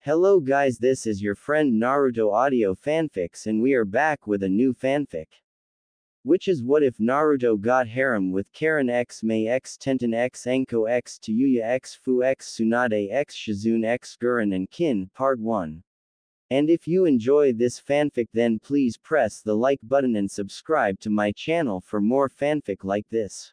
Hello guys, this is your friend Naruto Audio Fanfics and we are back with a new fanfic. Which is what if Naruto got harem with Karin x May x Tenten x Anko x Tayuya x Fu x Tsunade x Shizune x xGuren and Kin, Part 1. And if you enjoy this fanfic then please press the like button and subscribe to my channel for more fanfic like this.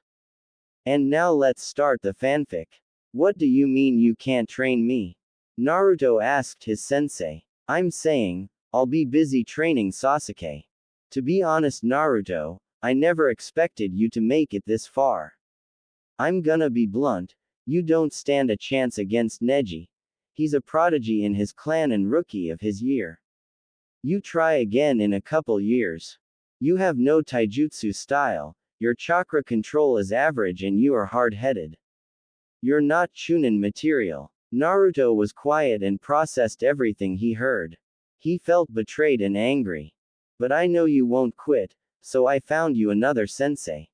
And now let's start the fanfic. What do you mean you can't train me? Naruto asked his sensei. I'm saying, I'll be busy training Sasuke. To be honest Naruto, I never expected you to make it this far. I'm gonna be blunt, you don't stand a chance against Neji. He's a prodigy in his clan and rookie of his year. You try again in a couple years. You have no taijutsu style, your chakra control is average and you are hard-headed. You're not Chunin material. Naruto was quiet and processed everything he heard. He felt betrayed and angry. But I know you won't quit, so I found you another sensei.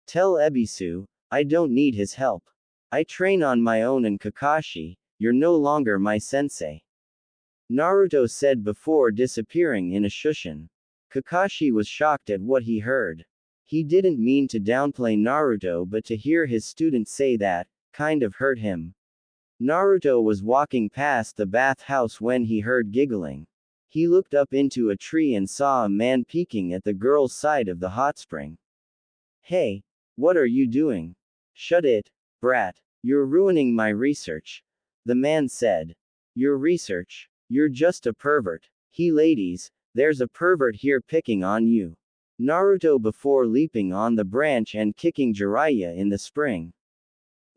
Tell Ebisu, I don't need his help. I train on my own and Kakashi, you're no longer my sensei. Naruto said before disappearing in a shushin. Kakashi was shocked at what he heard. He didn't mean to downplay Naruto but to hear his student say that, kind of hurt him. Naruto was walking past the bathhouse when he heard giggling. He looked up into a tree and saw a man peeking at the girl's side of the hot spring. Hey, what are you doing? Shut it, brat. You're ruining my research. The man said. Your research? You're just a pervert. Ladies, there's a pervert here picking on you. Naruto before leaping on the branch and kicking Jiraiya in the spring.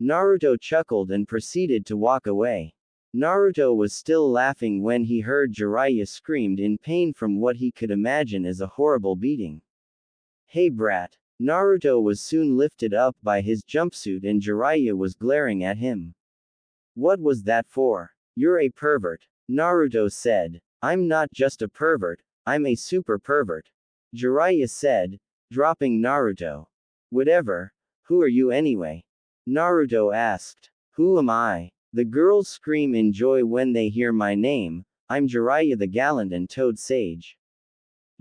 Naruto chuckled and proceeded to walk away. Naruto was still laughing when he heard Jiraiya screamed in pain from what he could imagine as a horrible beating. Hey brat. Naruto was soon lifted up by his jumpsuit and Jiraiya was glaring at him. What was that for? You're a pervert. Naruto said. I'm not just a pervert, I'm a super pervert. Jiraiya said, dropping Naruto. Whatever, who are you anyway? Naruto asked. Who am I? The girls scream in joy when they hear my name. I'm Jiraiya the gallant and toad sage.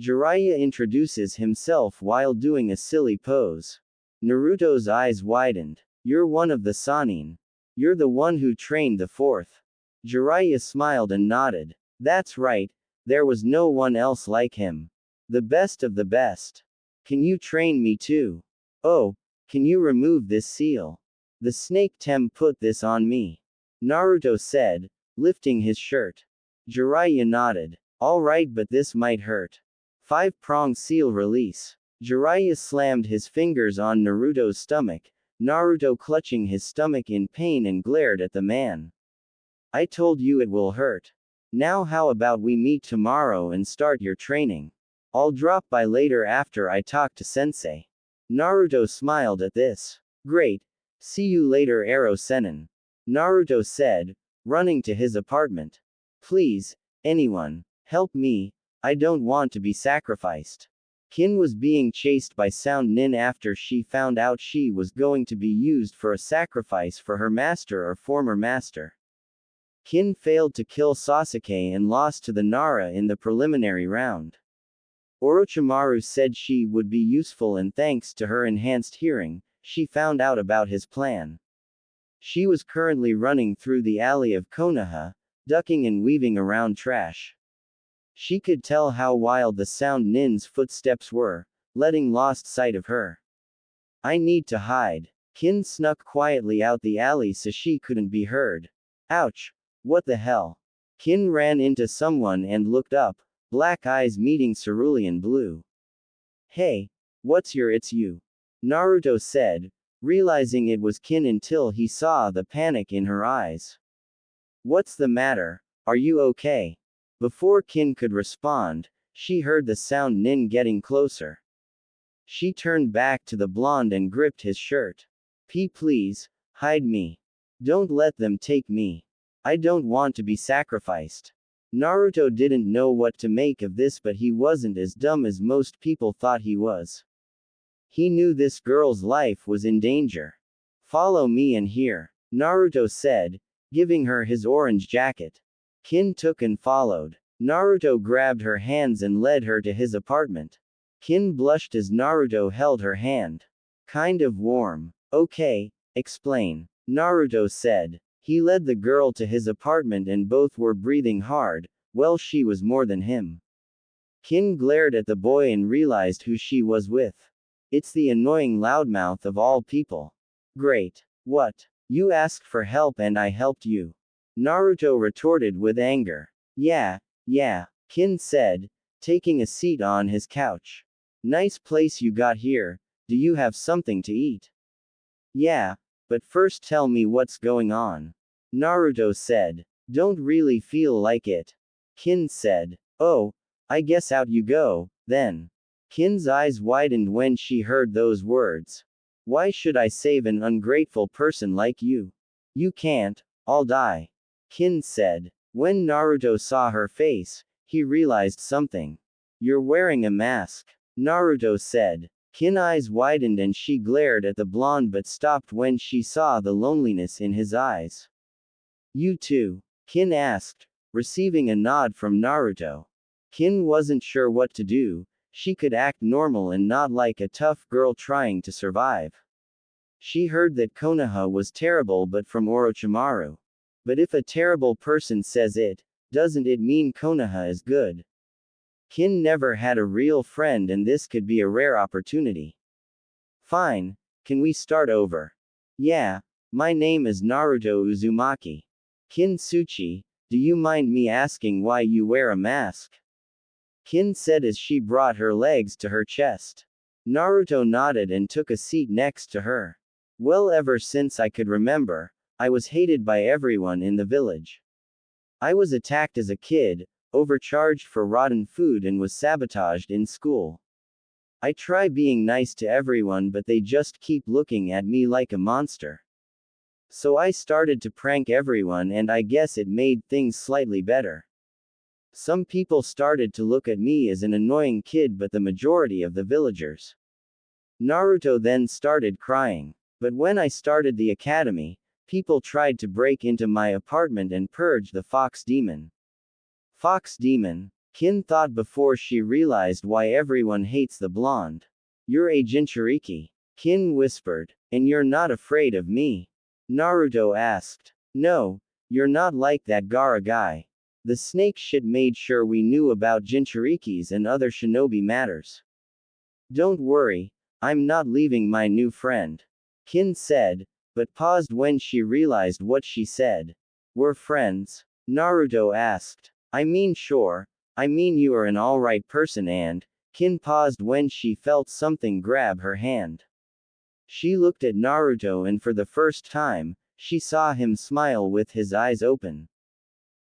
Jiraiya introduces himself while doing a silly pose. Naruto's eyes widened. You're one of the Sannin. You're the one who trained the fourth. Jiraiya smiled and nodded. That's right, there was no one else like him. The best of the best. Can you train me too? Oh, can you remove this seal? The snake Tem put this on me. Naruto said, lifting his shirt. Jiraiya nodded. Alright, but this might hurt. 5-prong seal release. Jiraiya slammed his fingers on Naruto's stomach, Naruto clutching his stomach in pain and glared at the man. I told you it will hurt. Now how about we meet tomorrow and start your training? I'll drop by later after I talk to sensei. Naruto smiled at this. Great. See you later Ero Sennin. Naruto said, running to his apartment. Please, anyone, help me, I don't want to be sacrificed. Kin was being chased by Sound Nin after she found out she was going to be used for a sacrifice for her master or former master. Kin failed to kill Sasuke and lost to the Nara in the preliminary round. Orochimaru said she would be useful and thanks to her enhanced hearing, she found out about his plan. She was currently running through the alley of Konoha, ducking and weaving around trash. She could tell how wild the Sound Nin's footsteps were, letting lost sight of her. I need to hide. Kin snuck quietly out the alley so she couldn't be heard. Ouch! What the hell? Kin ran into someone and looked up, black eyes meeting cerulean blue. Hey, it's you. Naruto said, realizing it was Kin until he saw the panic in her eyes. What's the matter? Are you okay? Before Kin could respond, she heard the Sound Nin getting closer. She turned back to the blonde and gripped his shirt. Please, hide me. Don't let them take me. I don't want to be sacrificed. Naruto didn't know what to make of this, but he wasn't as dumb as most people thought he was. He knew this girl's life was in danger. Follow me in here, Naruto said, giving her his orange jacket. Kin took and followed. Naruto grabbed her hands and led her to his apartment. Kin blushed as Naruto held her hand. Kind of warm. Okay, explain. Naruto said. He led the girl to his apartment and both were breathing hard. Well, she was more than him. Kin glared at the boy and realized who she was with. It's the annoying loudmouth of all people. Great. What? You asked for help and I helped you. Naruto retorted with anger. Yeah, Kin said, taking a seat on his couch. Nice place you got here. Do you have something to eat? Yeah, but first tell me what's going on. Naruto said. Don't really feel like it. Kin said. Oh, I guess out you go, then. Kin's eyes widened when she heard those words. Why should I save an ungrateful person like you? You can't, I'll die. Kin said. When Naruto saw her face, he realized something. You're wearing a mask. Naruto said. Kin's eyes widened and she glared at the blonde but stopped when she saw the loneliness in his eyes. You too? Kin asked, receiving a nod from Naruto. Kin wasn't sure what to do. She could act normal and not like a tough girl trying to survive. She heard that Konoha was terrible but from Orochimaru. But if a terrible person says it, doesn't it mean Konoha is good? Kin never had a real friend and this could be a rare opportunity. Fine, can we start over? Yeah, my name is Naruto Uzumaki. Kin Tsuchi, do you mind me asking why you wear a mask? Kin said as she brought her legs to her chest. Naruto nodded and took a seat next to her. Well, ever since I could remember, I was hated by everyone in the village. I was attacked as a kid, overcharged for rotten food and was sabotaged in school. I try being nice to everyone but they just keep looking at me like a monster. So I started to prank everyone and I guess it made things slightly better. Some people started to look at me as an annoying kid but the majority of the villagers. Naruto then started crying. But when I started the academy, people tried to break into my apartment and purge the fox demon. Fox demon? Kin thought before she realized why everyone hates the blonde. You're a Jinchuriki. Kin whispered. And you're not afraid of me? Naruto asked. No, you're not like that Gaara guy. The snake shit made sure we knew about Jinchurikis and other shinobi matters. Don't worry, I'm not leaving my new friend. Kin said, but paused when she realized what she said. We're friends? Naruto asked. I mean sure, I mean you are an alright person and, Kin paused when she felt something grab her hand. She looked at Naruto and for the first time, she saw him smile with his eyes open.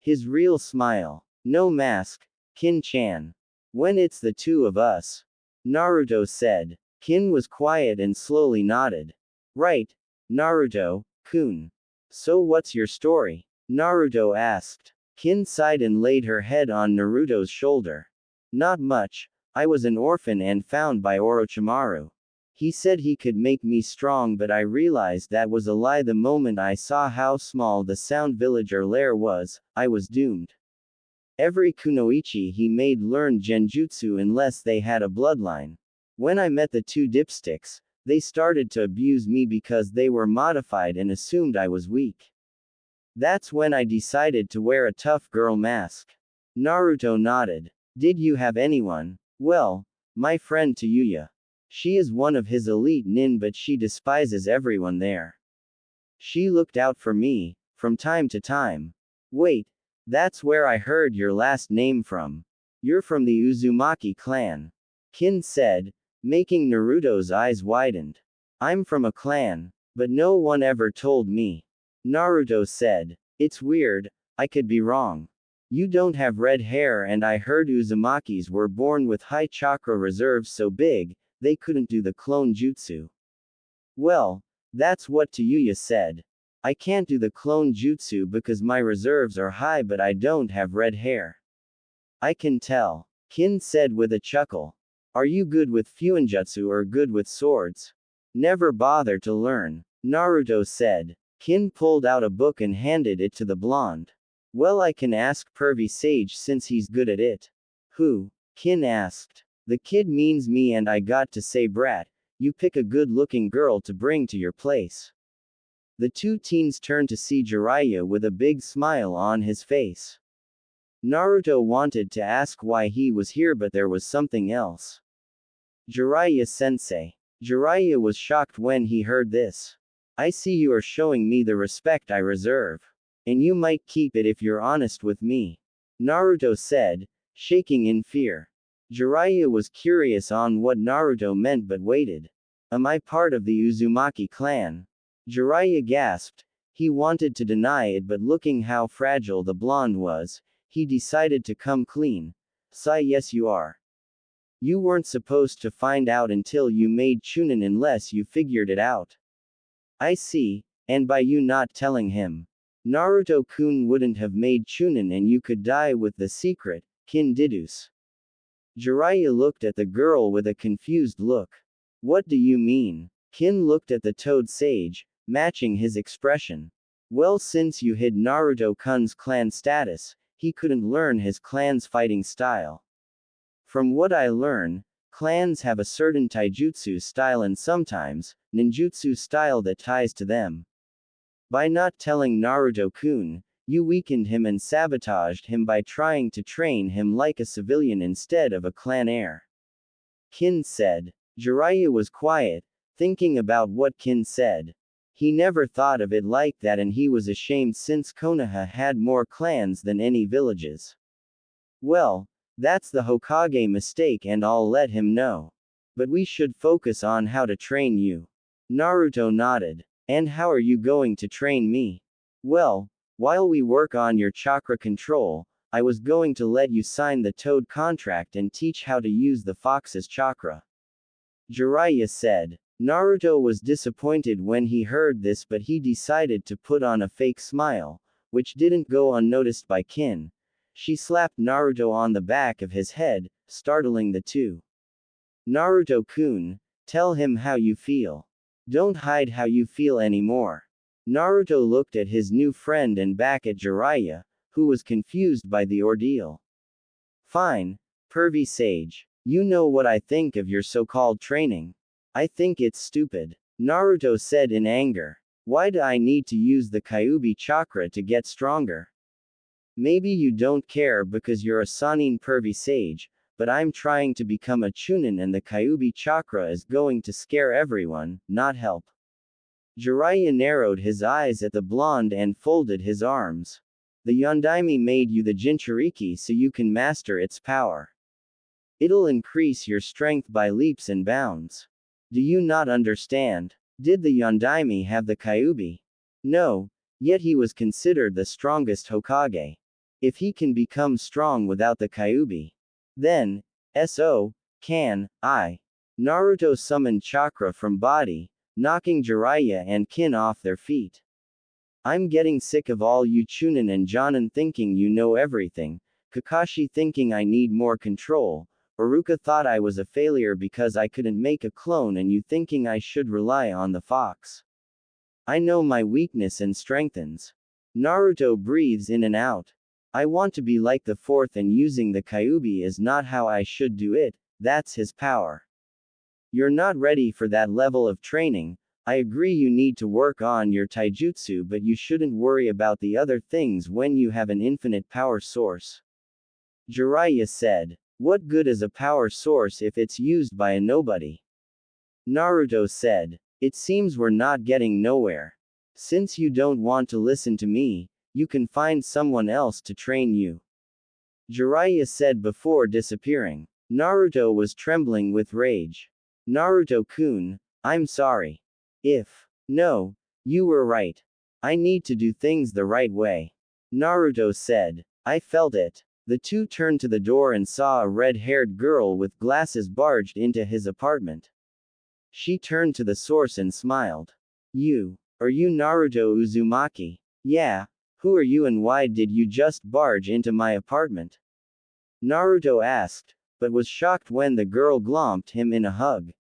His real smile. No mask, Kin-chan. When it's the two of us. Naruto said. Kin was quiet and slowly nodded. Right, Naruto-kun. So what's your story? Naruto asked. Kin sighed and laid her head on Naruto's shoulder. Not much, I was an orphan and found by Orochimaru. He said he could make me strong but I realized that was a lie the moment I saw how small the Sound Villager lair was, I was doomed. Every kunoichi he made learned genjutsu unless they had a bloodline. When I met the two dipsticks, they started to abuse me because they were modified and assumed I was weak. That's when I decided to wear a tough girl mask. Naruto nodded. Did you have anyone? Well, my friend Tayuya. She is one of his elite nin but she despises everyone there. She looked out for me, from time to time. Wait, that's where I heard your last name from. You're from the Uzumaki clan. Kin said, making Naruto's eyes widened. I'm from a clan, but no one ever told me. Naruto said, it's weird, I could be wrong. You don't have red hair and I heard Uzumakis were born with high chakra reserves so big, they couldn't do the clone jutsu. Well, that's what Tayuya said. I can't do the clone jutsu because my reserves are high but I don't have red hair. I can tell. Kin said with a chuckle. Are you good with fuinjutsu or good with swords? Never bother to learn. Naruto said. Kin pulled out a book and handed it to the blonde. Well, I can ask Pervy Sage since he's good at it. Who? Kin asked. The kid means me and I got to say brat, you pick a good-looking girl to bring to your place. The two teens turned to see Jiraiya with a big smile on his face. Naruto wanted to ask why he was here but there was something else. Jiraiya-sensei. Jiraiya was shocked when he heard this. I see you are showing me the respect I reserve. And you might keep it if you're honest with me. Naruto said, shaking in fear. Jiraiya was curious on what Naruto meant but waited. Am I part of the Uzumaki clan? Jiraiya gasped. He wanted to deny it but looking how fragile the blonde was, he decided to come clean. Sigh, yes you are. You weren't supposed to find out until you made Chunin unless you figured it out. I see, and by you not telling him. Naruto-kun wouldn't have made Chunin and you could die with the secret, Kin deduce. Jiraiya looked at the girl with a confused look. What do you mean? Kin looked at the Toad Sage, matching his expression. Well, since you hid Naruto-kun's clan status, he couldn't learn his clan's fighting style. From what I learn, clans have a certain taijutsu style and sometimes, ninjutsu style that ties to them. By not telling Naruto-kun, you weakened him and sabotaged him by trying to train him like a civilian instead of a clan heir. Kin said. Jiraiya was quiet, thinking about what Kin said. He never thought of it like that and he was ashamed since Konoha had more clans than any villages. Well, that's the Hokage mistake and I'll let him know. But we should focus on how to train you. Naruto nodded. And how are you going to train me? Well, while we work on your chakra control, I was going to let you sign the Toad contract and teach how to use the fox's chakra. Jiraiya said. Naruto was disappointed when he heard this but he decided to put on a fake smile, which didn't go unnoticed by Kin. She slapped Naruto on the back of his head, startling the two. Naruto-kun, tell him how you feel. Don't hide how you feel anymore. Naruto looked at his new friend and back at Jiraiya, who was confused by the ordeal. Fine, Pervy Sage. You know what I think of your so-called training. I think it's stupid. Naruto said in anger. Why do I need to use the Kyuubi chakra to get stronger? Maybe you don't care because you're a Sannin Pervy Sage, but I'm trying to become a Chunin and the Kyuubi chakra is going to scare everyone, not help. Jiraiya narrowed his eyes at the blonde and folded his arms. The Yondaime made you the Jinchuriki so you can master its power. It'll increase your strength by leaps and bounds. Do you not understand? Did the Yondaime have the Kyuubi? No, yet he was considered the strongest Hokage. If he can become strong without the Kyuubi, then, can I. Naruto summoned chakra from body, knocking Jiraiya and Kin off their feet. I'm getting sick of all you Chunin and Jonin thinking you know everything, Kakashi thinking I need more control, Iruka thought I was a failure because I couldn't make a clone and you thinking I should rely on the fox. I know my weakness and strengthens. Naruto breathes in and out. I want to be like the fourth and using the Kyuubi is not how I should do it, that's his power. You're not ready for that level of training. I agree you need to work on your taijutsu but you shouldn't worry about the other things when you have an infinite power source. Jiraiya said. What good is a power source if it's used by a nobody? Naruto said. It seems we're not getting nowhere. Since you don't want to listen to me, you can find someone else to train you. Jiraiya said before disappearing. Naruto was trembling with rage. Naruto-kun, I'm sorry. No, you were right. I need to do things the right way. Naruto said. I felt it. The two turned to the door and saw a red-haired girl with glasses barged into his apartment. She turned to the source and smiled. Are you Naruto Uzumaki? Yeah. Who are you and why did you just barge into my apartment? Naruto asked, but was shocked when the girl glomped him in a hug.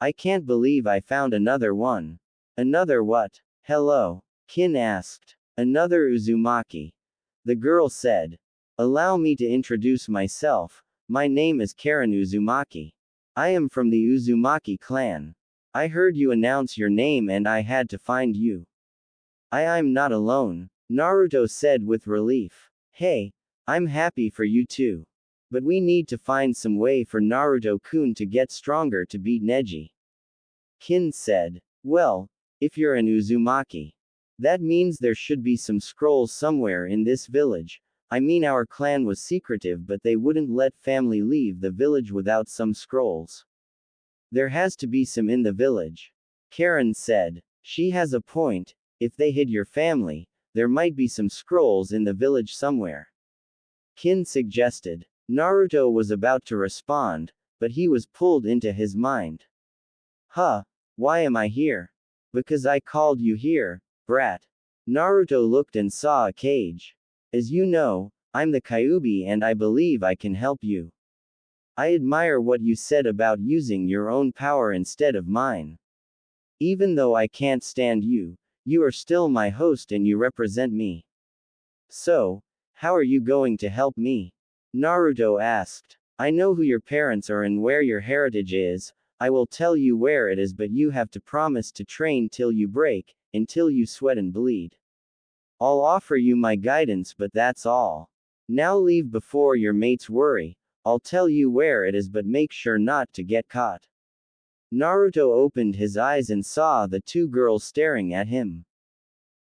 I can't believe I found another one. Another what? Hello? Kin asked. Another Uzumaki. The girl said. Allow me to introduce myself. My name is Karin Uzumaki. I am from the Uzumaki clan. I heard you announce your name and I had to find you. I'm not alone, Naruto said with relief. Hey, I'm happy for you too. But we need to find some way for Naruto-kun to get stronger to beat Neji. Kin said. Well, if you're an Uzumaki, that means there should be some scrolls somewhere in this village. I mean, our clan was secretive, but they wouldn't let family leave the village without some scrolls. There has to be some in the village. Karin said. She has a point. If they hid your family, there might be some scrolls in the village somewhere. Kin suggested. Naruto was about to respond, but he was pulled into his mind. Huh? Why am I here? Because I called you here, brat. Naruto looked and saw a cage. As you know, I'm the Kyuubi and I believe I can help you. I admire what you said about using your own power instead of mine. Even though I can't stand you, you are still my host and you represent me. So, how are you going to help me? Naruto asked. I know who your parents are and where your heritage is. I will tell you where it is, but you have to promise to train till you break, until you sweat and bleed. I'll offer you my guidance, but that's all. Now leave before your mates worry. I'll tell you where it is, but make sure not to get caught. Naruto opened his eyes and saw the two girls staring at him.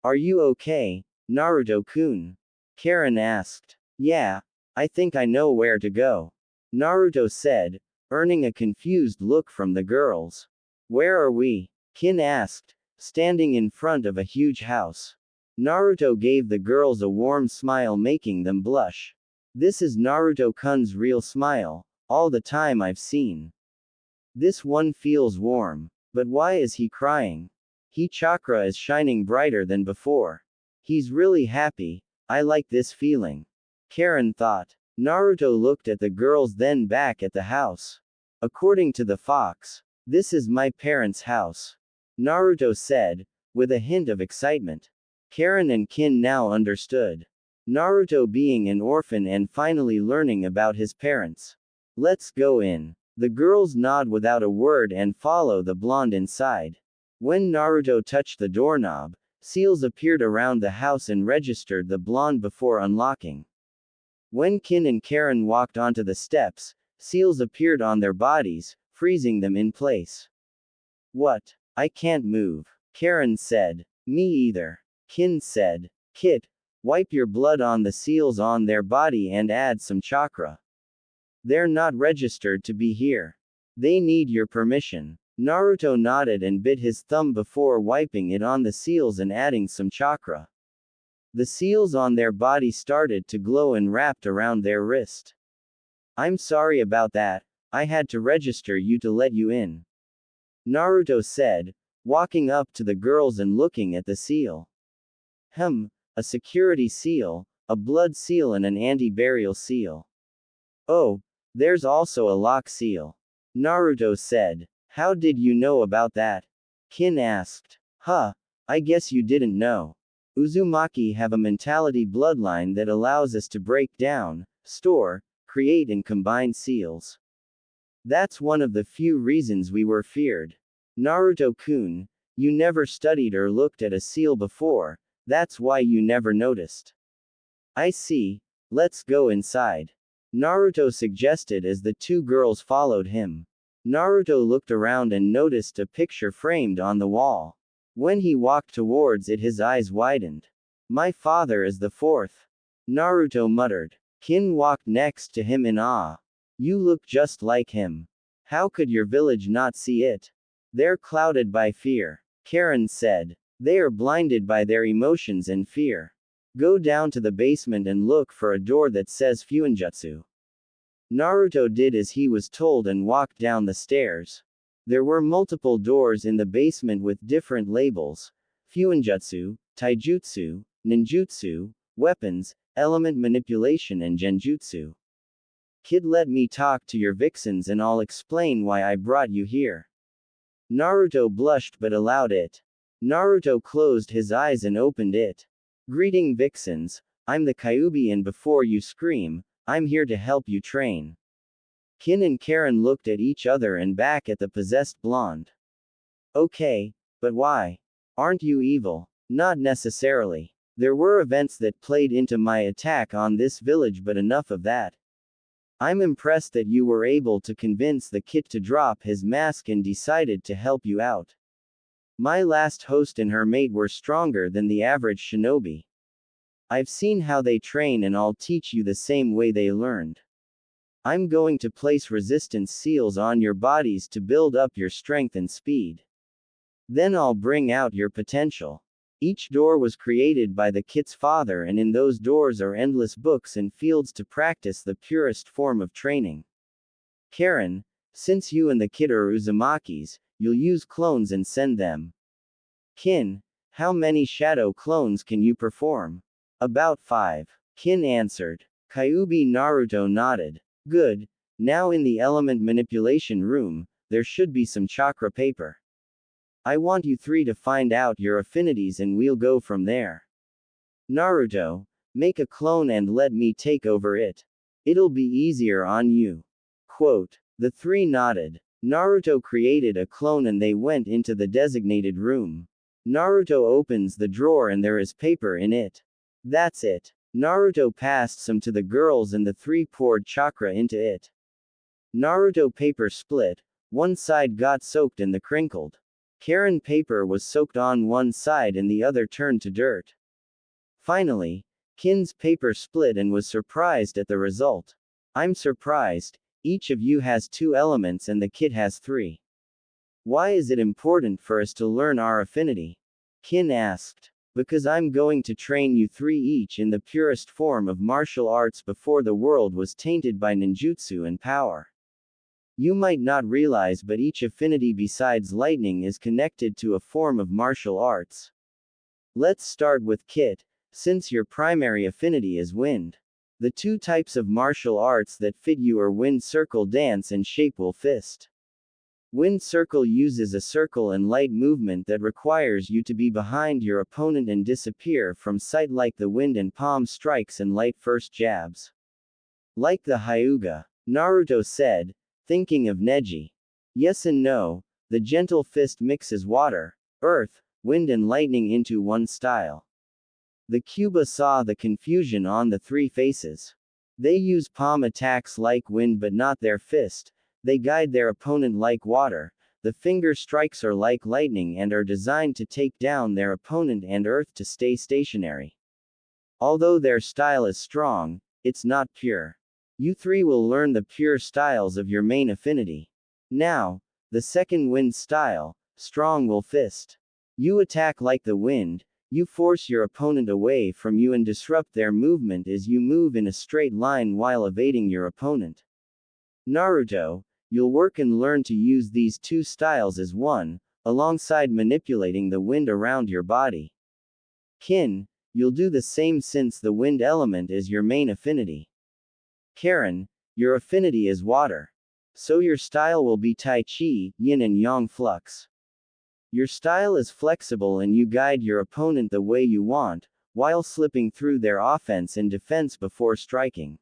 Are you okay, Naruto-kun? Karin asked. Yeah, I think I know where to go, Naruto said, earning a confused look from the girls. Where are we? Kin asked, standing in front of a huge house. Naruto gave the girls a warm smile, making them blush. This is Naruto-kun's real smile, all the time I've seen. This one feels warm. But why is he crying? His chakra is shining brighter than before. He's really happy. I like this feeling. Karin thought. Naruto looked at the girls, then back at the house. According to the fox, this is my parents' house, Naruto said, with a hint of excitement. Karin and Kin now understood. Naruto being an orphan and finally learning about his parents. Let's go in. The girls nod without a word and follow the blonde inside. When Naruto touched the doorknob, seals appeared around the house and registered the blonde before unlocking. When Kin and Karin walked onto the steps, seals appeared on their bodies, freezing them in place. What? I can't move, Karin said. Me either. Kin said. Kit, wipe your blood on the seals on their body and add some chakra. They're not registered to be here. They need your permission. Naruto nodded and bit his thumb before wiping it on the seals and adding some chakra. The seals on their body started to glow and wrapped around their wrist. I'm sorry about that, I had to register you to let you in, Naruto said, walking up to the girls and looking at the seal. A security seal, a blood seal and an anti-burial seal. Oh, there's also a lock seal, Naruto said. How did you know about that? Kin asked. I guess you didn't know. Uzumaki have a mentality bloodline that allows us to break down, store, create and combine seals. That's one of the few reasons we were feared. Naruto-kun, you never studied or looked at a seal before, that's why you never noticed. I see, let's go inside, Naruto suggested as the two girls followed him. Naruto looked around and noticed a picture framed on the wall. When he walked towards it, his eyes widened. My father is the fourth, Naruto muttered. Kin walked next to him in awe. You look just like him. How could your village not see it? They're clouded by fear, Karin said. They are blinded by their emotions and fear. Go down to the basement and look for a door that says Fuinjutsu. Naruto did as he was told and walked down the stairs. There were multiple doors in the basement with different labels: Fuinjutsu, Taijutsu, Ninjutsu, weapons, element manipulation and Genjutsu. Kid, let me talk to your vixens and I'll explain why I brought you here. Naruto blushed but allowed it. Naruto closed his eyes and opened it. Greeting vixens, I'm the Kyuubi and before you scream, I'm here to help you train. Kin and Karin looked at each other and back at the possessed blonde. Okay, but why? Aren't you evil? Not necessarily. There were events that played into my attack on this village, but enough of that. I'm impressed that you were able to convince the kid to drop his mask and decided to help you out. My last host and her mate were stronger than the average shinobi. I've seen how they train and I'll teach you the same way they learned. I'm going to place resistance seals on your bodies to build up your strength and speed. Then I'll bring out your potential. Each door was created by the kid's father, and in those doors are endless books and fields to practice the purest form of training. Karin, since you and the kid are Uzumakis, you'll use clones and send them. Kin, how many shadow clones can you perform? About 5. Kin answered. Kyuubi Naruto nodded. Good, now in the element manipulation room, there should be some chakra paper. I want you three to find out your affinities and we'll go from there. Naruto, make a clone and let me take over it. It'll be easier on you. Quote. The three nodded. Naruto created a clone and they went into the designated room. Naruto opens the drawer and there is paper in it. That's it. Naruto passed some to the girls and the three poured chakra into it. Naruto paper split, one side got soaked and the crinkled. Karin paper was soaked on one side and the other turned to dirt. Finally, Kin's paper split and was surprised at the result. I'm surprised, each of you has 2 elements and the kid has 3. Why is it important for us to learn our affinity? Kin asked. Because I'm going to train you 3 each in the purest form of martial arts before the world was tainted by ninjutsu and power. You might not realize, but each affinity besides lightning is connected to a form of martial arts. Let's start with Kit, since your primary affinity is wind. The 2 types of martial arts that fit you are wind circle dance and shape will fist. Wind circle uses a circle and light movement that requires you to be behind your opponent and disappear from sight like the wind and palm strikes and light first jabs. Like the Hyuga, Naruto said, thinking of Neji. Yes and no, the gentle fist mixes water, earth, wind and lightning into one style. The Cuba saw the confusion on the 3 faces. They use palm attacks like wind but not their fist, they guide their opponent like water, the finger strikes are like lightning and are designed to take down their opponent and earth to stay stationary. Although their style is strong, it's not pure. You 3 will learn the pure styles of your main affinity. Now, the second wind style, strong will fist. You attack like the wind, you force your opponent away from you and disrupt their movement as you move in a straight line while evading your opponent. Naruto, you'll work and learn to use these 2 styles as one, alongside manipulating the wind around your body. Kin, you'll do the same since the wind element is your main affinity. Karin, your affinity is water. So your style will be Tai Chi, Yin and Yang flux. Your style is flexible and you guide your opponent the way you want, while slipping through their offense and defense before striking.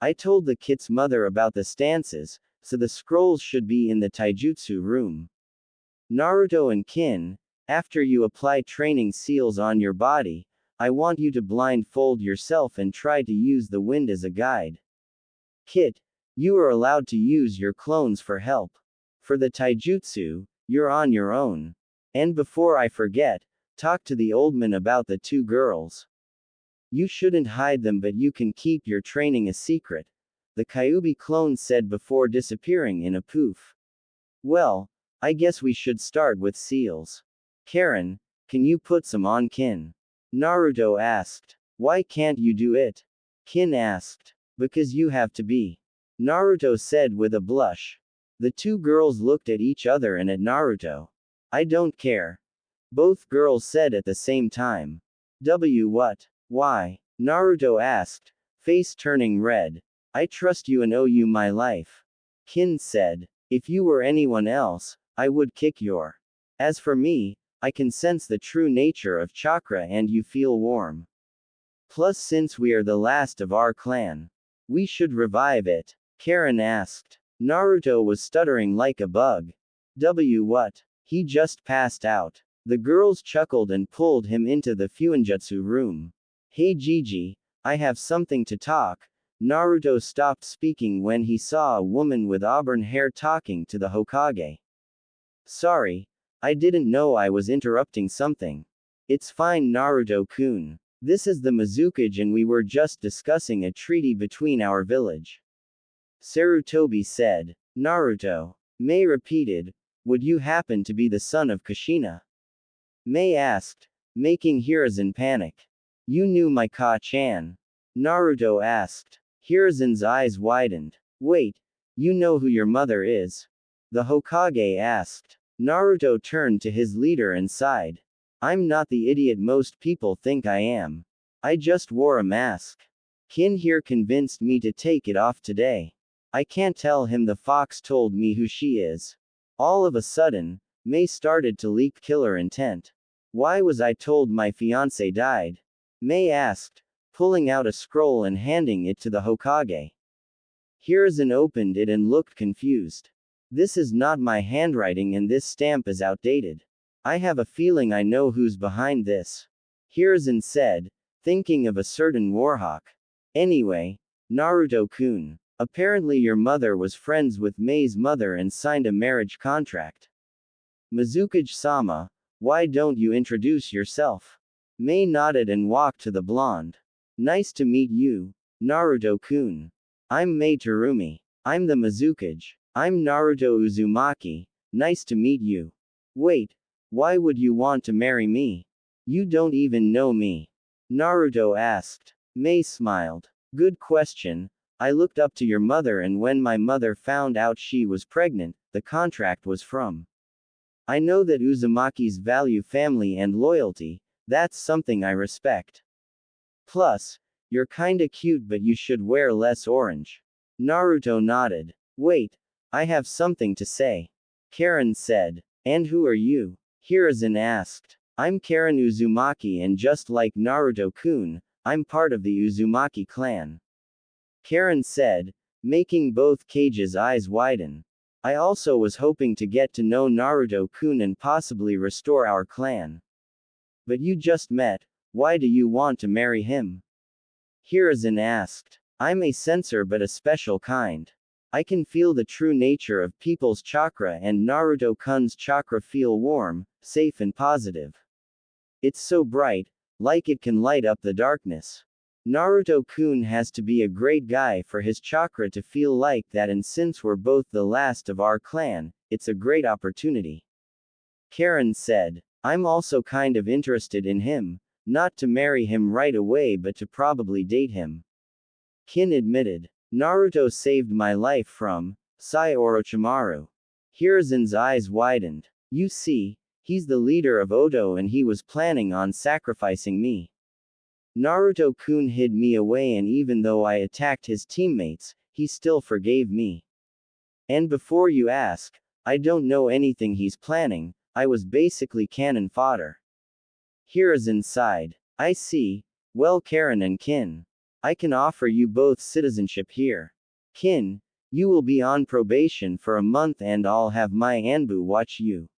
I told the kid's mother about the stances, so the scrolls should be in the taijutsu room. Naruto and Kin, after you apply training seals on your body, I want you to blindfold yourself and try to use the wind as a guide. Kit, you are allowed to use your clones for help. For the taijutsu, you're on your own. And before I forget, talk to the old man about the 2 girls. You shouldn't hide them, but you can keep your training a secret, the Kyuubi clone said before disappearing in a poof. Well, I guess we should start with seals. Karin, can you put some on Kin? Naruto asked. Why can't you do it? Kin asked. Because you have to be. Naruto said with a blush. The 2 girls looked at each other and at Naruto. I don't care. Both girls said at the same time. What? Why? Naruto asked, face turning red. I trust you and owe you my life. Kin said. If you were anyone else, I would kick your. As for me, I can sense the true nature of chakra and you feel warm. Plus, since we are the last of our clan, we should revive it. Karin asked. Naruto was stuttering like a bug. What? He just passed out. The girls chuckled and pulled him into the Fuinjutsu room. Hey Gigi, I have something to talk. Naruto stopped speaking when he saw a woman with auburn hair talking to the Hokage. Sorry, I didn't know I was interrupting something. It's fine, Naruto-kun. This is the Mizukage and we were just discussing a treaty between our village. Sarutobi said. Naruto. Mei repeated, would you happen to be the son of Kushina? Mei asked, making Hiruzen panic. You knew my Ka-chan? Naruto asked. Hiruzen's eyes widened. Wait, you know who your mother is? The Hokage asked. Naruto turned to his leader and sighed. I'm not the idiot most people think I am. I just wore a mask. Kin here convinced me to take it off today. I can't tell him the fox told me who she is. All of a sudden, Mei started to leak killer intent. Why was I told my fiancé died? Mei asked, pulling out a scroll and handing it to the Hokage. Hiruzen opened it and looked confused. This is not my handwriting and this stamp is outdated. I have a feeling I know who's behind this. Hiruzen said, thinking of a certain warhawk. Anyway, Naruto-kun, apparently your mother was friends with Mei's mother and signed a marriage contract. Mizukage-sama, why don't you introduce yourself? Mei nodded and walked to the blonde. Nice to meet you, Naruto-kun. I'm Mei Terumi. I'm the Mizukage. I'm Naruto Uzumaki. Nice to meet you. Wait, why would you want to marry me? You don't even know me. Naruto asked. Mei smiled. Good question. I looked up to your mother and when my mother found out she was pregnant, the contract was from. I know that Uzumakis value family and loyalty, that's something I respect. Plus, you're kinda cute but you should wear less orange. Naruto nodded. Wait, I have something to say. Karin said. And who are you? Hiruzen asked. I'm Karin Uzumaki and just like Naruto-kun, I'm part of the Uzumaki clan. Karin said, making both Kage's eyes widen. I also was hoping to get to know Naruto-kun and possibly restore our clan. But you just met, why do you want to marry him? Hiruzen asked. I'm a sensor but a special kind. I can feel the true nature of people's chakra and Naruto-kun's chakra feel warm, safe and positive. It's so bright, like it can light up the darkness. Naruto-kun has to be a great guy for his chakra to feel like that and since we're both the last of our clan, it's a great opportunity. Karin said. I'm also kind of interested in him, not to marry him right away but to probably date him. Kin admitted. Naruto saved my life from Sai Orochimaru. Hiruzen's eyes widened. You see, he's the leader of Odo and he was planning on sacrificing me. Naruto-kun hid me away and even though I attacked his teammates, he still forgave me. And before you ask, I don't know anything he's planning, I was basically cannon fodder. Hiruzen sighed. I see. Well, Karin and Kin. I can offer you both citizenship here. Kin, you will be on probation for a month and I'll have my Anbu watch you.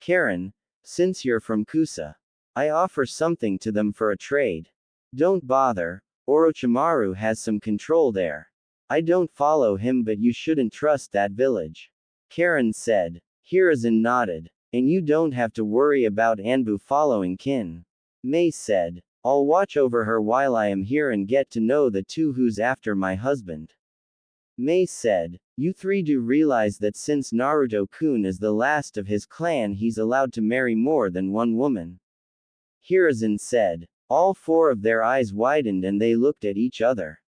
Karin, since you're from Kusa, I offer something to them for a trade. Don't bother, Orochimaru has some control there. I don't follow him but you shouldn't trust that village. Karin said. Hiruzen nodded. And you don't have to worry about Anbu following Kin. Mei said. I'll watch over her while I am here and get to know the two who's after my husband. Mei said. You three do realize that since Naruto-kun is the last of his clan he's allowed to marry more than one woman. Hiruzen said. All four of their eyes widened and they looked at each other.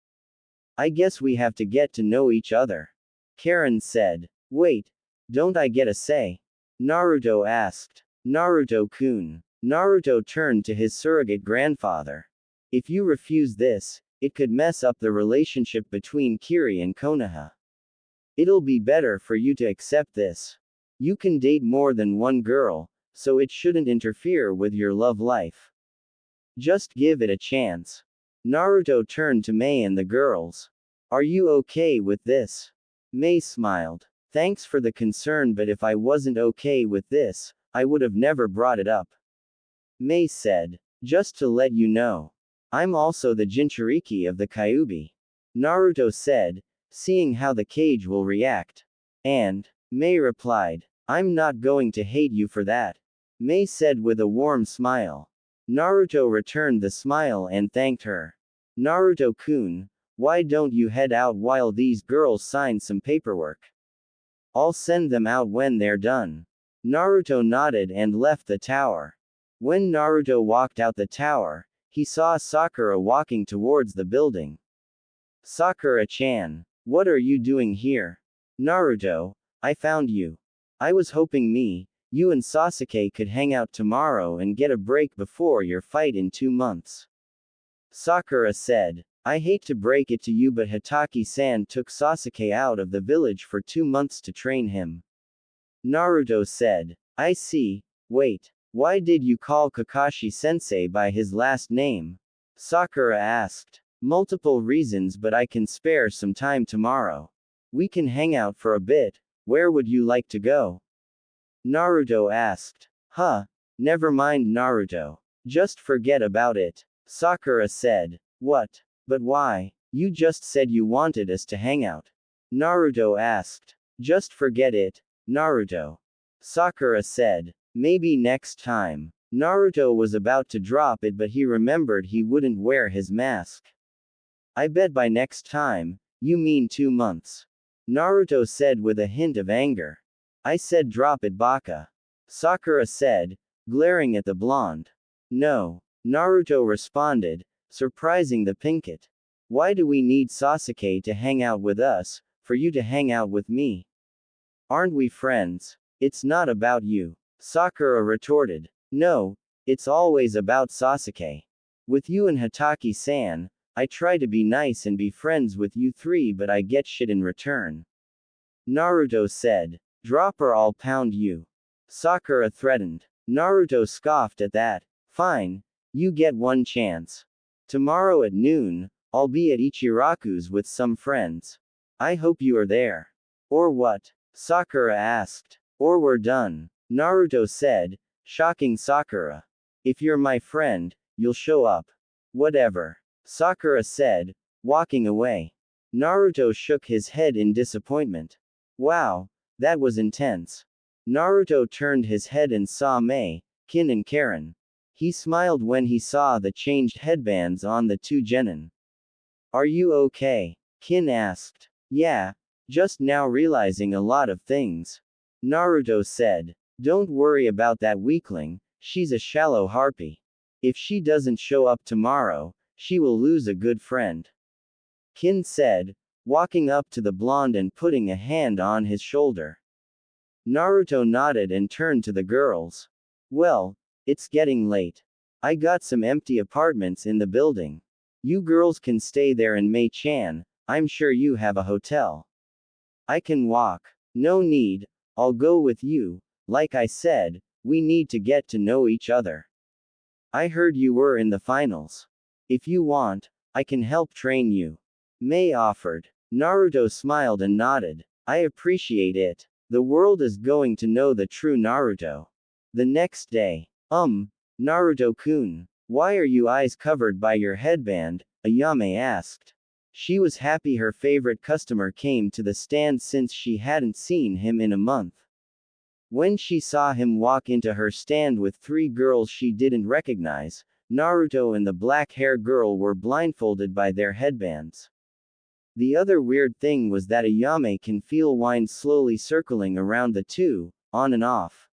I guess we have to get to know each other. Karin said. Wait, don't I get a say? Naruto asked. Naruto-kun. Naruto turned to his surrogate grandfather. If you refuse this, it could mess up the relationship between Kiri and Konoha. It'll be better for you to accept this. You can date more than one girl, so it shouldn't interfere with your love life. Just give it a chance. Naruto turned to Mei and the girls. Are you okay with this? Mei smiled. Thanks for the concern, but if I wasn't okay with this, I would have never brought it up. Mei said. Just to let you know. I'm also the Jinchuriki of the Kyuubi. Naruto said, seeing how the cage will react. And, Mei replied, I'm not going to hate you for that. Mei said with a warm smile. Naruto returned the smile and thanked her. Naruto-kun, why don't you head out while these girls sign some paperwork? I'll send them out when they're done. Naruto nodded and left the tower. When Naruto walked out the tower, he saw Sakura walking towards the building. Sakura-chan, what are you doing here? Naruto, I found you. I was hoping you and Sasuke could hang out tomorrow and get a break before your fight in 2 months. Sakura said, I hate to break it to you, but Hatake-san took Sasuke out of the village for 2 months to train him. Naruto said, I see. Wait, why did you call Kakashi-sensei by his last name? Sakura asked. Multiple reasons, but I can spare some time tomorrow. We can hang out for a bit. Where would you like to go? Naruto asked. Never mind, Naruto. Just forget about it. Sakura said. What? But why? You just said you wanted us to hang out. Naruto asked. Just forget it, Naruto. Sakura said. Maybe next time. Naruto was about to drop it, but he remembered he wouldn't wear his mask. I bet by next time, you mean 2 months. Naruto said with a hint of anger. I said drop it, baka. Sakura said, glaring at the blonde. No. Naruto responded, surprising the pinkett. Why do we need Sasuke to hang out with us, for you to hang out with me? Aren't we friends? It's not about you. Sakura retorted. No, it's always about Sasuke. With you and Hatake-san, I try to be nice and be friends with you three, but I get shit in return. Naruto said. Drop or I'll pound you. Sakura threatened. Naruto scoffed at that. Fine. You get one chance. Tomorrow at noon, I'll be at Ichiraku's with some friends. I hope you are there. Or what? Sakura asked. Or we're done. Naruto said, shocking Sakura. If you're my friend, you'll show up. Whatever. Sakura said, walking away. Naruto shook his head in disappointment. Wow, that was intense. Naruto turned his head and saw Mei, Kin and Karin. He smiled when he saw the changed headbands on the 2 genin. Are you okay? Kin asked. Yeah, just now realizing a lot of things. Naruto said. Don't worry about that weakling, she's a shallow harpy. If she doesn't show up tomorrow, she will lose a good friend. Kin said, walking up to the blonde and putting a hand on his shoulder. Naruto nodded and turned to the girls. Well, it's getting late. I got some empty apartments in the building. You girls can stay there, and Mei-chan, I'm sure you have a hotel. I can walk. No need, I'll go with you. Like I said, we need to get to know each other. I heard you were in the finals. If you want, I can help train you. Mei offered. Naruto smiled and nodded. I appreciate it. The world is going to know the true Naruto. The next day. Naruto-kun, why are you eyes covered by your headband? Ayame asked. She was happy her favorite customer came to the stand since she hadn't seen him in a month. When she saw him walk into her stand with 3 girls she didn't recognize, Naruto and the black-haired girl were blindfolded by their headbands. The other weird thing was that Ayame can feel wine slowly circling around the two, on and off.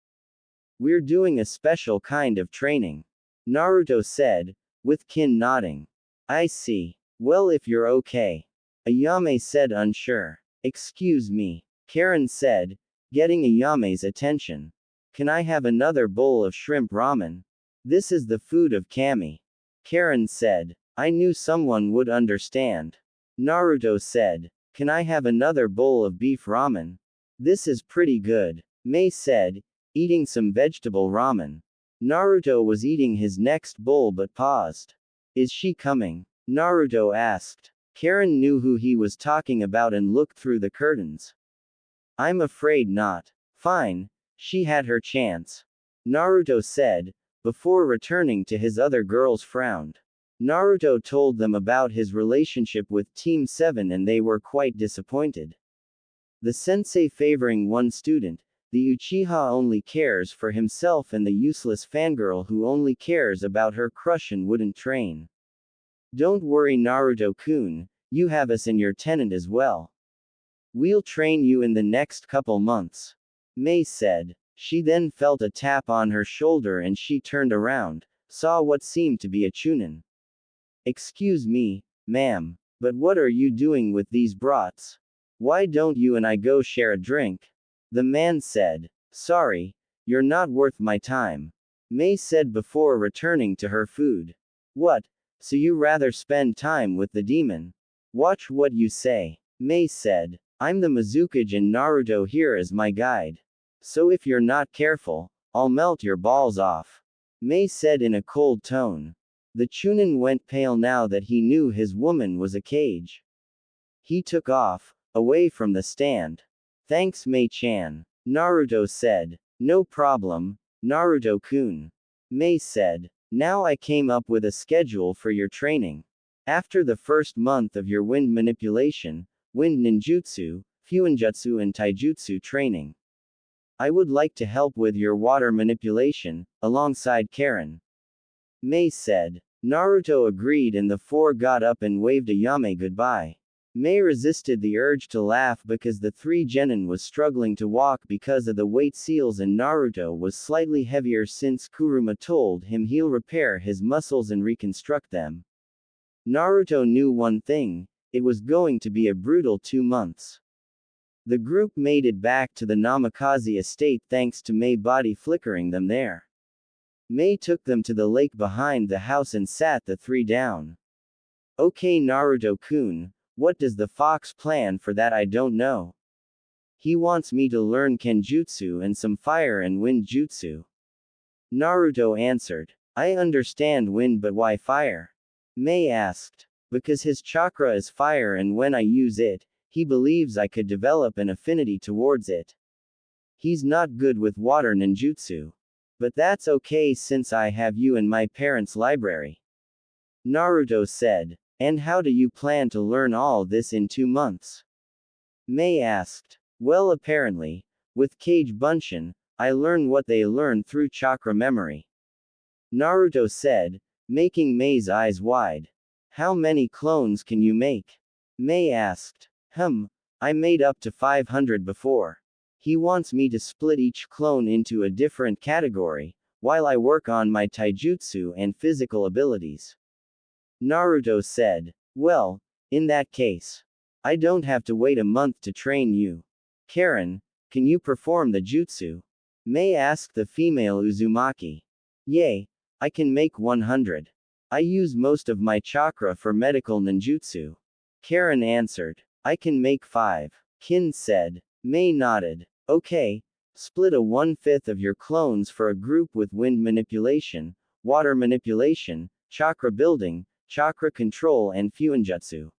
We're doing a special kind of training. Naruto said, with Kin nodding. I see. Well, if you're okay. Ayame said, unsure. Excuse me. Karin said, getting Ayame's attention. Can I have another bowl of shrimp ramen? This is the food of Kami. Karin said. I knew someone would understand. Naruto said. Can I have another bowl of beef ramen? This is pretty good. Mei said, eating some vegetable ramen. Naruto was eating his next bowl but paused. Is she coming? Naruto asked. Karin knew who he was talking about and looked through the curtains. I'm afraid not. Fine, she had her chance. Naruto said, before returning to his other girls frowned. Naruto told them about his relationship with Team 7 and they were quite disappointed. The sensei favoring one student, the Uchiha only cares for himself and the useless fangirl who only cares about her crush and wouldn't train. Don't worry Naruto-kun, you have us in your tenant as well. We'll train you in the next couple months. Mei said. She then felt a tap on her shoulder and she turned around, saw what seemed to be a chunin. Excuse me, ma'am, but what are you doing with these brats? Why don't you and I go share a drink? The man said. Sorry, you're not worth my time. Mei said before returning to her food. What? So you rather spend time with the demon? Watch what you say. Mei said. I'm the Mizukage and Naruto here as my guide. So if you're not careful, I'll melt your balls off. Mei said in a cold tone. The Chunin went pale now that he knew his woman was a cage. He took off, away from the stand. Thanks Mei-chan. Naruto said. No problem, Naruto-kun. Mei said. Now I came up with a schedule for your training. After the first month of your wind manipulation, wind ninjutsu, fuinjutsu and taijutsu training, I would like to help with your water manipulation, alongside Karin. Mei said. Naruto agreed and the four got up and waved a yame goodbye. Mei resisted the urge to laugh because the three genin was struggling to walk because of the weight seals and Naruto was slightly heavier since Kuruma told him he'll repair his muscles and reconstruct them. Naruto knew one thing, it was going to be a brutal 2 months. The group made it back to the Namikaze estate thanks to Mei body flickering them there. Mei took them to the lake behind the house and sat the three down. Okay Naruto-kun, what does the fox plan for that I don't know. He wants me to learn kenjutsu and some fire and wind jutsu. Naruto answered. I understand wind but why fire? Mei asked. Because his chakra is fire and when I use it, he believes I could develop an affinity towards it. He's not good with water ninjutsu. But that's okay since I have you in my parents' library. Naruto said. And how do you plan to learn all this in 2 months? Mei asked. Well apparently, with Kage Bunshin, I learn what they learn through chakra memory. Naruto said, making Mei's eyes wide. How many clones can you make? Mei asked. I made up to 500 before. He wants me to split each clone into a different category, while I work on my taijutsu and physical abilities. Naruto said. Well, in that case, I don't have to wait a month to train you. Karin, can you perform the jutsu? Mei asked the female Uzumaki. Yay, I can make 100. I use most of my chakra for medical ninjutsu. Karin answered. I can make 5. Kin said. Mei nodded. Okay, split a 1/5 of your clones for a group with wind manipulation, water manipulation, chakra building, chakra control and fuinjutsu.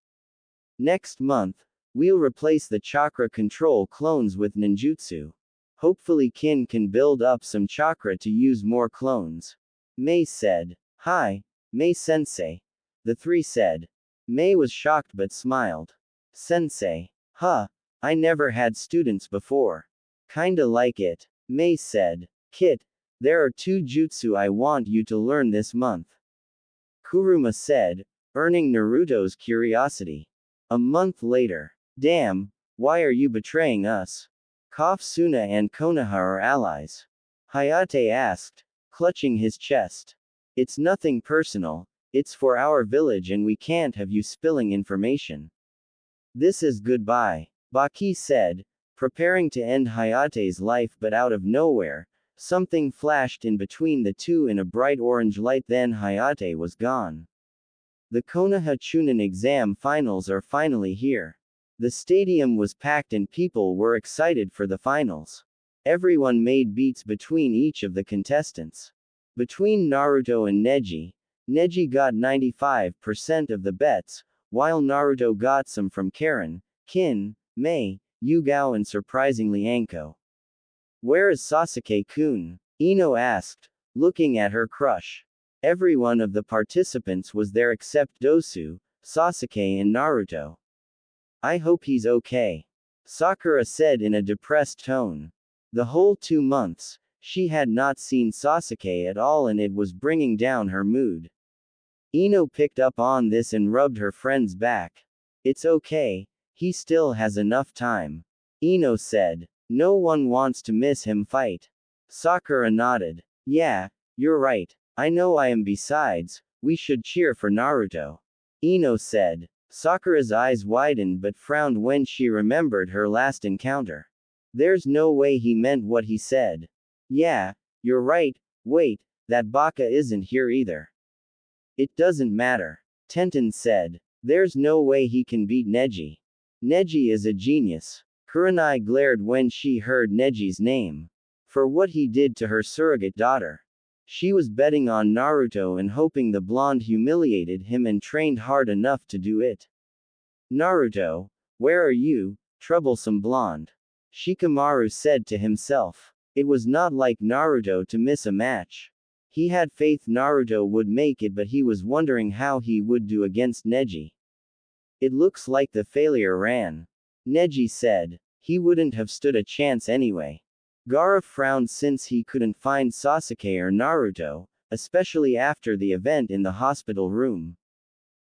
Next month, we'll replace the chakra control clones with ninjutsu. Hopefully Kin can build up some chakra to use more clones. Mei said. Hi, Mei-sensei. The three said. Mei was shocked but smiled. Sensei. Huh, I never had students before. Kinda like it. Mei said. Kit, there are 2 jutsu I want you to learn this month. Kuruma said, earning Naruto's curiosity. A month later. Damn, why are you betraying us? Suna and Konoha are allies. Hayate asked, clutching his chest. It's nothing personal, it's for our village and we can't have you spilling information. This is goodbye, Baki said, preparing to end Hayate's life but out of nowhere, something flashed in between the two in a bright orange light then Hayate was gone. The Konoha Chunin exam finals are finally here. The stadium was packed and people were excited for the finals. Everyone made beats between each of the contestants. Between Naruto and Neji, Neji got 95% of the bets, while Naruto got some from Karin, Kin, Mei, Yugao and surprisingly Anko. Where is Sasuke-kun? Ino asked, looking at her crush. Every one of the participants was there except Dosu, Sasuke and Naruto. I hope he's okay. Sakura said in a depressed tone. The whole 2 months, she had not seen Sasuke at all and it was bringing down her mood. Ino picked up on this and rubbed her friend's back. It's okay, he still has enough time. Ino said. No one wants to miss him fight. Sakura nodded. Yeah, you're right. I know I am. Besides, we should cheer for Naruto. Ino said. Sakura's eyes widened but frowned when she remembered her last encounter. There's no way he meant what he said. Yeah, you're right. Wait, that Baka isn't here either. It doesn't matter. Tenten said. There's no way he can beat Neji. Neji is a genius. Kurenai glared when she heard Neji's name. For what he did to her surrogate daughter. She was betting on Naruto and hoping the blonde humiliated him and trained hard enough to do it. Naruto, where are you, troublesome blonde? Shikamaru said to himself. It was not like Naruto to miss a match. He had faith Naruto would make it, but he was wondering how he would do against Neji. It looks like the failure ran. Neji said. He wouldn't have stood a chance anyway. Gaara frowned since he couldn't find Sasuke or Naruto, especially after the event in the hospital room.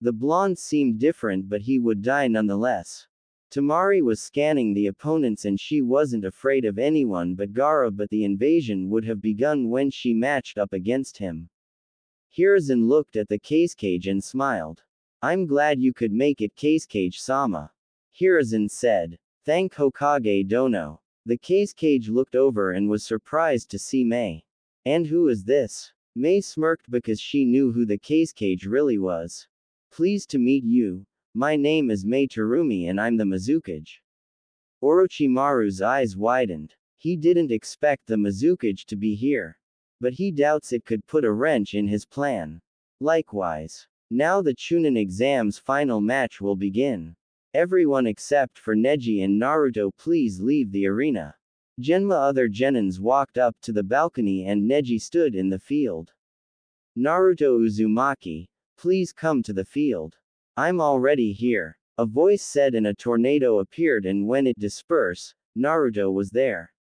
The blonde seemed different but he would die nonetheless. Tamari was scanning the opponents and she wasn't afraid of anyone but Gaara, but the invasion would have begun when she matched up against him. Hiruzen looked at the Cage and smiled. I'm glad you could make it, Cage-sama. Hiruzen said. Thank Hokage Dono. The Cage looked over and was surprised to see Mei. And who is this? Mei smirked because she knew who the Cage really was. Pleased to meet you. My name is Mei Terumi and I'm the Mizukage. Orochimaru's eyes widened. He didn't expect the Mizukage to be here. But he doubts it could put a wrench in his plan. Likewise. Now the Chunin exam's final match will begin. Everyone except for Neji and Naruto please leave the arena. Other Genins walked up to the balcony and Neji stood in the field. Naruto Uzumaki, please come to the field. I'm already here. A voice said and a tornado appeared, and when it dispersed, Naruto was there.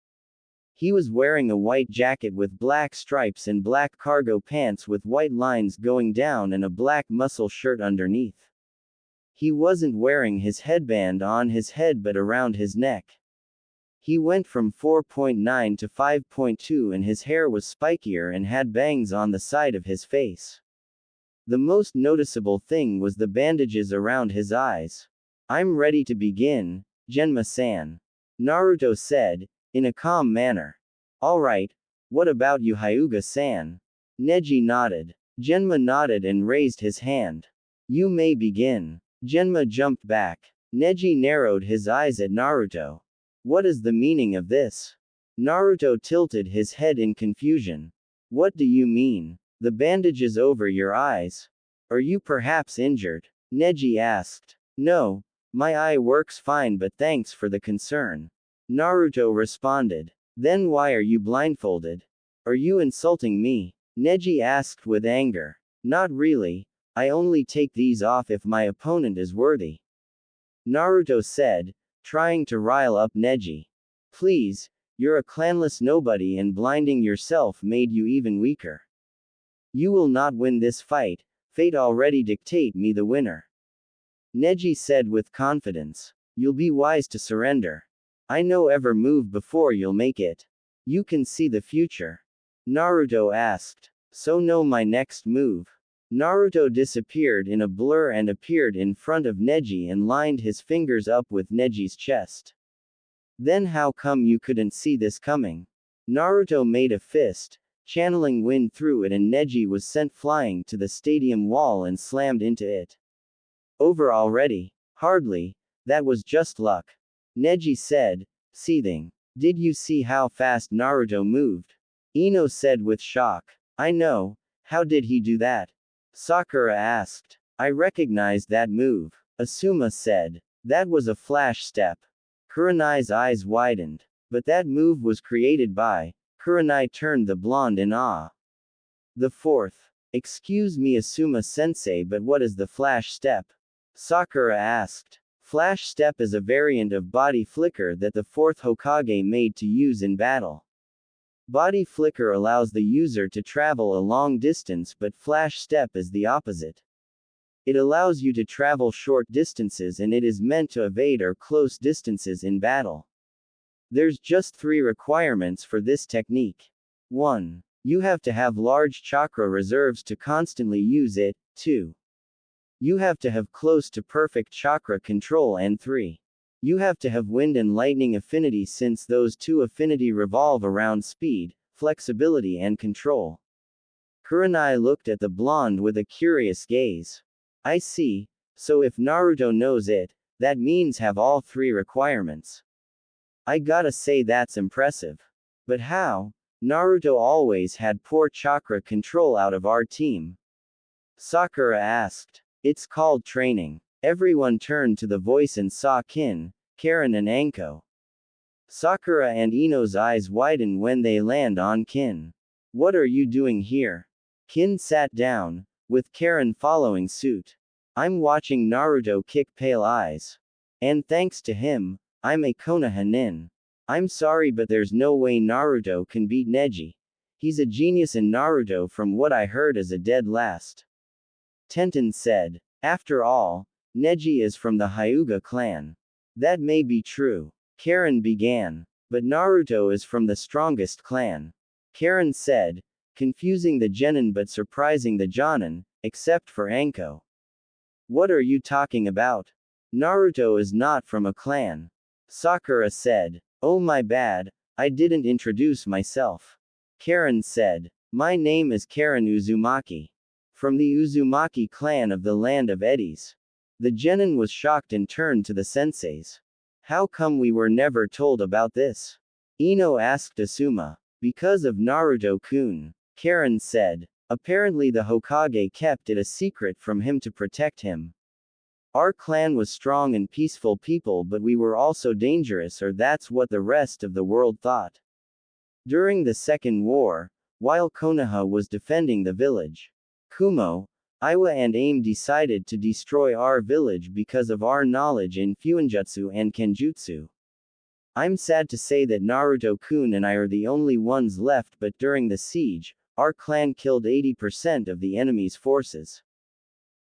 He was wearing a white jacket with black stripes and black cargo pants with white lines going down and a black muscle shirt underneath. He wasn't wearing his headband on his head but around his neck. He went from 4.9 to 5.2 and his hair was spikier and had bangs on the side of his face. The most noticeable thing was the bandages around his eyes. I'm ready to begin, Genma-san. Naruto said, in a calm manner. Alright, what about you, Hyuga-san? Neji nodded. Genma nodded and raised his hand. You may begin. Genma jumped back. Neji narrowed his eyes at Naruto. What is the meaning of this? Naruto tilted his head in confusion. What do you mean? The bandages over your eyes? Are you perhaps injured? Neji asked. No, my eye works fine but thanks for the concern. Naruto responded. Then why are you blindfolded? Are you insulting me? Neji asked with anger. Not really. I only take these off if my opponent is worthy. Naruto said, trying to rile up Neji. Please, you're a clanless nobody and blinding yourself made you even weaker. You will not win this fight, fate already dictate me the winner. Neji said with confidence. You'll be wise to surrender. I know every move before you'll make it. You can see the future. Naruto asked. So know my next move. Naruto disappeared in a blur and appeared in front of Neji and lined his fingers up with Neji's chest. Then how come you couldn't see this coming? Naruto made a fist, channeling wind through it, and Neji was sent flying to the stadium wall and slammed into it. Over already? Hardly, that was just luck. Neji said, seething. Did you see how fast Naruto moved? Ino said with shock. I know, how did he do that? Sakura asked. I recognized that move. Asuma said. That was a flash step. Kurenai's eyes widened. But that move was created by. Kurenai turned the blonde in awe. The fourth. Excuse me Asuma-sensei, but what is the flash step? Sakura asked. Flash step is a variant of body flicker that the fourth Hokage made to use in battle. Body flicker allows the user to travel a long distance, but flash step is the opposite. It allows you to travel short distances and it is meant to evade or close distances in battle. There's just 3 requirements for this technique. 1. You have to have large chakra reserves to constantly use it. 2. You have to have close to perfect chakra control, and 3. You have to have wind and lightning affinity, since those 2 affinity revolve around speed, flexibility and control. Kurenai looked at the blonde with a curious gaze. I see, so if Naruto knows it, that means have all 3 requirements. I gotta say that's impressive. But how? Naruto always had poor chakra control out of our team. Sakura asked. It's called training. Everyone turned to the voice and saw Kin, Karin and Anko. Sakura and Ino's eyes widen when they land on Kin. What are you doing here? Kin sat down, with Karin following suit. I'm watching Naruto kick Pale Eyes. And thanks to him, I'm a Konoha nin. I'm sorry, but there's no way Naruto can beat Neji. He's a genius, and Naruto, from what I heard, is a dead last. Tenten said. After all, Neji is from the Hyuga clan. That may be true. Karin began. But Naruto is from the strongest clan. Karin said, confusing the genin but surprising the jonin, except for Anko. What are you talking about? Naruto is not from a clan. Sakura said. Oh my bad, I didn't introduce myself. Karin said. My name is Karin Uzumaki. From the Uzumaki clan of the land of eddies. The genin was shocked and turned to the senseis. How come we were never told about this? Ino asked Asuma. Because of Naruto-kun. Karin said. Apparently the Hokage kept it a secret from him to protect him. Our clan was strong and peaceful people, but we were also dangerous, or that's what the rest of the world thought. During the Second War, while Konoha was defending the village, Kumo, Iwa and Aim decided to destroy our village because of our knowledge in Fuinjutsu and Kenjutsu. I'm sad to say that Naruto-kun and I are the only ones left, but during the siege, our clan killed 80% of the enemy's forces.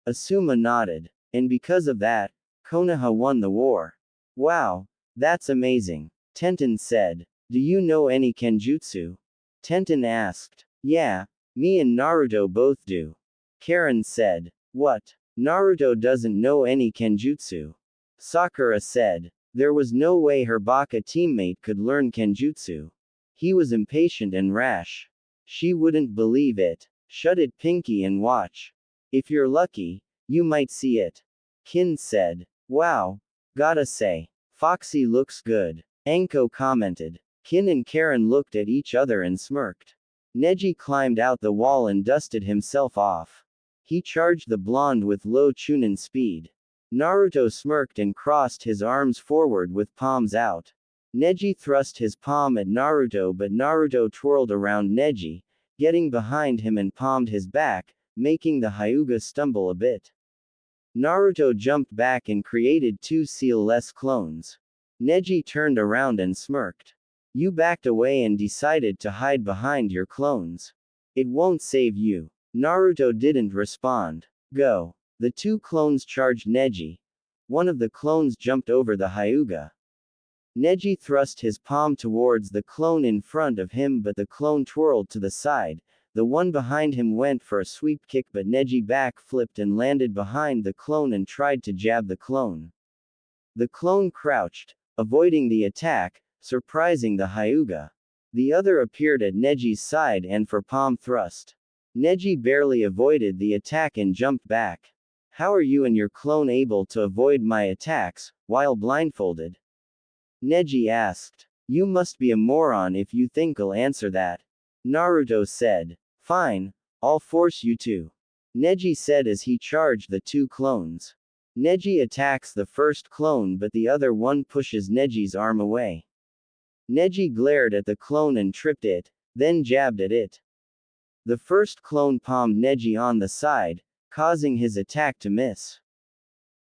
Asuma nodded. And because of that, Konoha won the war. Wow, that's amazing. Tenten said. Do you know any Kenjutsu? Tenten asked. Yeah, me and Naruto both do. Karin said. What? Naruto doesn't know any Kenjutsu. Sakura said. There was no way her Baka teammate could learn Kenjutsu. He was impatient and rash. She wouldn't believe it. Shut it, Pinky, and watch. If you're lucky, you might see it. Kin said. Wow. Gotta say. Foxy looks good. Anko commented. Kin and Karin looked at each other and smirked. Neji climbed out the wall and dusted himself off. He charged the blonde with low chunin speed. Naruto smirked and crossed his arms forward with palms out. Neji thrust his palm at Naruto, but Naruto twirled around Neji, getting behind him and palmed his back, making the Hyuga stumble a bit. Naruto jumped back and created 2 seal-less clones. Neji turned around and smirked. You backed away and decided to hide behind your clones. It won't save you. Naruto didn't respond. Go. The 2 clones charged Neji. One of the clones jumped over the Hyuga. Neji thrust his palm towards the clone in front of him, but the clone twirled to the side. The one behind him went for a sweep kick, but Neji back-flipped and landed behind the clone and tried to jab the clone. The clone crouched, avoiding the attack, surprising the Hyuga. The other appeared at Neji's side and for palm thrust. Neji barely avoided the attack and jumped back. How are you and your clone able to avoid my attacks, while blindfolded? Neji asked. You must be a moron if you think I'll answer that. Naruto said. Fine, I'll force you to. Neji said as he charged the two clones. Neji attacks the first clone but the other one pushes Neji's arm away. Neji glared at the clone and tripped it, then jabbed at it. The first clone palmed Neji on the side, causing his attack to miss.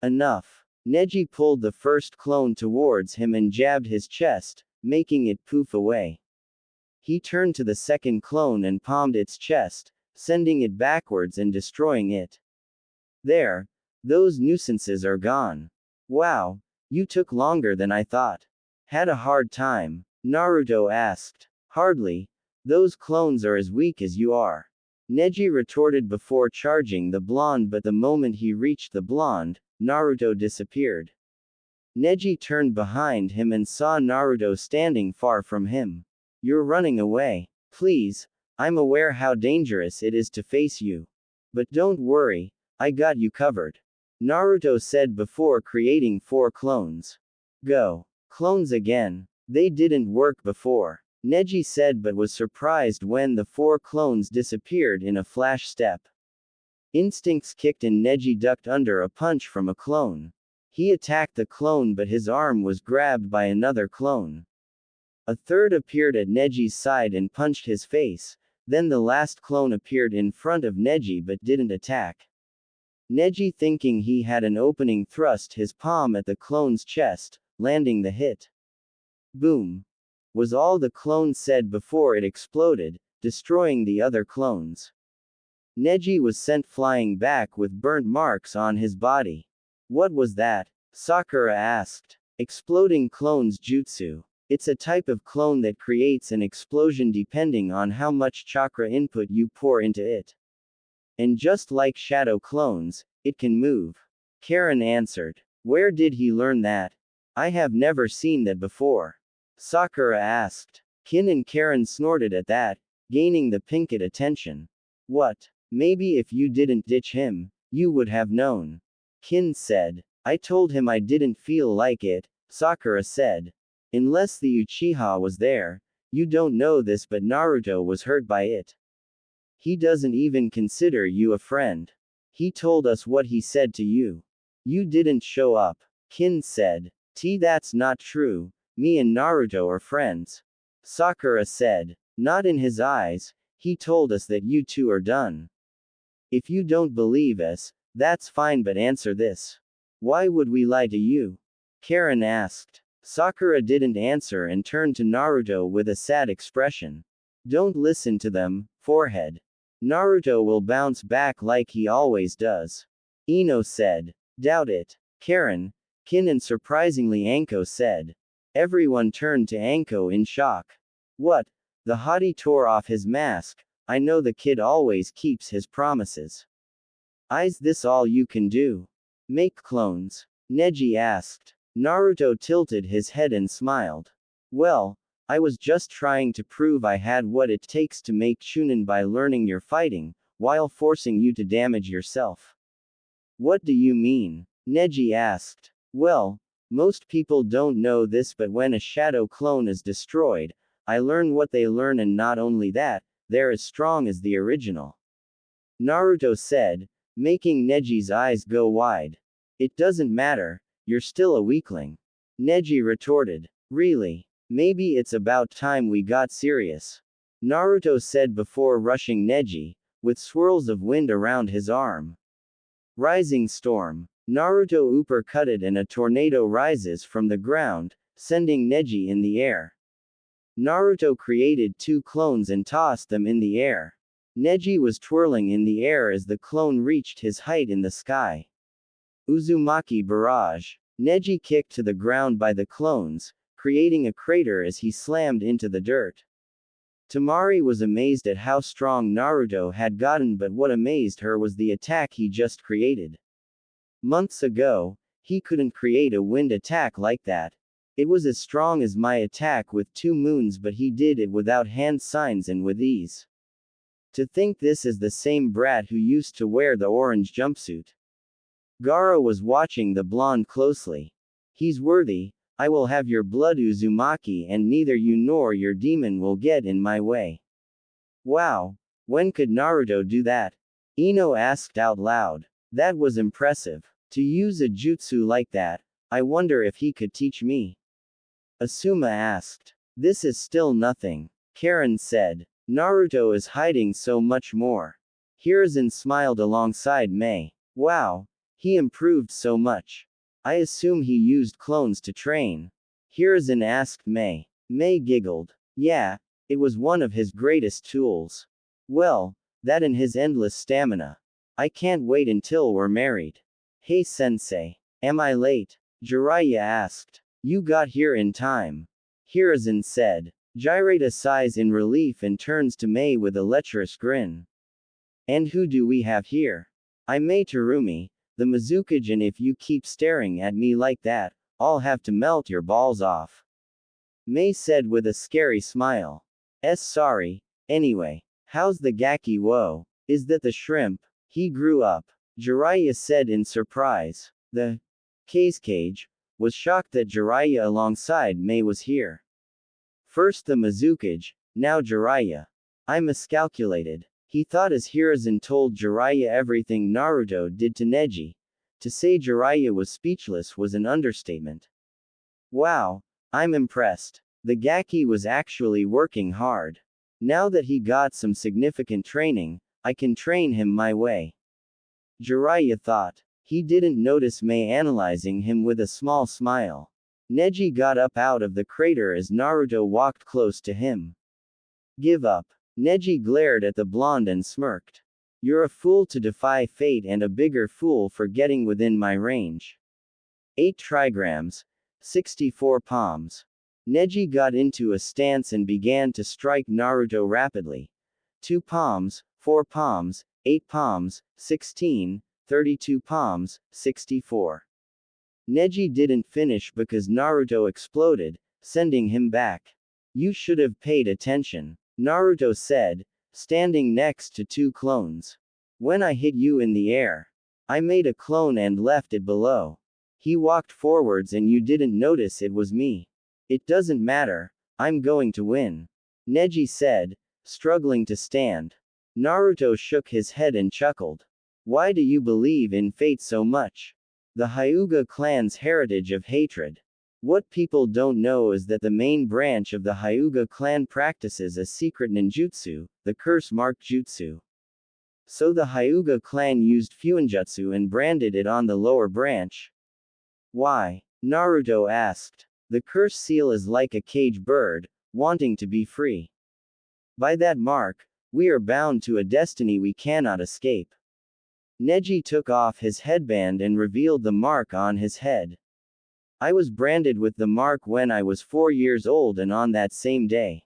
Enough. Neji pulled the first clone towards him and jabbed his chest, making it poof away. He turned to the second clone and palmed its chest, sending it backwards and destroying it. There. Those nuisances are gone. Wow, you took longer than I thought. Had a hard time? Naruto asked. Hardly. Those clones are as weak as you are. Neji retorted before charging the blonde, but the moment he reached the blonde, Naruto disappeared. Neji turned behind him and saw Naruto standing far from him. You're running away. Please, I'm aware how dangerous it is to face you. But don't worry, I got you covered. Naruto said before creating 4 clones. Go. Clones again. They didn't work before. Neji said but was surprised when the 4 clones disappeared in a flash step. Instincts kicked and Neji ducked under a punch from a clone. He attacked the clone but his arm was grabbed by another clone. A third appeared at Neji's side and punched his face, then the last clone appeared in front of Neji but didn't attack. Neji, thinking he had an opening, thrust his palm at the clone's chest, landing the hit. Boom! Was all the clone said before it exploded, destroying the other clones. Neji was sent flying back with burnt marks on his body. What was that? Sakura asked. Exploding clones jutsu. It's a type of clone that creates an explosion depending on how much chakra input you pour into it. And just like shadow clones, it can move. Karin answered. Where did he learn that? I have never seen that before. Sakura asked. Kin and Karin snorted at that, gaining the pinkett attention. What? Maybe if you didn't ditch him, you would have known. Kin said. I told him I didn't feel like it, Sakura said. Unless the Uchiha was there, you don't know this, but Naruto was hurt by it. He doesn't even consider you a friend. He told us what he said to you. You didn't show up. Kin said. That's not true. Me and Naruto are friends. Sakura said. Not in his eyes. He told us that you two are done. If you don't believe us, that's fine, but answer this. Why would we lie to you? Karin asked. Sakura didn't answer and turned to Naruto with a sad expression. Don't listen to them, forehead. Naruto will bounce back like he always does. Ino said. Doubt it. Karin, Kin and surprisingly Anko said. Everyone turned to Anko in shock. What? The hottie tore off his mask. I know the kid always keeps his promises. Is this all you can do? Make clones? Neji asked. Naruto tilted his head and smiled. Well, I was just trying to prove I had what it takes to make Chunin by learning your fighting, while forcing you to damage yourself. What do you mean? Neji asked. Well, most people don't know this, but when a shadow clone is destroyed, I learn what they learn, and not only that, they're as strong as the original. Naruto said, making Neji's eyes go wide. It doesn't matter, you're still a weakling. Neji retorted. Really? Maybe it's about time we got serious. Naruto said before rushing Neji, with swirls of wind around his arm. Rising storm. Naruto uppercutted and a tornado rises from the ground, sending Neji in the air. Naruto created 2 clones and tossed them in the air. Neji was twirling in the air as the clone reached his height in the sky. Uzumaki barrage. Neji kicked to the ground by the clones, creating a crater as he slammed into the dirt. Tamari was amazed at how strong Naruto had gotten, but what amazed her was the attack he just created. Months ago, he couldn't create a wind attack like that. It was as strong as my attack with 2 moons, but he did it without hand signs and with ease. To think this is the same brat who used to wear the orange jumpsuit. Gaara was watching the blonde closely. He's worthy. I will have your blood, Uzumaki, and neither you nor your demon will get in my way. Wow. When could Naruto do that? Ino asked out loud. That was impressive. To use a jutsu like that, I wonder if he could teach me. Asuma asked. This is still nothing. Karin said. Naruto is hiding so much more. Hiruzen smiled alongside Mei. Wow. He improved so much. I assume he used clones to train. Hiruzen asked Mei. Mei giggled. Yeah, it was one of his greatest tools. Well, that and his endless stamina. I can't wait until we're married. Hey sensei. Am I late? Jiraiya asked. You got here in time. Hiruzen said. Jiraiya sighs in relief and turns to Mei with a lecherous grin. And who do we have here? I'm Mei Terumi, the Mizukage, and if you keep staring at me like that, I'll have to melt your balls off. Mei said with a scary smile. Sorry. Anyway, how's the Gaki Wo? Is that the shrimp? He grew up. Jiraiya said in surprise. The Kazekage was shocked that Jiraiya alongside Mei was here. First the Mizukage, now Jiraiya. I miscalculated. He thought as Hiruzen told Jiraiya everything Naruto did to Neji. To say Jiraiya was speechless was an understatement. Wow, I'm impressed. The Gaki was actually working hard. Now that he got some significant training, I can train him my way. Jiraiya thought. He didn't notice Mei analyzing him with a small smile. Neji got up out of the crater as Naruto walked close to him. Give up. Neji glared at the blonde and smirked. You're a fool to defy fate and a bigger fool for getting within my range. 8 trigrams. 64 palms. Neji got into a stance and began to strike Naruto rapidly. 2 palms, 4 palms, 8 palms, 16, 32 palms, 64. Neji didn't finish because Naruto exploded, sending him back. You should have paid attention, Naruto said, standing next to 2 clones. When I hit you in the air, I made a clone and left it below. He walked forwards and you didn't notice it was me. It doesn't matter, I'm going to win. Neji said, struggling to stand. Naruto shook his head and chuckled. Why do you believe in fate so much? The Hyuga clan's heritage of hatred. What people don't know is that the main branch of the Hyuga clan practices a secret ninjutsu, the curse mark jutsu. So the Hyuga clan used fuinjutsu and branded it on the lower branch. Why? Naruto asked. The curse seal is like a cage bird, wanting to be free. By that mark, we are bound to a destiny we cannot escape. Neji took off his headband and revealed the mark on his head. I was branded with the mark when I was 4 years old, and on that same day,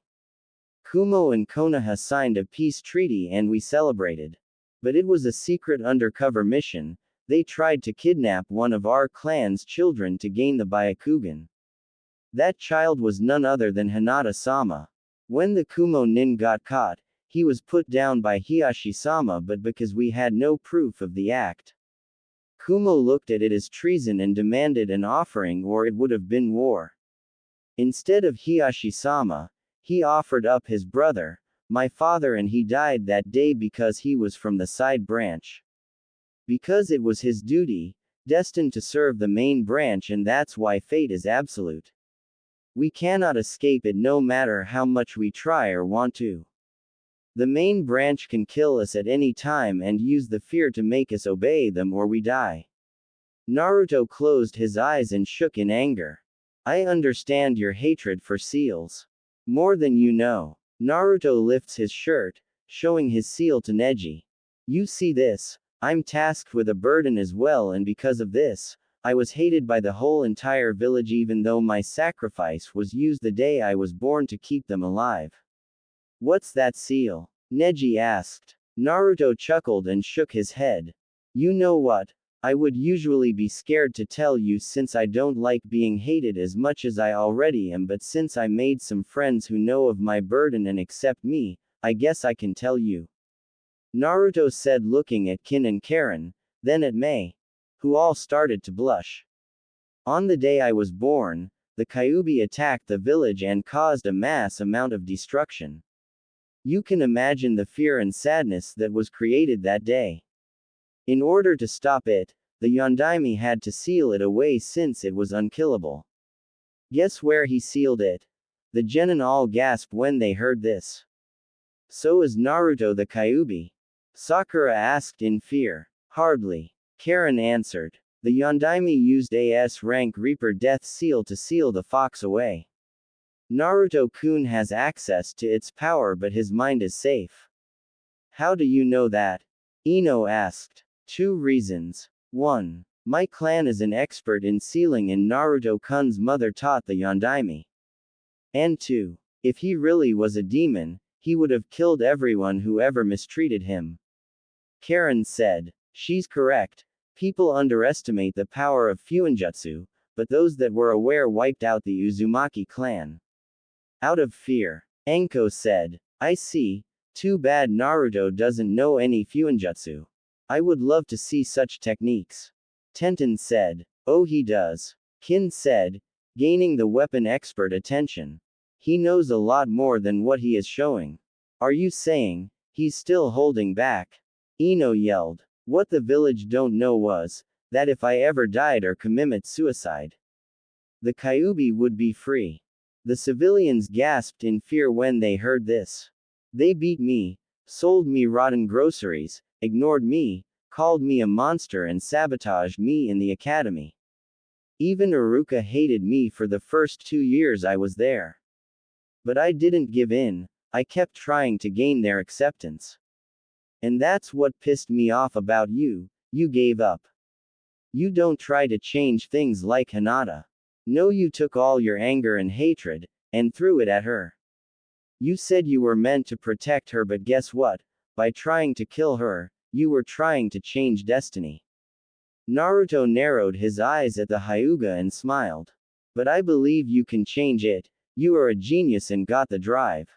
Kumo and Konoha signed a peace treaty and we celebrated. But it was a secret undercover mission. They tried to kidnap one of our clan's children to gain the Byakugan. That child was none other than Hinata-sama. When the Kumo nin got caught, he was put down by Hiyashi-sama, but because we had no proof of the act, Kumo looked at it as treason and demanded an offering, or it would have been war. Instead of Hiyashi-sama, he offered up his brother, my father, and he died that day because he was from the side branch. Because it was his duty, destined to serve the main branch, and that's why fate is absolute. We cannot escape it no matter how much we try or want to. The main branch can kill us at any time and use the fear to make us obey them, or we die. Naruto closed his eyes and shook in anger. I understand your hatred for seals. More than you know. Naruto lifts his shirt, showing his seal to Neji. You see this? I'm tasked with a burden as well, and because of this, I was hated by the whole entire village, even though my sacrifice was used the day I was born to keep them alive. What's that seal? Neji asked. Naruto chuckled and shook his head. You know what? I would usually be scared to tell you since I don't like being hated as much as I already am, but since I made some friends who know of my burden and accept me, I guess I can tell you. Naruto said, looking at Kin and Karin, then at Mei, who all started to blush. On the day I was born, the Kyuubi attacked the village and caused a mass amount of destruction. You can imagine the fear and sadness that was created that day. In order to stop it, the Yondaime had to seal it away since it was unkillable. Guess where he sealed it? The genin all gasped when they heard this. So is Naruto the Kyuubi? Sakura asked in fear. Hardly. Karin answered. The Yondaime used a S-rank Reaper Death Seal to seal the fox away. Naruto-kun has access to its power but his mind is safe. How do you know that? Ino asked. 2 reasons. 1. My clan is an expert in sealing and Naruto-kun's mother taught the Yondaime. And 2. If he really was a demon, he would have killed everyone who ever mistreated him. Karin said. She's correct. People underestimate the power of Fuinjutsu, but those that were aware wiped out the Uzumaki clan. Out of fear. Anko said. I see. Too bad Naruto doesn't know any Fuinjutsu. I would love to see such techniques. Tenten said. Oh, he does. Kin said, gaining the weapon expert attention. He knows a lot more than what he is showing. Are you saying, he's still holding back? Ino yelled. What the village don't know was, that if I ever died or commit suicide, the Kyuubi would be free. The civilians gasped in fear when they heard this. They beat me, sold me rotten groceries, ignored me, called me a monster and sabotaged me in the academy. Even Iruka hated me for the first 2 years I was there. But I didn't give in, I kept trying to gain their acceptance. And that's what pissed me off about you, you gave up. You don't try to change things like Hinata. No, you took all your anger and hatred, and threw it at her. You said you were meant to protect her, but guess what? By trying to kill her, you were trying to change destiny. Naruto narrowed his eyes at the Hyuga and smiled. But I believe you can change it, you are a genius and got the drive.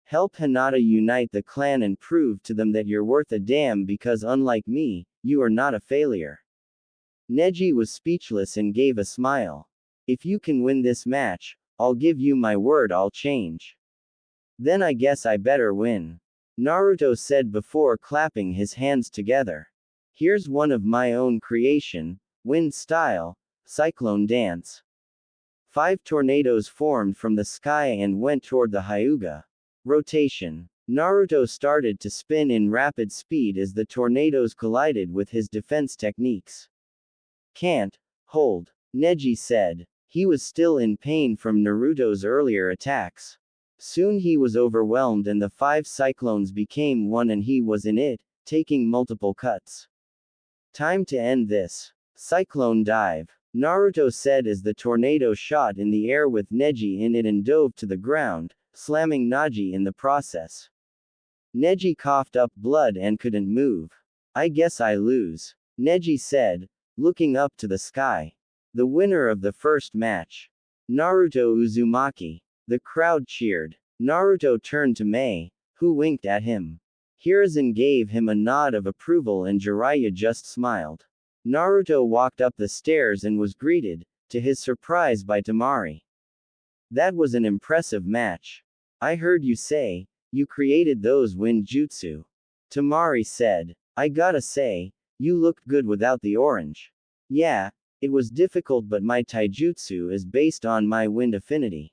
Help Hinata unite the clan and prove to them that you're worth a damn because unlike me, you are not a failure. Neji was speechless and gave a smile. If you can win this match, I'll give you my word I'll change. Then I guess I better win. Naruto said before clapping his hands together. Here's one of my own creation, wind style, cyclone dance. 5 tornadoes formed from the sky and went toward the Hyuga. Rotation. Naruto started to spin in rapid speed as the tornadoes collided with his defense techniques. Can't hold, Neji said. He was still in pain from Naruto's earlier attacks. Soon he was overwhelmed and the 5 cyclones became one and he was in it, taking multiple cuts. Time to end this. Cyclone dive. Naruto said as the tornado shot in the air with Neji in it and dove to the ground, slamming Neji in the process. Neji coughed up blood and couldn't move. I guess I lose, Neji said, looking up to the sky. The winner of the first match. Naruto Uzumaki. The crowd cheered. Naruto turned to Mei, who winked at him. Hiruzen gave him a nod of approval and Jiraiya just smiled. Naruto walked up the stairs and was greeted, to his surprise, by Tamari. That was an impressive match. I heard you say, you created those wind jutsu. Tamari said. I gotta say, you looked good without the orange. Yeah, it was difficult but my taijutsu is based on my wind affinity.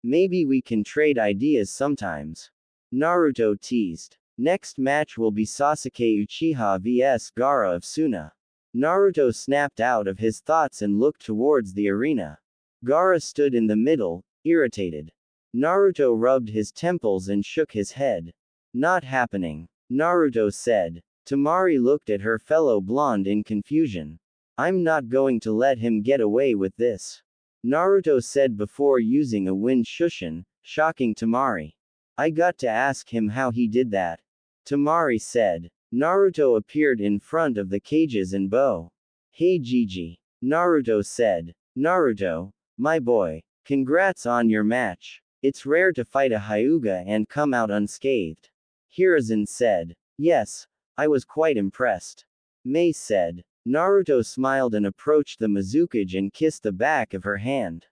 Maybe we can trade ideas sometimes. Naruto teased. Next match will be Sasuke Uchiha vs Gaara of Suna. Naruto snapped out of his thoughts and looked towards the arena. Gaara stood in the middle, irritated. Naruto rubbed his temples and shook his head. Not happening, Naruto said. Tamari looked at her fellow blonde in confusion. I'm not going to let him get away with this, Naruto said before using a wind shushin, shocking Tamari. I got to ask him how he did that, Tamari said. Naruto appeared in front of the cages and bow. Hey Gigi, Naruto said. Naruto, my boy, congrats on your match. It's rare to fight a Hyuga and come out unscathed. Hiruzen said. Yes, I was quite impressed. Mei said. Naruto smiled and approached the Mizukage and kissed the back of her hand.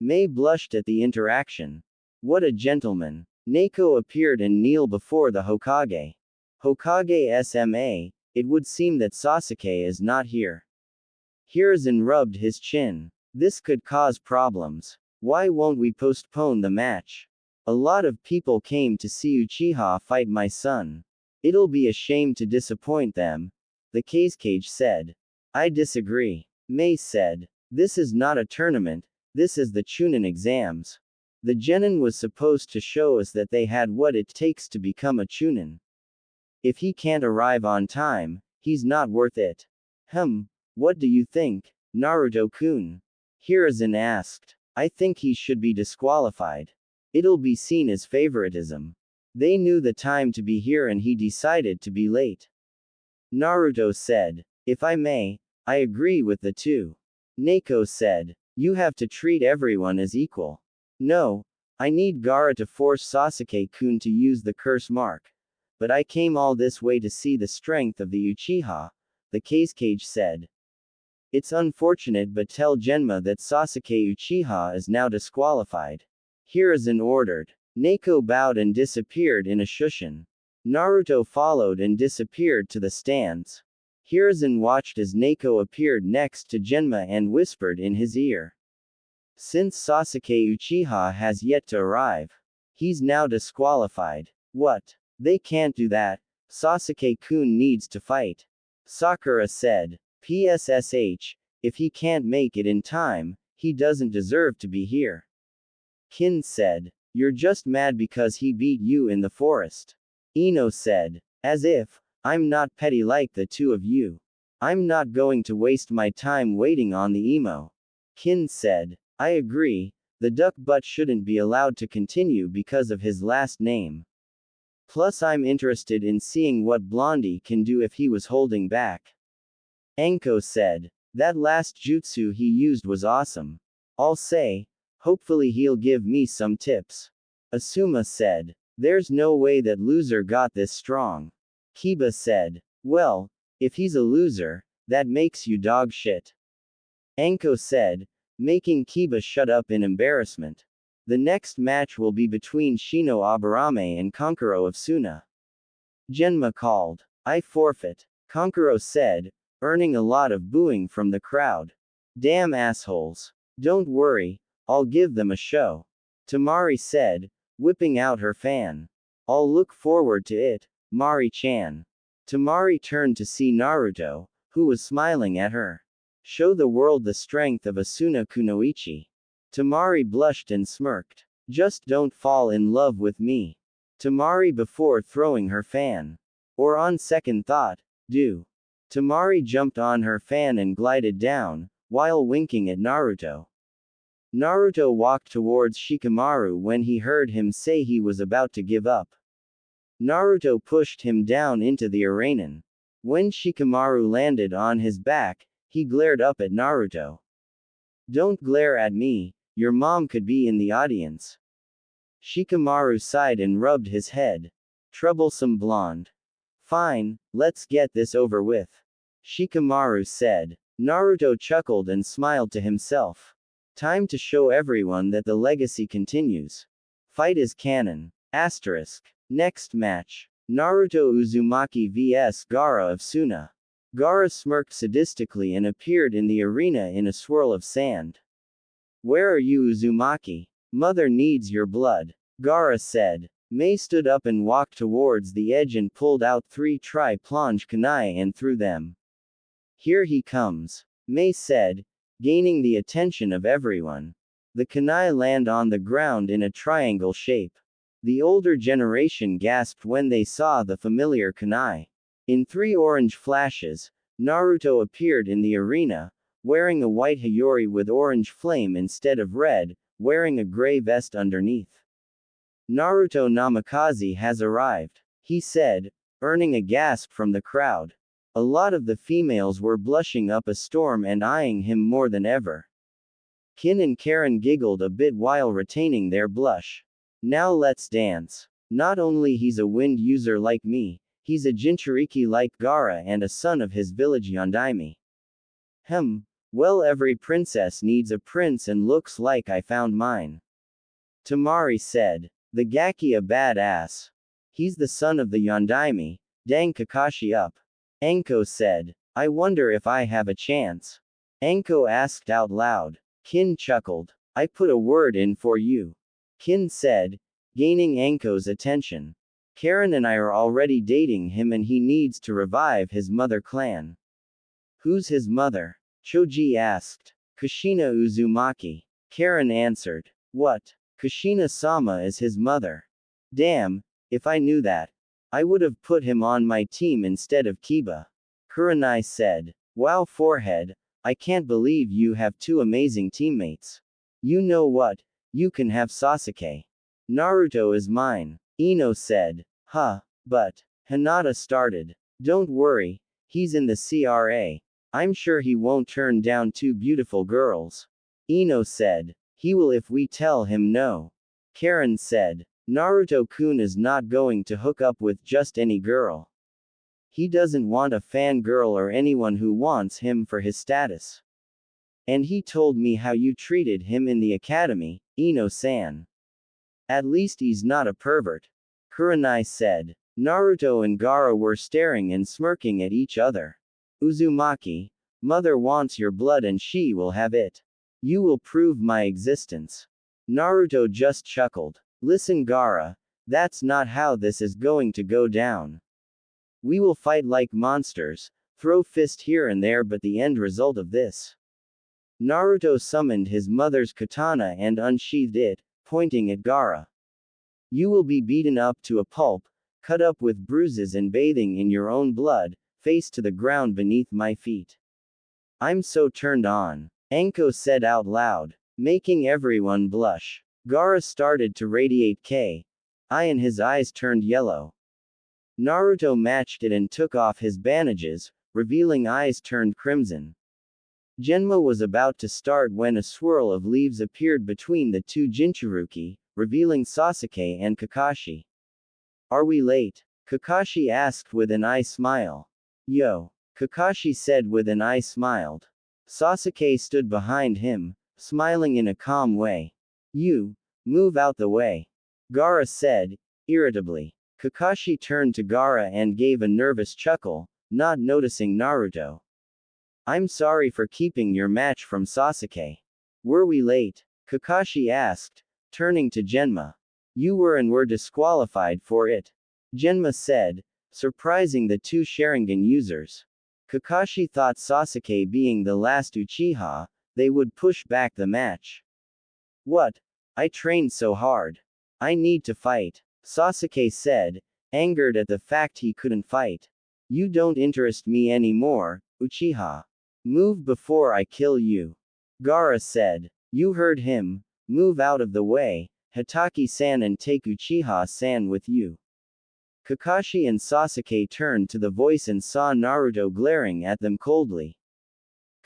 Mei blushed at the interaction. What a gentleman. Neko appeared and kneeled before the Hokage. Hokage SMA, it would seem that Sasuke is not here. Hiruzen rubbed his chin. This could cause problems. Why won't we postpone the match? A lot of people came to see Uchiha fight my son. It'll be a shame to disappoint them, the Kazekage said. I disagree. Mei said. This is not a tournament, this is the Chunin exams. The Genin was supposed to show us that they had what it takes to become a Chunin. If he can't arrive on time, he's not worth it. What do you think, Naruto-kun? Hiruzen asked. I think he should be disqualified. It'll be seen as favoritism. They knew the time to be here and he decided to be late. Naruto said. If I may, I agree with the two. Neko said. You have to treat everyone as equal. No, I need Gaara to force Sasuke-kun to use the curse mark. But I came all this way to see the strength of the Uchiha, the Kazekage said. It's unfortunate, but tell Genma that Sasuke Uchiha is now disqualified. Hiruzen ordered. Neko bowed and disappeared in a shushin. Naruto followed and disappeared to the stands. Hiruzen watched as Neko appeared next to Genma and whispered in his ear. Since Sasuke Uchiha has yet to arrive, he's now disqualified. What? They can't do that. Sasuke-kun needs to fight. Sakura said. PSSH, if he can't make it in time, he doesn't deserve to be here. Kin said. You're just mad because he beat you in the forest. Ino said. As if, I'm not petty like the two of you. I'm not going to waste my time waiting on the emo. Kin said. I agree, the duck butt shouldn't be allowed to continue because of his last name. Plus I'm interested in seeing what Blondie can do if he was holding back. Anko said. That last jutsu he used was awesome. I'll say, hopefully he'll give me some tips. Asuma said. There's no way that loser got this strong. Kiba said. Well, if he's a loser, that makes you dog shit. Anko said, making Kiba shut up in embarrassment. The next match will be between Shino Aburame and Kankuro of Suna. Genma called. I forfeit. Kankuro said, earning a lot of booing from the crowd. Damn assholes. Don't worry, I'll give them a show. Tamari said, whipping out her fan. I'll look forward to it, Mari-chan. Tamari turned to see Naruto, who was smiling at her. Show the world the strength of Asuna Kunoichi. Tamari blushed and smirked. Just don't fall in love with me. Tamari before throwing her fan. Or on second thought, do. Tamari jumped on her fan and glided down, while winking at Naruto. Naruto walked towards Shikamaru when he heard him say he was about to give up. Naruto pushed him down into the arena. When Shikamaru landed on his back, he glared up at Naruto. Don't glare at me, your mom could be in the audience. Shikamaru sighed and rubbed his head. Troublesome blonde. Fine, let's get this over with. Shikamaru said. Naruto chuckled and smiled to himself. Time to show everyone that the legacy continues. Fight is canon. Asterisk. Next match. Naruto Uzumaki vs Gaara of Suna. Gaara smirked sadistically and appeared in the arena in a swirl of sand. Where are you, Uzumaki? Mother needs your blood. Gaara said. Mei stood up and walked towards the edge and pulled out 3 tri-plonge kunai and threw them. Here he comes. Mei said, gaining the attention of everyone. The kunai land on the ground in a triangle shape. The older generation gasped when they saw the familiar kunai. In 3 orange flashes, Naruto appeared in the arena, wearing a white Hiyori with orange flame instead of red, wearing a gray vest underneath. Naruto Namikaze has arrived, he said, earning a gasp from the crowd. A lot of the females were blushing up a storm and eyeing him more than ever. Kin and Karin giggled a bit while retaining their blush. Now let's dance. Not only he's a wind user like me, he's a Jinchuriki like Gaara and a son of his village Yondaime. Well, every princess needs a prince and looks like I found mine. Tamari said. The Gaki a badass. He's the son of the Yondaime. Dang Kakashi up. Anko said. I wonder if I have a chance. Anko asked out loud. Kin chuckled. I put a word in for you. Kin said, gaining Anko's attention. Karin and I are already dating him and he needs to revive his mother clan. Who's his mother? Choji asked. Kushina Uzumaki. Karin answered. What? Kushina-sama is his mother. Damn, if I knew that, I would have put him on my team instead of Kiba. Kurenai said. Wow, forehead, I can't believe you have two amazing teammates. You know what? You can have Sasuke. Naruto is mine. Ino said. Huh, but. Hinata started. Don't worry, he's in the CRA. I'm sure he won't turn down two beautiful girls. Ino said. He will if we tell him no. Karin said. Naruto-kun is not going to hook up with just any girl. He doesn't want a fangirl or anyone who wants him for his status. And he told me how you treated him in the academy, Ino-san. At least he's not a pervert. Kurenai said. Naruto and Gaara were staring and smirking at each other. Uzumaki, mother wants your blood and she will have it. You will prove my existence. Naruto just chuckled. Listen Gaara, that's not how this is going to go down. We will fight like monsters, throw fist here and there, but the end result of this. Naruto summoned his mother's katana and unsheathed it, pointing at Gaara. You will be beaten up to a pulp, cut up with bruises and bathing in your own blood, face to the ground beneath my feet. I'm so turned on. Anko said out loud, making everyone blush. Gaara started to radiate K. And his eyes turned yellow. Naruto matched it and took off his bandages, revealing eyes turned crimson. Genma was about to start when a swirl of leaves appeared between the two Jinchuruki, revealing Sasuke and Kakashi. Are we late? Kakashi asked with an eye smile. Yo. Kakashi said with an eye smiled. Sasuke stood behind him, smiling in a calm way. You, move out the way. Gaara said, irritably. Kakashi turned to Gaara and gave a nervous chuckle, not noticing Naruto. I'm sorry for keeping your match from Sasuke. Were we late? Kakashi asked, turning to Genma. You were and were disqualified for it. Genma said, surprising the two Sharingan users. Kakashi thought Sasuke being the last Uchiha, they would push back the match. What? I trained so hard. I need to fight. Sasuke said, angered at the fact he couldn't fight. You don't interest me anymore, Uchiha. Move before I kill you. Gaara said. You heard him, move out of the way, Hitaki-san, and take Uchiha-san with you. Kakashi and Sasuke turned to the voice and saw Naruto glaring at them coldly.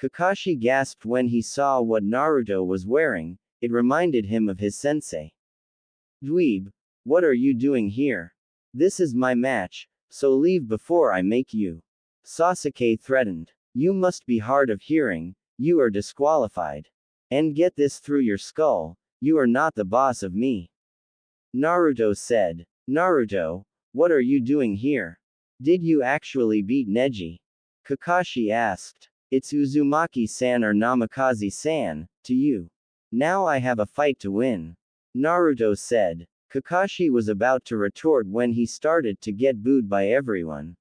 Kakashi gasped when he saw what Naruto was wearing, it reminded him of his sensei. Dweeb, what are you doing here? This is my match, so leave before I make you. Sasuke threatened. You must be hard of hearing, you are disqualified. And get this through your skull, you are not the boss of me. Naruto said. Naruto, what are you doing here? Did you actually beat Neji? Kakashi asked. It's Uzumaki-san or Namikaze-san, to you. Now I have a fight to win. Naruto said. Kakashi was about to retort when he started to get booed by everyone.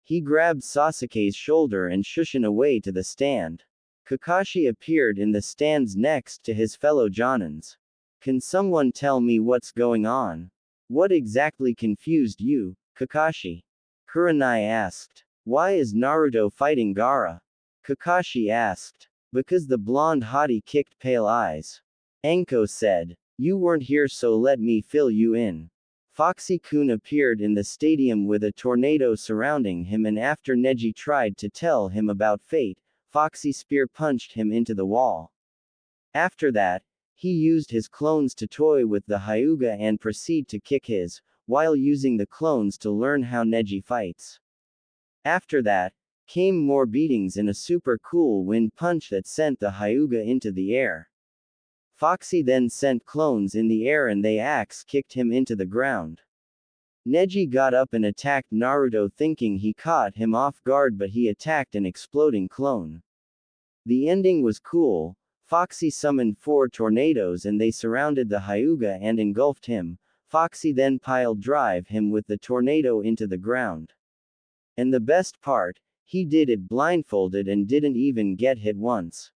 He grabbed Sasuke's shoulder and shushin away to the stand. Kakashi appeared in the stands next to his fellow Jonins. Can someone tell me what's going on? What exactly confused you, Kakashi? Kurenai asked. Why is Naruto fighting Gaara? Kakashi asked. Because the blonde hottie kicked pale eyes. Anko said. You weren't here, so let me fill you in. Foxy-kun appeared in the stadium with a tornado surrounding him, and after Neji tried to tell him about fate, Foxy spear punched him into the wall. After that, he used his clones to toy with the Hyuga and proceed to kick his, while using the clones to learn how Neji fights. After that, came more beatings and a super cool wind punch that sent the Hyuga into the air. Foxy then sent clones in the air and they axe-kicked him into the ground. Neji got up and attacked Naruto thinking he caught him off guard, but he attacked an exploding clone. The ending was cool. Foxy summoned 4 tornadoes and they surrounded the Hyuga and engulfed him. Foxy then pile-drive him with the tornado into the ground. And the best part, he did it blindfolded and didn't even get hit once.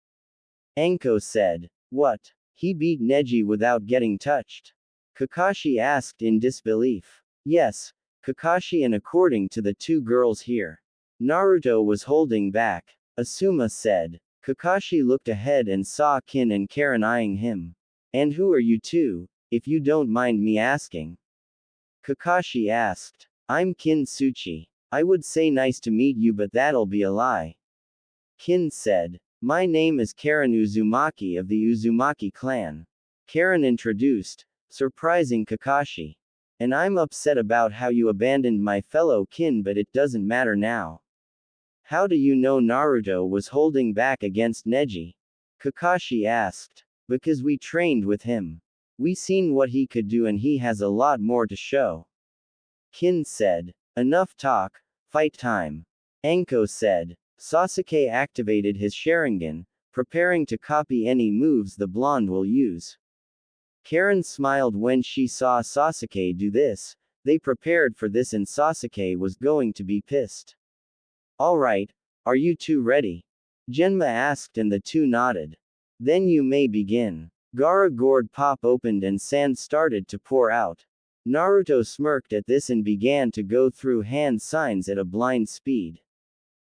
Anko said. What? He beat Neji without getting touched? Kakashi asked in disbelief. Yes, Kakashi, and according to the 2 girls here, Naruto was holding back. Asuma said. Kakashi looked ahead and saw Kin and Karin eyeing him. And who are you 2, if you don't mind me asking? Kakashi asked. I'm Kin Tsuchi. I would say nice to meet you, but that'll be a lie. Kin said. My name is Karin Uzumaki of the Uzumaki clan. Karin introduced, surprising Kakashi. And I'm upset about how you abandoned my fellow kin, but it doesn't matter now. How do you know Naruto was holding back against Neji? Kakashi asked. Because we trained with him. We seen what he could do and he has a lot more to show. Kin said. Enough talk, fight time. Anko said. Sasuke activated his Sharingan, preparing to copy any moves the blonde will use. Karin smiled when she saw Sasuke do this. They prepared for this and Sasuke was going to be pissed. Alright, are you 2 ready? Genma asked and the 2 nodded. Then you may begin. Gaara gourd pop opened and sand started to pour out. Naruto smirked at this and began to go through hand signs at a blind speed.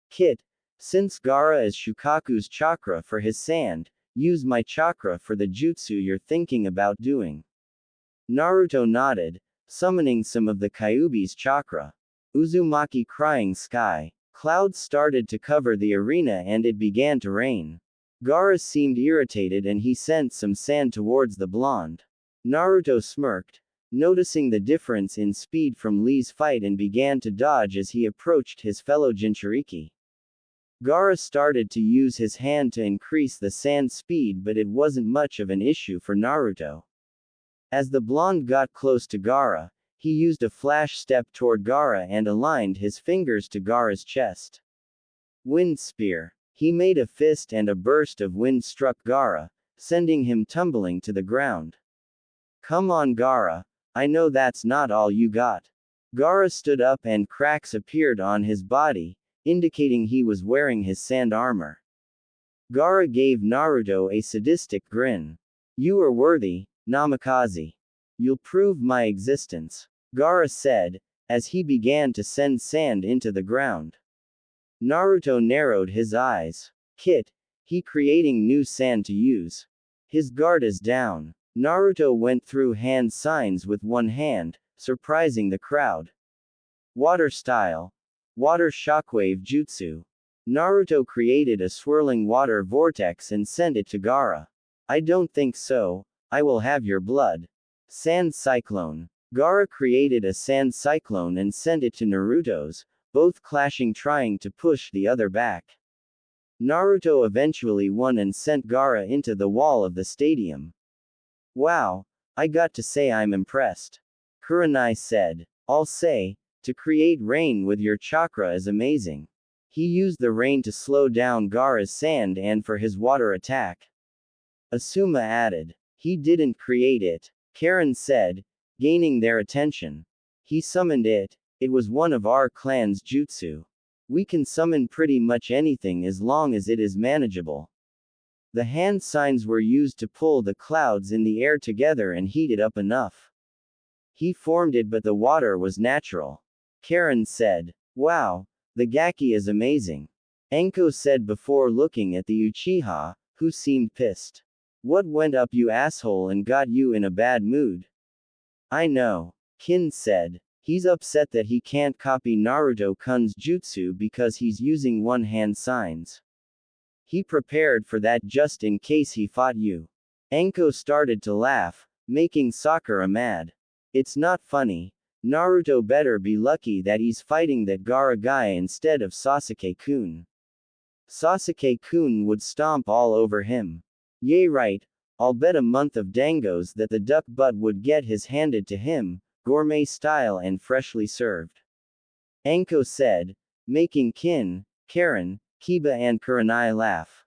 Kit, since Gaara is Shukaku's chakra for his sand, use my chakra for the jutsu you're thinking about doing. Naruto nodded, summoning some of the Kyuubi's chakra. Uzumaki crying sky. Clouds started to cover the arena and it began to rain. Gaara seemed irritated and he sent some sand towards the blonde. Naruto smirked, noticing the difference in speed from Lee's fight and began to dodge as he approached his fellow Jinchuriki. Gaara started to use his hand to increase the sand speed, but it wasn't much of an issue for Naruto. As the blonde got close to Gaara, he used a flash step toward Gaara and aligned his fingers to Gaara's chest. Wind spear. He made a fist and a burst of wind struck Gaara, sending him tumbling to the ground. Come on Gaara, I know that's not all you got. Gaara stood up and cracks appeared on his body, indicating he was wearing his sand armor. Gaara gave Naruto a sadistic grin. You are worthy, Namikaze. You'll prove my existence. Gaara said, as he began to send sand into the ground. Naruto narrowed his eyes. Kit, he creating new sand to use. His guard is down. Naruto went through hand signs with one hand, surprising the crowd. Water style. Water shockwave jutsu. Naruto created a swirling water vortex and sent it to Gaara. I don't think so, I will have your blood. Sand cyclone. Gaara created a sand cyclone and sent it to Naruto's, both clashing trying to push the other back. Naruto eventually won and sent Gaara into the wall of the stadium. Wow, I got to say I'm impressed. Kurenai said. I'll say, to create rain with your chakra is amazing. He used the rain to slow down Gaara's sand and for his water attack. Asuma added. He didn't create it. Karin said, gaining their attention. He summoned it. It was one of our clan's jutsu. We can summon pretty much anything as long as it is manageable. The hand signs were used to pull the clouds in the air together and heat it up enough. He formed it, but the water was natural. Karin said. Wow, the Gaki is amazing. Anko said before looking at the Uchiha, who seemed pissed. What went up you asshole and got you in a bad mood? I know. Kin said. He's upset that he can't copy Naruto-kun's jutsu because he's using one-hand signs. He prepared for that just in case he fought you. Anko started to laugh, making Sakura mad. It's not funny. Naruto better be lucky that he's fighting that Gaara guy instead of Sasuke-kun. Sasuke-kun would stomp all over him. Yay right, I'll bet a month of dangos that the duck butt would get his handed to him, gourmet style and freshly served. Anko said, making Kin, Karin, Kiba and Kurenai laugh.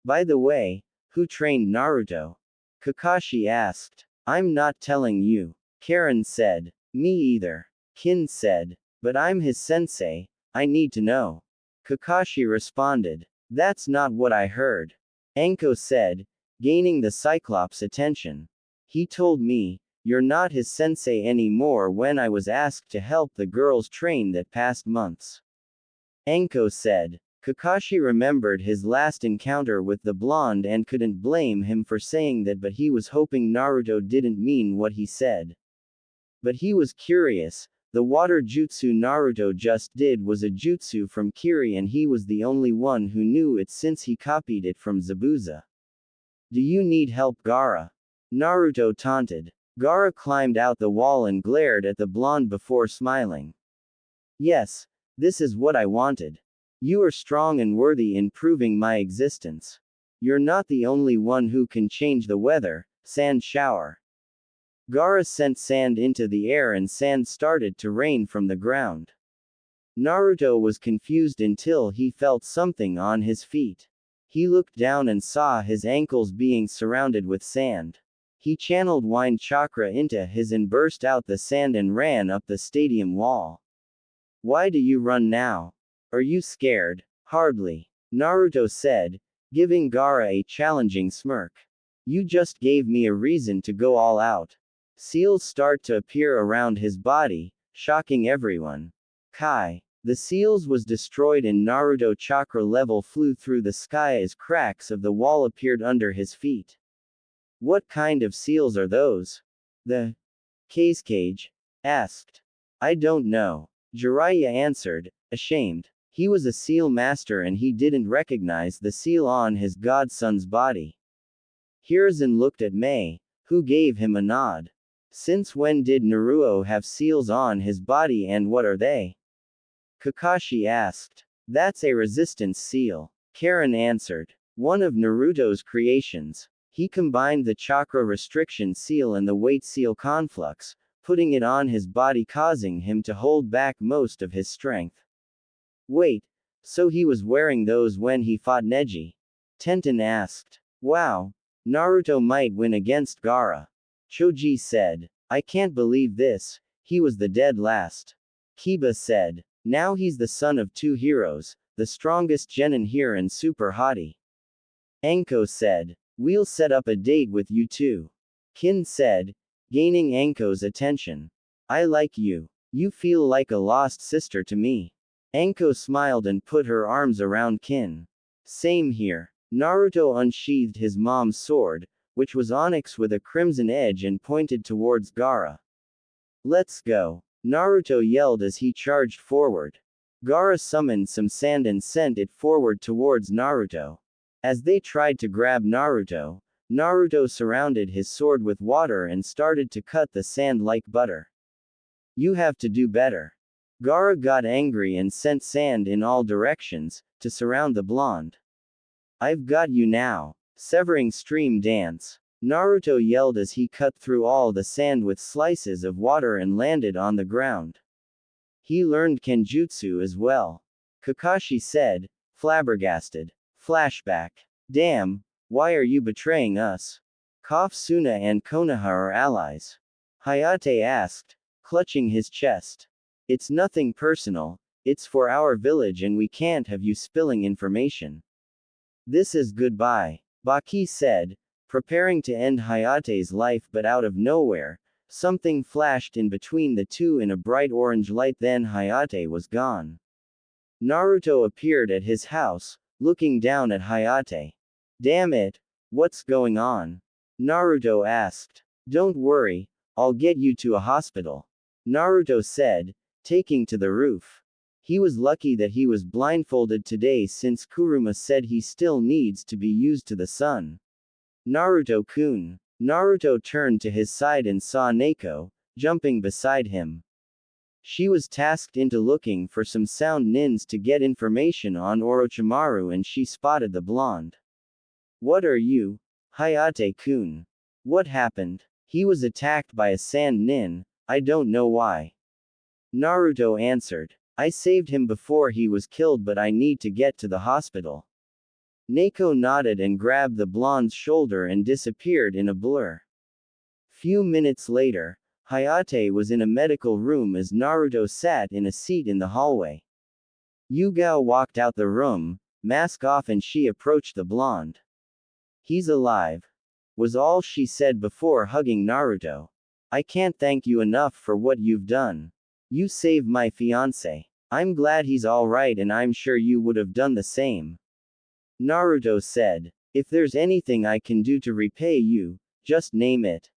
By the way, who trained Naruto? Kakashi asked. I'm not telling you. Karin said. Me either. Kin said. But I'm his sensei, I need to know. Kakashi responded. That's not what I heard. Anko said, gaining the Cyclops' attention. He told me, you're not his sensei anymore when I was asked to help the girls train that past months. Anko said. Kakashi remembered his last encounter with the blonde and couldn't blame him for saying that, but he was hoping Naruto didn't mean what he said. But he was curious. The water jutsu Naruto just did was a jutsu from Kiri and he was the only one who knew it since he copied it from Zabuza. Do you need help, Gaara? Naruto taunted. Gaara climbed out the wall and glared at the blonde before smiling. Yes, this is what I wanted. You are strong and worthy in proving my existence. You're not the only one who can change the weather, sand shower. Gaara sent sand into the air and sand started to rain from the ground. Naruto was confused until he felt something on his feet. He looked down and saw his ankles being surrounded with sand. He channeled wind chakra into his and burst out the sand and ran up the stadium wall. Why do you run now? Are you scared? Hardly. Naruto said, giving Gaara a challenging smirk. You just gave me a reason to go all out. Seals start to appear around his body, shocking everyone. Kai. The seals was destroyed and Naruto chakra level flew through the sky as cracks of the wall appeared under his feet. What kind of seals are those? The Cage asked. I don't know. Jiraiya answered, ashamed. He was a seal master and he didn't recognize the seal on his godson's body. Hiruzen looked at Mei, who gave him a nod. Since when did Naruto have seals on his body and what are they? Kakashi asked. That's a resistance seal. Karin answered. One of Naruto's creations. He combined the chakra restriction seal and the weight seal conflux, putting it on his body causing him to hold back most of his strength. Wait, so he was wearing those when he fought Neji? Tenten asked. Wow. Naruto might win against Gaara. Choji said. I can't believe this, he was the dead last. Kiba said. Now he's the son of two heroes, the strongest genin here and super hottie. Anko said. We'll set up a date with you two. Kin said, gaining Anko's attention. I like you. You feel like a lost sister to me. Anko smiled and put her arms around Kin. Same here. Naruto unsheathed his mom's sword, which was onyx with a crimson edge and pointed towards Gaara. Let's go. Naruto yelled as he charged forward. Gaara summoned some sand and sent it forward towards Naruto. As they tried to grab Naruto, Naruto surrounded his sword with water and started to cut the sand like butter. You have to do better. Gaara got angry and sent sand in all directions, to surround the blonde. I've got you now. Severing stream dance. Naruto yelled as he cut through all the sand with slices of water and landed on the ground. He learned Kenjutsu as well. Kakashi said, flabbergasted. Flashback. Damn, why are you betraying us? Suna and Konoha are allies. Hayate asked, clutching his chest. It's nothing personal, it's for our village and we can't have you spilling information. This is goodbye, Baki said, preparing to end Hayate's life, but out of nowhere, something flashed in between the two in a bright orange light, then Hayate was gone. Naruto appeared at his house, looking down at Hayate. Damn it, what's going on? Naruto asked. Don't worry, I'll get you to a hospital. Naruto said, taking to the roof. He was lucky that he was blindfolded today since Kuruma said he still needs to be used to the sun. Naruto-kun. Naruto turned to his side and saw Neko, jumping beside him. She was tasked into looking for some sound nins to get information on Orochimaru and she spotted the blonde. What are you? Hayate-kun. What happened? He was attacked by a sand nin, I don't know why. Naruto answered. I saved him before he was killed, but I need to get to the hospital. Neko nodded and grabbed the blonde's shoulder and disappeared in a blur. Few minutes later, Hayate was in a medical room as Naruto sat in a seat in the hallway. Yugao walked out the room, mask off, and she approached the blonde. He's alive, was all she said before hugging Naruto. I can't thank you enough for what you've done. You saved my fiancé. I'm glad he's alright, and I'm sure you would have done the same. Naruto said, if there's anything I can do to repay you, just name it.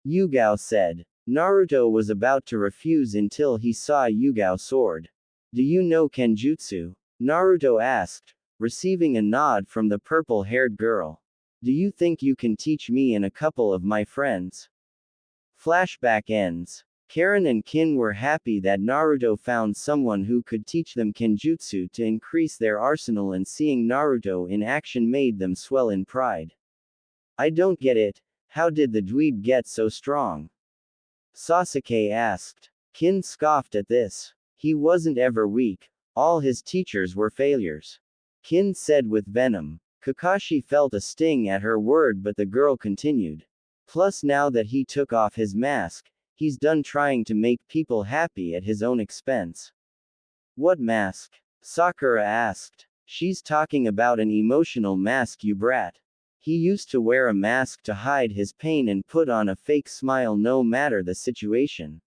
Yugao said. Naruto was about to refuse until he saw Yugao's sword. Do you know Kenjutsu? Naruto asked, receiving a nod from the purple-haired girl. Do you think you can teach me and a couple of my friends? Flashback ends. Karin and Kin were happy that Naruto found someone who could teach them Kenjutsu to increase their arsenal, and seeing Naruto in action made them swell in pride. I don't get it, how did the dweeb get so strong? Sasuke asked. Kin scoffed at this. He wasn't ever weak, all his teachers were failures. Kin said with venom. Kakashi felt a sting at her word, but the girl continued. Plus, now that he took off his mask, he's done trying to make people happy at his own expense. What mask? Sakura asked. She's talking about an emotional mask, you brat. He used to wear a mask to hide his pain and put on a fake smile no matter the situation.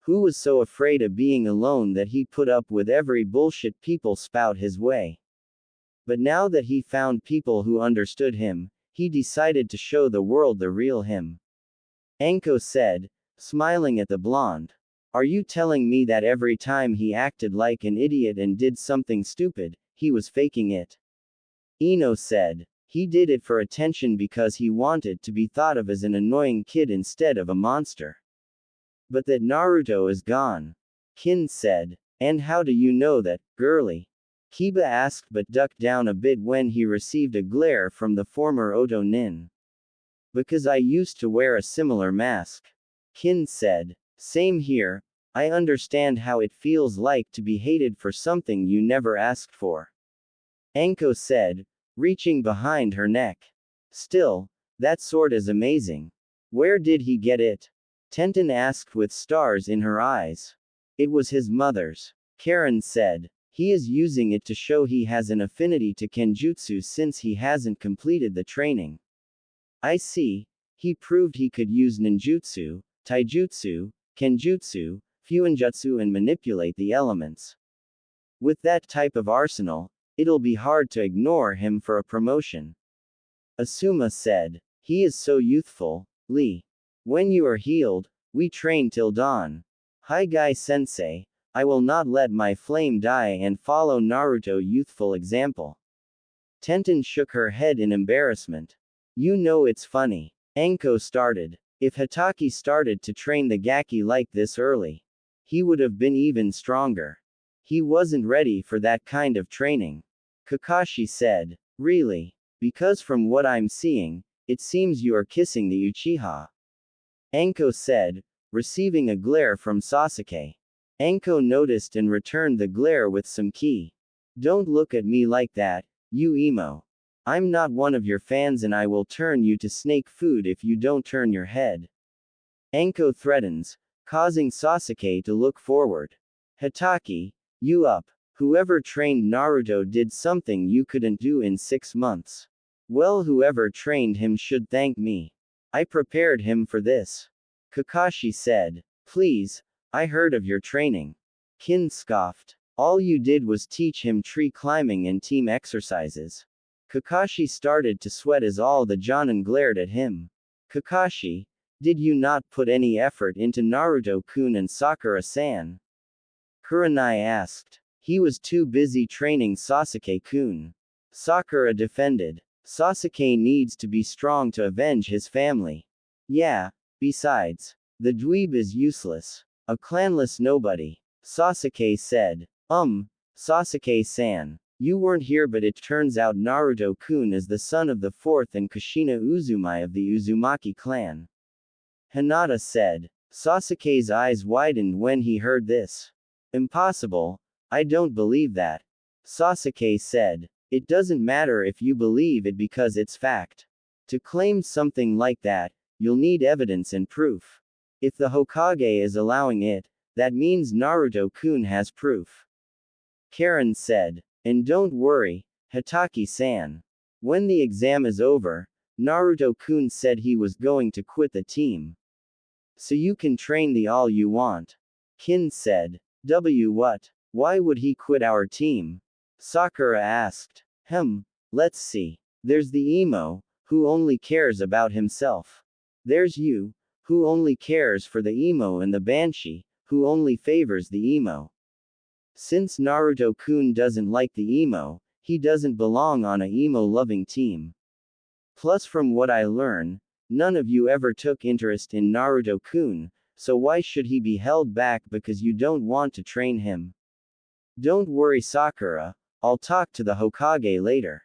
Who was so afraid of being alone that he put up with every bullshit people spout his way? But now that he found people who understood him, he decided to show the world the real him. Anko said, smiling at the blonde. Are you telling me that every time he acted like an idiot and did something stupid, he was faking it? Ino said. He did it for attention because he wanted to be thought of as an annoying kid instead of a monster. But that Naruto is gone. Kin said. And how do you know that, girly? Kiba asked, but ducked down a bit when he received a glare from the former Oto nin. Because I used to wear a similar mask. Kin said. Same here, I understand how it feels like to be hated for something you never asked for. Anko said, reaching behind her neck. Still, that sword is amazing. Where did he get it? Tenten asked with stars in her eyes. It was his mother's. Karin said. He is using it to show he has an affinity to Kenjutsu since he hasn't completed the training. I see. He proved he could use ninjutsu, taijutsu, kenjutsu, fuinjutsu and manipulate the elements. With that type of arsenal, it'll be hard to ignore him for a promotion. Asuma said. He is so youthful, Lee. When you are healed, we train till dawn. Hi Guy Sensei, I will not let my flame die and follow Naruto youthful example. Tenten shook her head in embarrassment. You know it's funny. Anko started. If Hatake started to train the Gaki like this early, he would have been even stronger. He wasn't ready for that kind of training. Kakashi said. Really? Because from what I'm seeing, it seems you are kissing the Uchiha. Anko said, receiving a glare from Sasuke. Anko noticed and returned the glare with some ki. Don't look at me like that, you emo. I'm not one of your fans and I will turn you to snake food if you don't turn your head. Anko threatens, causing Sasuke to look forward. Hatake, you up. Whoever trained Naruto did something you couldn't do in 6 months. Well, whoever trained him should thank me. I prepared him for this. Kakashi said. Please, I heard of your training. Kin scoffed. All you did was teach him tree climbing and team exercises. Kakashi started to sweat as all the Jonin glared at him. Kakashi, did you not put any effort into Naruto-kun and Sakura-san? Kurenai asked. He was too busy training Sasuke-kun. Sakura defended. Sasuke needs to be strong to avenge his family. Yeah, besides, the dweeb is useless. A clanless nobody. Sasuke said. Sasuke-san. You weren't here, but it turns out Naruto-kun is the son of the fourth and Kushina Uzumaki of the Uzumaki clan. Hinata said. Sasuke's eyes widened when he heard this. Impossible. I don't believe that. Sasuke said. It doesn't matter if you believe it because it's fact. To claim something like that, you'll need evidence and proof. If the Hokage is allowing it, that means Naruto-kun has proof. Karin said. And don't worry, Hitaki-san. When the exam is over, Naruto-kun said he was going to quit the team. So you can train the all you want. Kin said. What? Why would he quit our team? Sakura asked. Let's see. There's the emo, who only cares about himself. There's you, who only cares for the emo, and the Banshee, who only favors the emo. Since Naruto-kun doesn't like the emo, he doesn't belong on a emo-loving team. Plus, from what I learn, none of you ever took interest in Naruto-kun, so why should he be held back because you don't want to train him? Don't worry, Sakura, I'll talk to the Hokage later.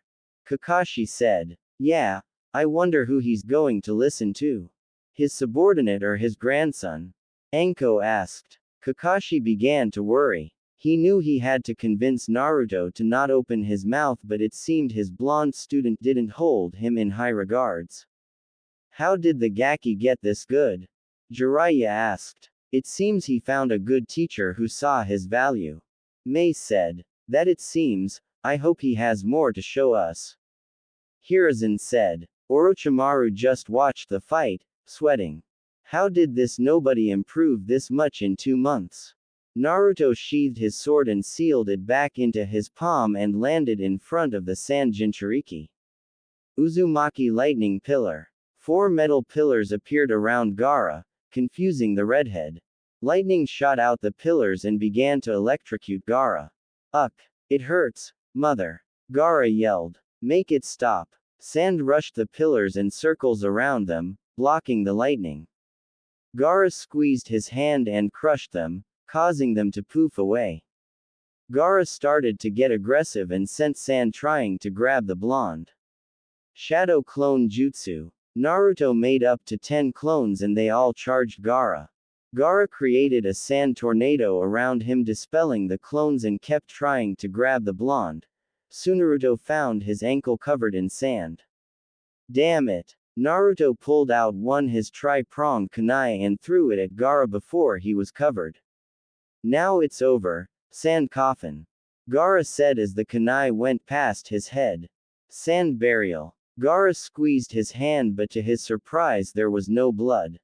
Kakashi said. Yeah, I wonder who he's going to listen to. His subordinate or his grandson? Anko asked. Kakashi began to worry. He knew he had to convince Naruto to not open his mouth, but it seemed his blonde student didn't hold him in high regards. How did the Gaki get this good? Jiraiya asked. It seems he found a good teacher who saw his value. Mei said. That it seems. I hope he has more to show us. Hiruzen said. Orochimaru just watched the fight, sweating. How did this nobody improve this much in 2 months? Naruto sheathed his sword and sealed it back into his palm and landed in front of the sand Jinchuriki. Uzumaki lightning pillar. 4 metal pillars appeared around Gaara, confusing the redhead. Lightning shot out the pillars and began to electrocute Gaara. Ugh! It hurts, mother! Gaara yelled. Make it stop. Sand rushed the pillars and circles around them, blocking the lightning. Gaara squeezed his hand and crushed them, causing them to poof away. Gaara started to get aggressive and sent sand trying to grab the blonde. Shadow Clone Jutsu. Naruto made up to 10 clones and they all charged Gaara. Gaara created a sand tornado around him, dispelling the clones, and kept trying to grab the blonde. Naruto found his ankle covered in sand. Damn it! Naruto pulled out his tri-pronged kunai and threw it at Gaara before he was covered. Now it's over, sand coffin. Gaara said as the kunai went past his head. Sand burial. Gaara squeezed his hand, but to his surprise there was no blood.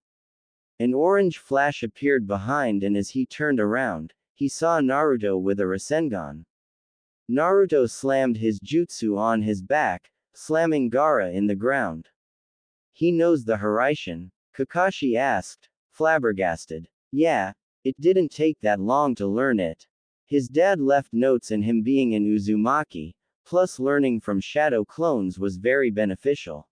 An orange flash appeared behind, and as he turned around, he saw Naruto with a Rasengan. Naruto slammed his jutsu on his back, slamming Gaara in the ground. He knows the Hiraishin? Kakashi asked, flabbergasted. Yeah, it didn't take that long to learn it. His dad left notes, and him being an Uzumaki, plus learning from shadow clones was very beneficial.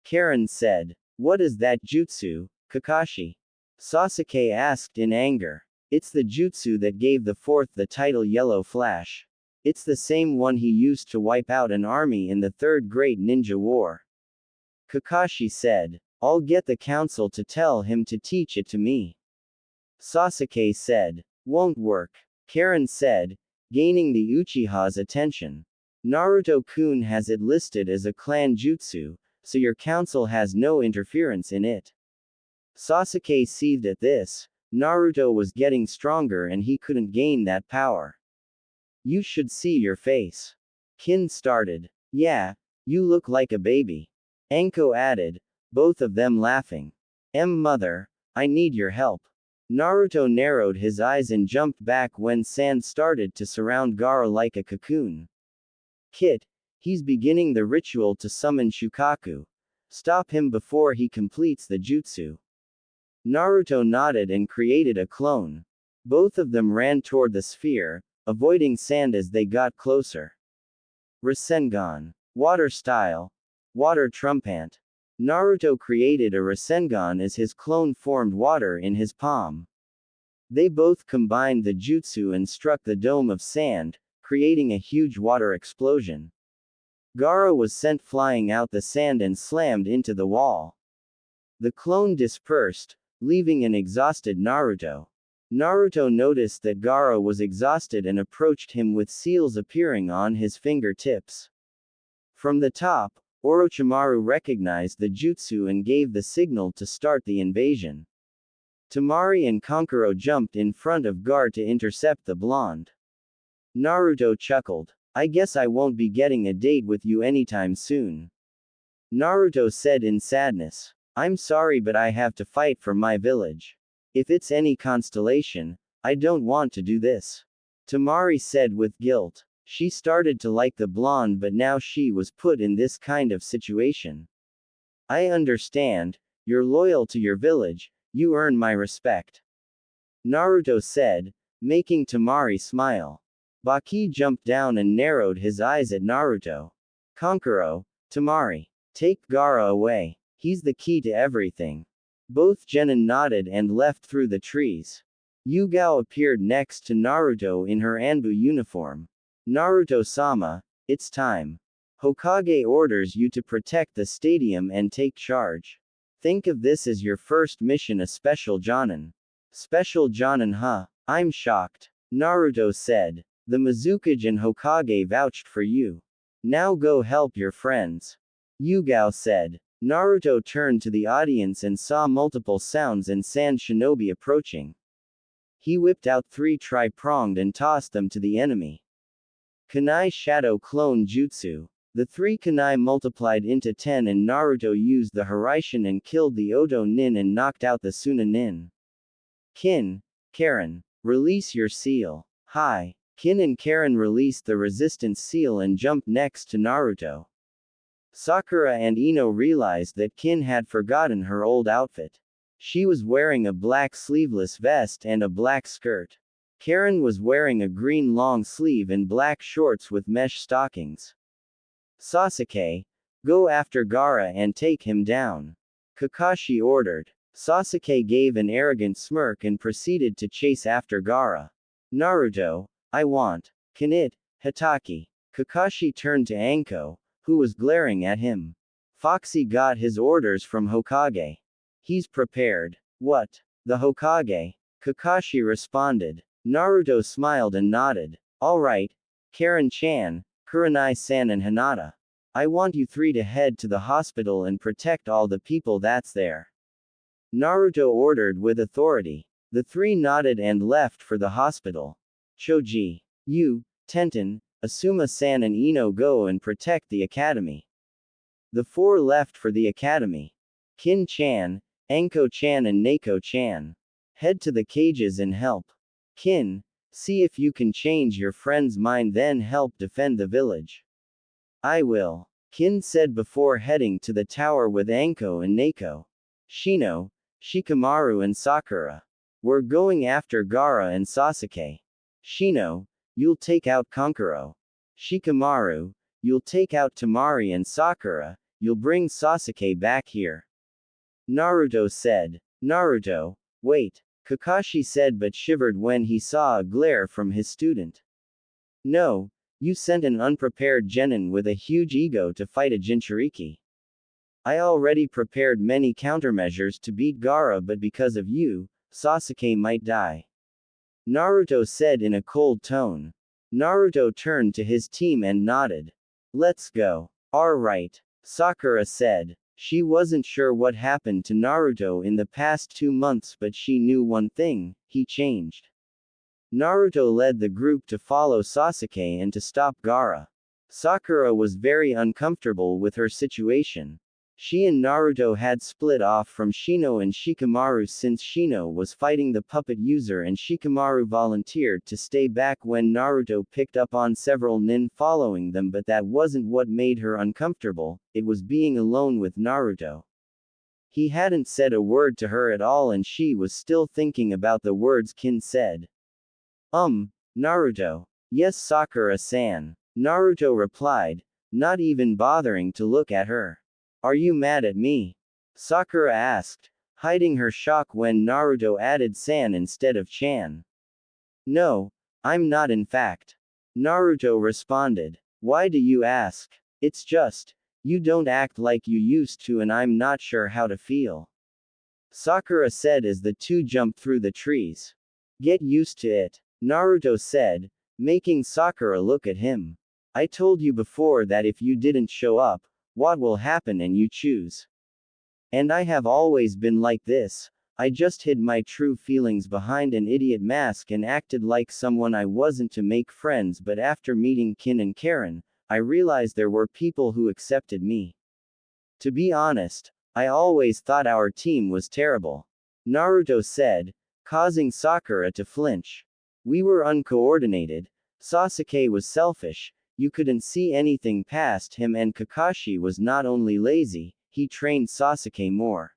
Karin said. What is that jutsu, Kakashi? Sasuke asked in anger. It's the jutsu that gave the fourth the title Yellow Flash. It's the same one he used to wipe out an army in the Third Great Ninja War. Kakashi said. I'll get the council to tell him to teach it to me. Sasuke said. Won't work. Karin said, gaining the Uchiha's attention. Naruto-kun has it listed as a clan jutsu, so your council has no interference in it. Sasuke seethed at this. Naruto was getting stronger and he couldn't gain that power. You should see your face. Kin started. Yeah, you look like a baby. Anko added, both of them laughing. Mother, I need your help. Naruto narrowed his eyes and jumped back when sand started to surround Gaara like a cocoon. Kit, he's beginning the ritual to summon Shukaku. Stop him before he completes the jutsu. Naruto nodded and created a clone. Both of them ran toward the sphere, avoiding sand as they got closer. Rasengan. Water style. Water trumpant. Naruto created a Rasengan as his clone formed water in his palm. They both combined the jutsu and struck the dome of sand, creating a huge water explosion. Gaara was sent flying out the sand and slammed into the wall. The clone dispersed, leaving an exhausted Naruto. Naruto noticed that Gaara was exhausted and approached him with seals appearing on his fingertips. From the top, Orochimaru recognized the jutsu and gave the signal to start the invasion. Tamari and Kankuro jumped in front of Gaara to intercept the blonde. Naruto chuckled. I guess I won't be getting a date with you anytime soon. Naruto said in sadness. I'm sorry, but I have to fight for my village. If it's any constellation, I don't want to do this. Tamari said with guilt. She started to like the blonde, but now she was put in this kind of situation. I understand, you're loyal to your village, you earn my respect. Naruto said, making Tamari smile. Baki jumped down and narrowed his eyes at Naruto. Kankuro, Tamari, take Gaara away. He's the key to everything. Both genin nodded and left through the trees. Yugao appeared next to Naruto in her Anbu uniform. Naruto-sama, it's time. Hokage orders you to protect the stadium and take charge. Think of this as your first mission, a special jonin. Special jonin, huh? I'm shocked. Naruto said. The Mizukage and Hokage vouched for you. Now go help your friends. Yugao said. Naruto turned to the audience and saw multiple sounds and sand shinobi approaching. He whipped out 3 tri-pronged and tossed them to the enemy. Kunai Shadow Clone Jutsu. The 3 kunai multiplied into 10 and Naruto used the Hiraishin and killed the Oto Nin and knocked out the Suna Nin. Karin, release your seal. Hi. Kin and Karin released the resistance seal and jumped next to Naruto. Sakura and Ino realized that Kin had forgotten her old outfit. She was wearing a black sleeveless vest and a black skirt. Karin was wearing a green long sleeve and black shorts with mesh stockings. Sasuke, go after Gaara and take him down. Kakashi ordered. Sasuke gave an arrogant smirk and proceeded to chase after Gaara. Naruto, I want. Can it, Hitaki? Kakashi turned to Anko, who was glaring at him. Foxy got his orders from Hokage. He's prepared. What? The Hokage? Kakashi responded. Naruto smiled and nodded. Alright. Karin-chan, Kurenai-san and Hinata. I want you 3 to head to the hospital and protect all the people that's there. Naruto ordered with authority. The 3 nodded and left for the hospital. Choji, you, Tenten, Asuma-san and Ino go and protect the academy. The 4 left for the academy. Kin-chan, Anko-chan and Neko-chan. Head to the cages and help. Kin, see if you can change your friend's mind, then help defend the village. I will. Kin said before heading to the tower with Anko and Neko. Shino, Shikamaru and Sakura. We're going after Gaara and Sasuke. Shino, you'll take out Kankuro. Shikamaru, you'll take out Tamari, and Sakura, you'll bring Sasuke back here. Naruto said. Naruto, wait. Kakashi said but shivered when he saw a glare from his student. No, you sent an unprepared genin with a huge ego to fight a Jinchuriki. I already prepared many countermeasures to beat Gaara, but because of you, Sasuke might die. Naruto said in a cold tone. Naruto turned to his team and nodded. Let's go. Alright, Sakura said. She wasn't sure what happened to Naruto in the past 2 months, but she knew one thing: he changed. Naruto led the group to follow Sasuke and to stop Gaara. Sakura was very uncomfortable with her situation. She and Naruto had split off from Shino and Shikamaru since Shino was fighting the puppet user and Shikamaru volunteered to stay back when Naruto picked up on several nin following them, but that wasn't what made her uncomfortable, it was being alone with Naruto. He hadn't said a word to her at all and she was still thinking about the words Kin said. Naruto. Yes, Sakura-san. Naruto replied, not even bothering to look at her. Are you mad at me? Sakura asked, hiding her shock when Naruto added san instead of chan. No, I'm not in fact. Naruto responded. Why do you ask? It's just, you don't act like you used to and I'm not sure how to feel. Sakura said as the two jumped through the trees. Get used to it, Naruto said, making Sakura look at him. I told you before that if you didn't show up, what will happen and you choose. And I have always been like this. I just hid my true feelings behind an idiot mask and acted like someone I wasn't to make friends, but after meeting Kin and Karin, I realized there were people who accepted me. To be honest, I always thought our team was terrible. Naruto said, causing Sakura to flinch. We were uncoordinated. Sasuke was selfish, you couldn't see anything past him, and Kakashi was not only lazy, he trained Sasuke more.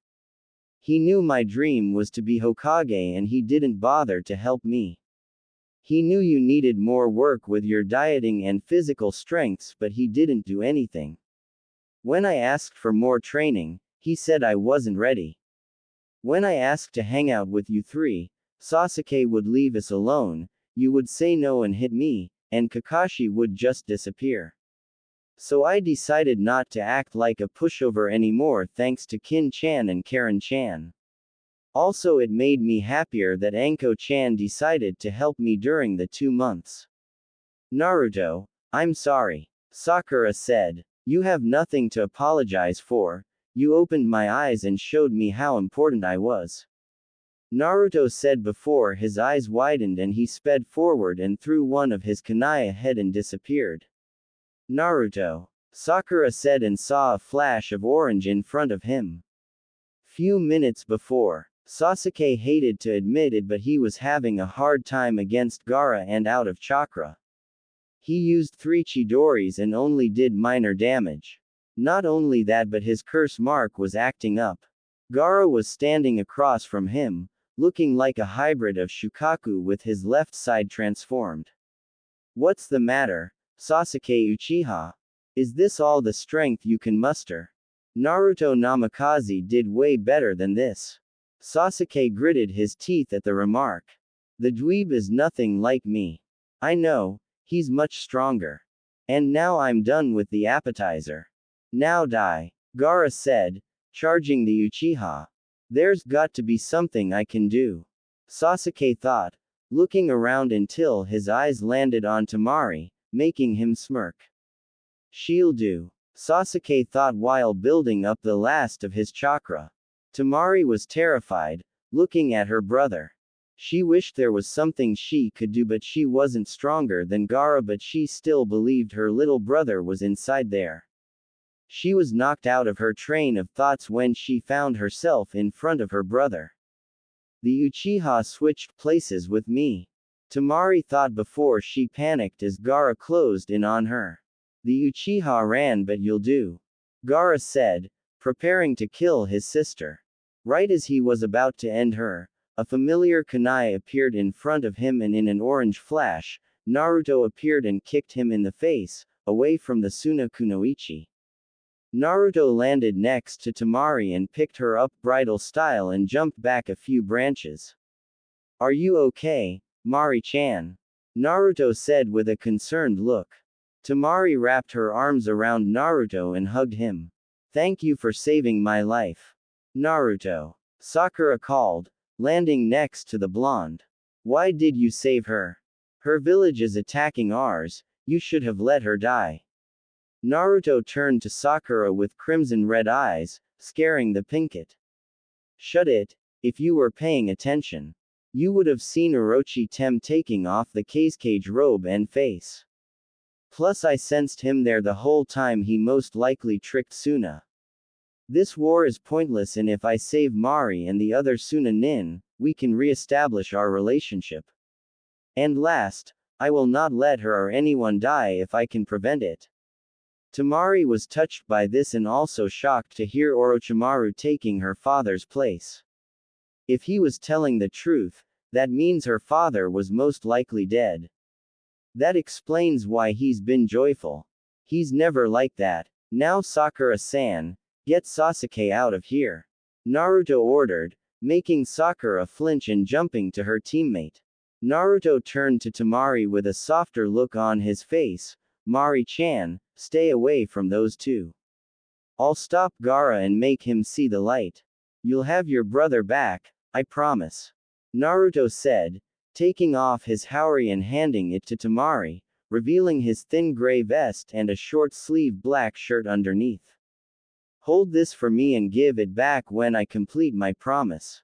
He knew my dream was to be Hokage and he didn't bother to help me. He knew you needed more work with your dieting and physical strengths, but he didn't do anything. When I asked for more training, he said I wasn't ready. When I asked to hang out with you three, Sasuke would leave us alone, you would say no and hit me, and Kakashi would just disappear. So I decided not to act like a pushover anymore thanks to Kin-chan and Karin-chan. Also it made me happier that Anko-chan decided to help me during the 2 months. Naruto, I'm sorry. Sakura said. You have nothing to apologize for, you opened my eyes and showed me how important I was. Naruto said before his eyes widened and he sped forward and threw one of his kunai ahead and disappeared. Naruto, Sakura said and saw a flash of orange in front of him. Few minutes before, Sasuke hated to admit it but he was having a hard time against Gaara and out of chakra. He used 3 Chidoris and only did minor damage. Not only that but his curse mark was acting up. Gaara was standing across from him, looking like a hybrid of Shukaku with his left side transformed. What's the matter, Sasuke Uchiha? Is this all the strength you can muster? Naruto Namikaze did way better than this. Sasuke gritted his teeth at the remark. The dweeb is nothing like me. I know, he's much stronger. And now I'm done with the appetizer. Now die, Gaara said, charging the Uchiha. There's got to be something I can do. Sasuke thought, looking around until his eyes landed on Tamari, making him smirk. She'll do, Sasuke thought while building up the last of his chakra. Tamari was terrified, looking at her brother. She wished there was something she could do but she wasn't stronger than Gaara, but she still believed her little brother was inside there. She was knocked out of her train of thoughts when she found herself in front of her brother. The Uchiha switched places with me. Tamari thought before she panicked as Gaara closed in on her. The Uchiha ran, but you'll do, Gaara said, preparing to kill his sister. Right as he was about to end her, a familiar kunai appeared in front of him and in an orange flash, Naruto appeared and kicked him in the face, away from the Suna Kunoichi. Naruto landed next to Tamari and picked her up bridal style and jumped back a few branches. Are you okay, Mari-chan? Naruto said with a concerned look. Tamari wrapped her arms around Naruto and hugged him. Thank you for saving my life, Naruto, Sakura called, landing next to the blonde. Why did you save her? Her village is attacking ours, you should have let her die. Naruto turned to Sakura with crimson-red eyes, scaring the pinkett. Shut it, if you were paying attention. You would have seen Orochi Tem taking off the cage robe and face. Plus I sensed him there the whole time, he most likely tricked Suna. This war is pointless and if I save Mari and the other Suna nin, we can re-establish our relationship. And last, I will not let her or anyone die if I can prevent it. Tamari was touched by this and also shocked to hear Orochimaru taking her father's place. If he was telling the truth, that means her father was most likely dead. That explains why he's been joyful. He's never like that. Now Sakura-san, get Sasuke out of here, Naruto ordered, making Sakura flinch and jumping to her teammate. Naruto turned to Tamari with a softer look on his face. Mari-chan, stay away from those two. I'll stop Gaara and make him see the light. You'll have your brother back, I promise. Naruto said, taking off his haori and handing it to Tamari, revealing his thin gray vest and a short-sleeved black shirt underneath. Hold this for me and give it back when I complete my promise.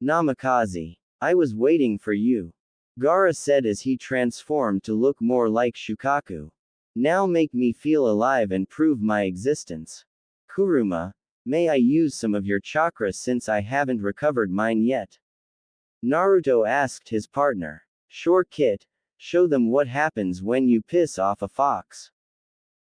Namikaze. I was waiting for you. Gaara said as he transformed to look more like Shukaku. Now make me feel alive and prove my existence. Kuruma, may I use some of your chakra since I haven't recovered mine yet? Naruto asked his partner. Sure Kit, show them what happens when you piss off a fox.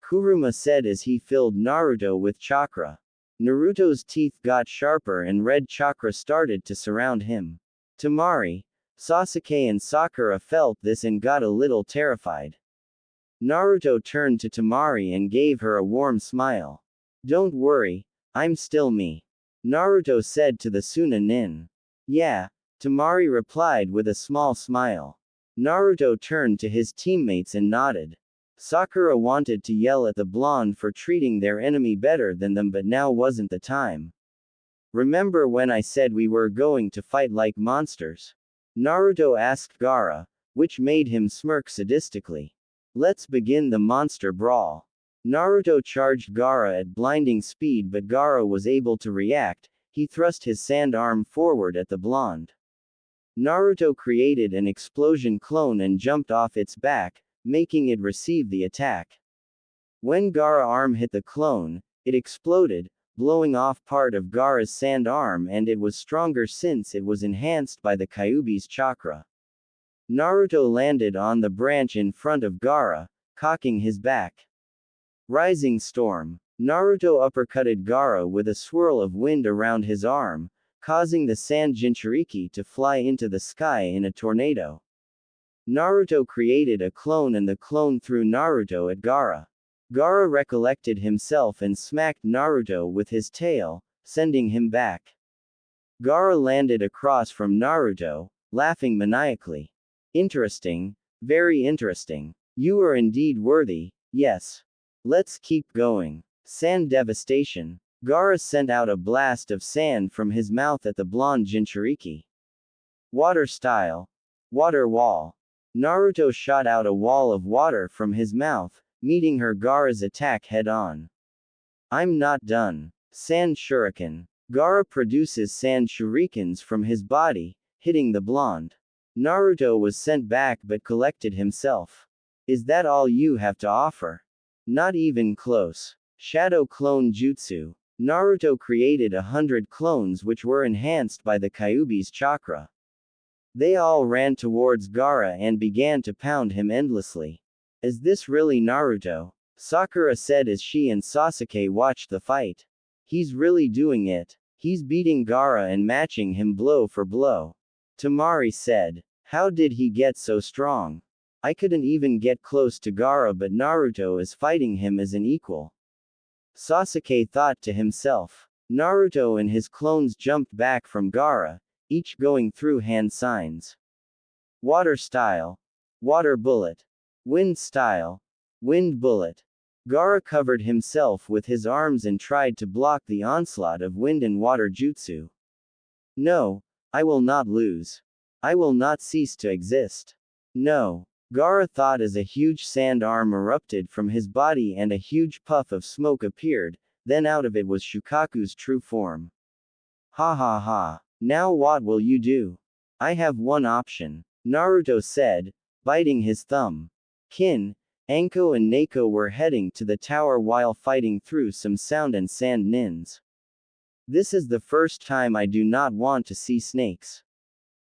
Kuruma said as he filled Naruto with chakra. Naruto's teeth got sharper and red chakra started to surround him. Tamari, Sasuke and Sakura felt this and got a little terrified. Naruto turned to Tamari and gave her a warm smile. Don't worry, I'm still me. Naruto said to the Tsunade. Yeah, Tamari replied with a small smile. Naruto turned to his teammates and nodded. Sakura wanted to yell at the blonde for treating their enemy better than them, but now wasn't the time. Remember when I said we were going to fight like monsters? Naruto asked Gaara, which made him smirk sadistically. Let's begin the monster brawl. Naruto charged Gaara at blinding speed, but Gaara was able to react. He thrust his sand arm forward at the blonde. Naruto created an explosion clone and jumped off its back, making it receive the attack. When Gaara's arm hit the clone, it exploded, blowing off part of Gaara's sand arm, and it was stronger since it was enhanced by the Kyuubi's chakra. Naruto landed on the branch in front of Gaara, cocking his back. Rising storm. Naruto uppercutted Gaara with a swirl of wind around his arm, causing the sand Jinchuriki to fly into the sky in a tornado. Naruto created a clone and the clone threw Naruto at Gaara. Gaara recollected himself and smacked Naruto with his tail, sending him back. Gaara landed across from Naruto, laughing maniacally. Interesting, very interesting. You are indeed worthy, yes. Let's keep going. Sand devastation. Gaara sent out a blast of sand from his mouth at the blonde Jinchuriki. Water style. Water wall. Naruto shot out a wall of water from his mouth, meeting her Gaara's attack head-on. I'm not done. Sand shuriken. Gaara produces sand shurikens from his body, hitting the blonde. Naruto was sent back but collected himself. Is that all you have to offer? Not even close. Shadow clone jutsu. Naruto created 100 clones which were enhanced by the Kyuubi's chakra. They all ran towards Gaara and began to pound him endlessly. Is this really Naruto? Sakura said as she and Sasuke watched the fight. He's really doing it. He's beating Gaara and matching him blow for blow. Tamari said. How did he get so strong? I couldn't even get close to Gaara, but Naruto is fighting him as an equal. Sasuke thought to himself. Naruto and his clones jumped back from Gaara, each going through hand signs. Water style. Water bullet. Wind style. Wind bullet. Gaara covered himself with his arms and tried to block the onslaught of wind and water jutsu. No, I will not lose. I will not cease to exist. No. Gaara thought as a huge sand arm erupted from his body and a huge puff of smoke appeared, then out of it was Shukaku's true form. Ha ha ha. Now what will you do? I have one option. Naruto said, biting his thumb. Kin, Anko and Neko were heading to the tower while fighting through some sound and sand nins. This is the first time I do not want to see snakes.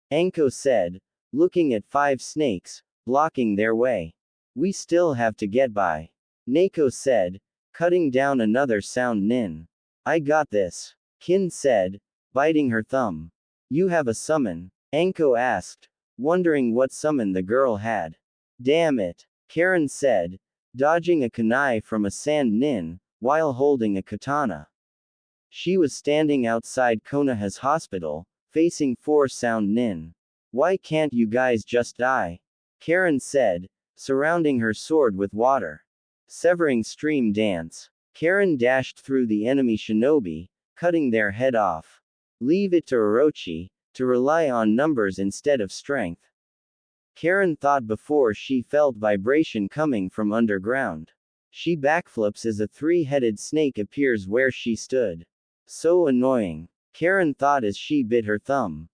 Anko said, looking at 5 snakes, blocking their way. We still have to get by. Neko said, cutting down another sound nin. I got this. Kin said, biting her thumb. You have a summon? Anko asked, wondering what summon the girl had. Damn it. Karin said, dodging a kunai from a sand nin, while holding a katana. She was standing outside Konoha's hospital, facing 4 sound nin. Why can't you guys just die? Karin said, surrounding her sword with water. Severing stream dance. Karin dashed through the enemy shinobi, cutting their head off. Leave it to Orochi, to rely on numbers instead of strength. Karin thought before she felt vibration coming from underground. She backflips as a three-headed snake appears where she stood. So annoying. Karin thought as she bit her thumb.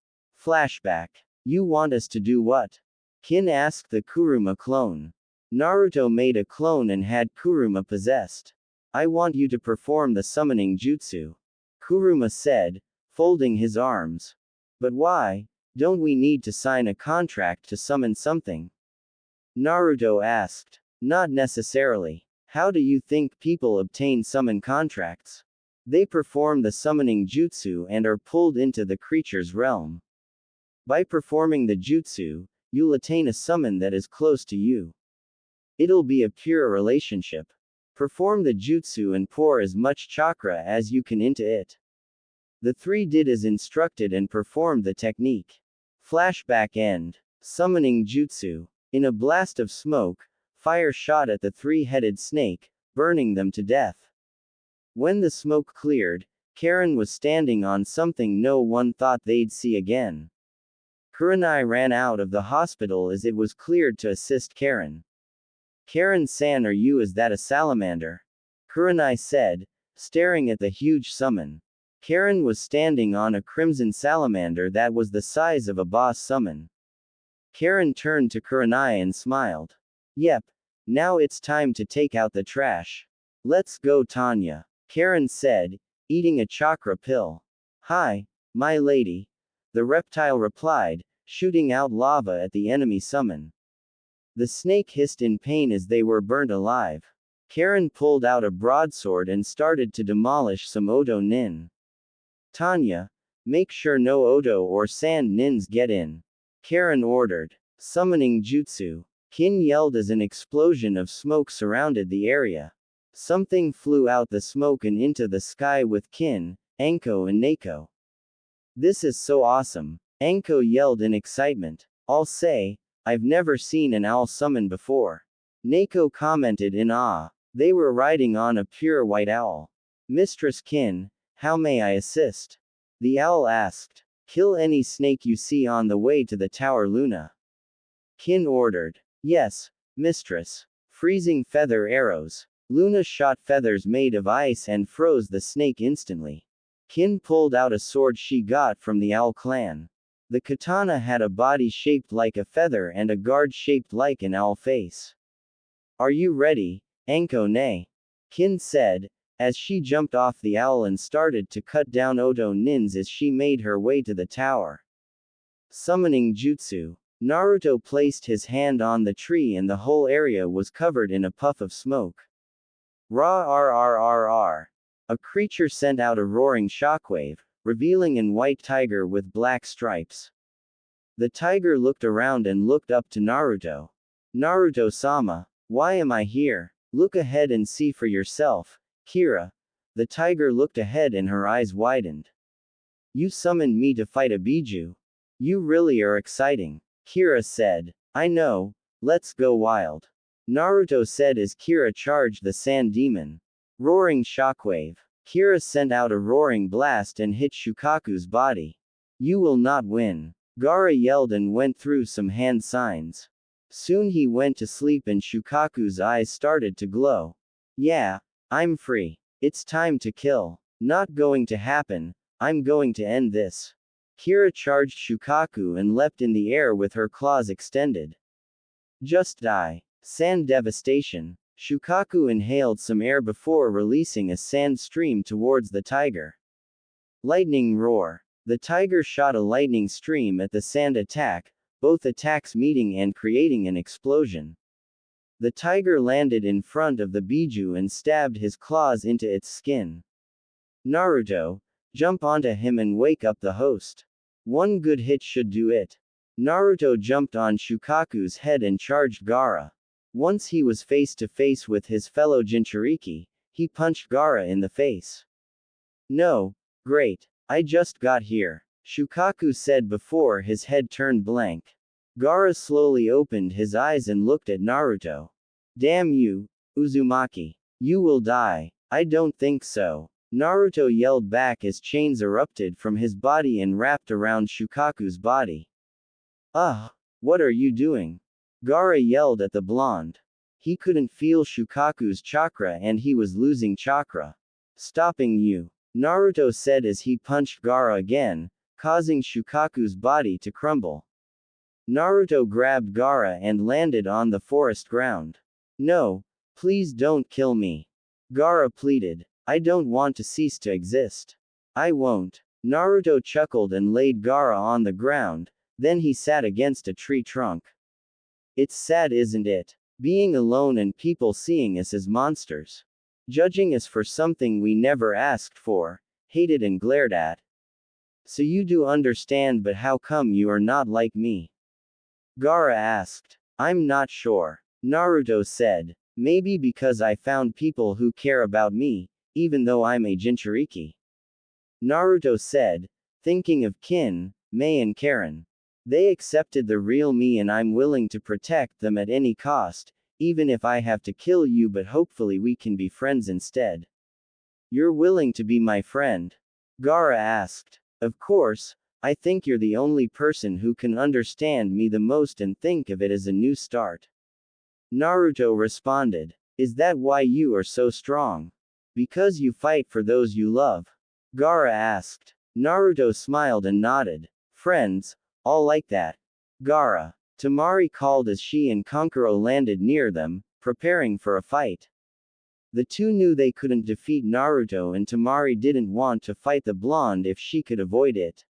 Flashback. You want us to do what? Kin asked the Kuruma clone. Naruto made a clone and had Kuruma possessed. I want you to perform the summoning jutsu. Kuruma said, folding his arms. But why? Don't we need to sign a contract to summon something? Naruto asked. Not necessarily. How do you think people obtain summon contracts? They perform the summoning jutsu and are pulled into the creature's realm. By performing the jutsu, you'll attain a summon that is close to you. It'll be a pure relationship. Perform the jutsu and pour as much chakra as you can into it. The three did as instructed and performed the technique. Flashback end. Summoning jutsu. In a blast of smoke, fire shot at the three-headed snake, burning them to death. When the smoke cleared, Karin was standing on something no one thought they'd see again. Kurenai ran out of the hospital as it was cleared to assist Karin. Karin-san, are you is that a salamander? Kurenai said, staring at the huge summon. Karin was standing on a crimson salamander that was the size of a boss summon. Karin turned to Kurenai and smiled. Yep. Now it's time to take out the trash. Let's go, Tanya. Karin said, eating a chakra pill. Hi, my lady. The reptile replied, shooting out lava at the enemy summon. The snake hissed in pain as they were burnt alive. Karin pulled out a broadsword and started to demolish some Odo nin. Tanya, make sure no Odo or sand nins get in. Karin ordered. Summoning jutsu. Kin yelled as an explosion of smoke surrounded the area. Something flew out the smoke and into the sky with Kin, Anko and Neko. This is so awesome. Anko yelled in excitement. I'll say, I've never seen an owl summon before. Neko commented in awe. They were riding on a pure white owl. Mistress Kin, how may I assist? The owl asked. Kill any snake you see on the way to the tower, Luna. Kin ordered. Yes, mistress. Freezing feather arrows. Luna shot feathers made of ice and froze the snake instantly. Kin pulled out a sword she got from the owl clan. The katana had a body shaped like a feather and a guard shaped like an owl face. Are you ready, Anko ne? Kin said, as she jumped off the owl and started to cut down Odo nins as she made her way to the tower. Summoning jutsu. Naruto placed his hand on the tree and the whole area was covered in a puff of smoke. Ra. A creature sent out a roaring shockwave, revealing an white tiger with black stripes. The tiger looked around and looked up to Naruto. Naruto-sama, why am I here? Look ahead and see for yourself, Kira. The tiger looked ahead and her eyes widened. You summoned me to fight a Biju. You really are exciting. Kira said. I know, let's go wild. Naruto said as Kira charged the sand demon. Roaring shockwave. Kira sent out a roaring blast and hit Shukaku's body. You will not win. Gaara yelled and went through some hand signs. Soon he went to sleep and Shukaku's eyes started to glow. Yeah, I'm free. It's time to kill. Not going to happen, I'm going to end this. Kira charged Shukaku and leapt in the air with her claws extended. Just die. Sand devastation. Shukaku inhaled some air before releasing a sand stream towards the tiger. Lightning roar. The tiger shot a lightning stream at the sand attack, both attacks meeting and creating an explosion. The tiger landed in front of the Biju and stabbed his claws into its skin. Naruto, jump onto him and wake up the host. One good hit should do it. Naruto jumped on Shukaku's head and charged Gaara. Once he was face to face with his fellow Jinchuriki, he punched Gaara in the face. No, great. I just got here. Shukaku said before his head turned blank. Gaara slowly opened his eyes and looked at Naruto. Damn you, Uzumaki. You will die. I don't think so. Naruto yelled back as chains erupted from his body and wrapped around Shukaku's body. Ugh! What are you doing? Gaara yelled at the blonde. He couldn't feel Shukaku's chakra and he was losing chakra. Stopping you, Naruto said as he punched Gaara again, causing Shukaku's body to crumble. Naruto grabbed Gaara and landed on the forest ground. No, please don't kill me. Gaara pleaded. I don't want to cease to exist. I won't. Naruto chuckled and laid Gaara on the ground, then he sat against a tree trunk. It's sad, isn't it? Being alone and people seeing us as monsters. Judging us for something we never asked for, hated and glared at. So you do understand, but how come you are not like me? Gaara asked. I'm not sure. Naruto said. Maybe because I found people who care about me, even though I'm a Jinchuriki. Naruto said, thinking of Kin, Mei and Karin. They accepted the real me and I'm willing to protect them at any cost, even if I have to kill you, but hopefully we can be friends instead. You're willing to be my friend? Gaara asked. Of course, I think you're the only person who can understand me the most and think of it as a new start. Naruto responded. Is that why you are so strong? Because you fight for those you love? Gaara asked. Naruto smiled and nodded. Friends, all like that. Gaara. Tamari called as she and Kankuro landed near them, preparing for a fight. The two knew they couldn't defeat Naruto and Tamari didn't want to fight the blonde if she could avoid it.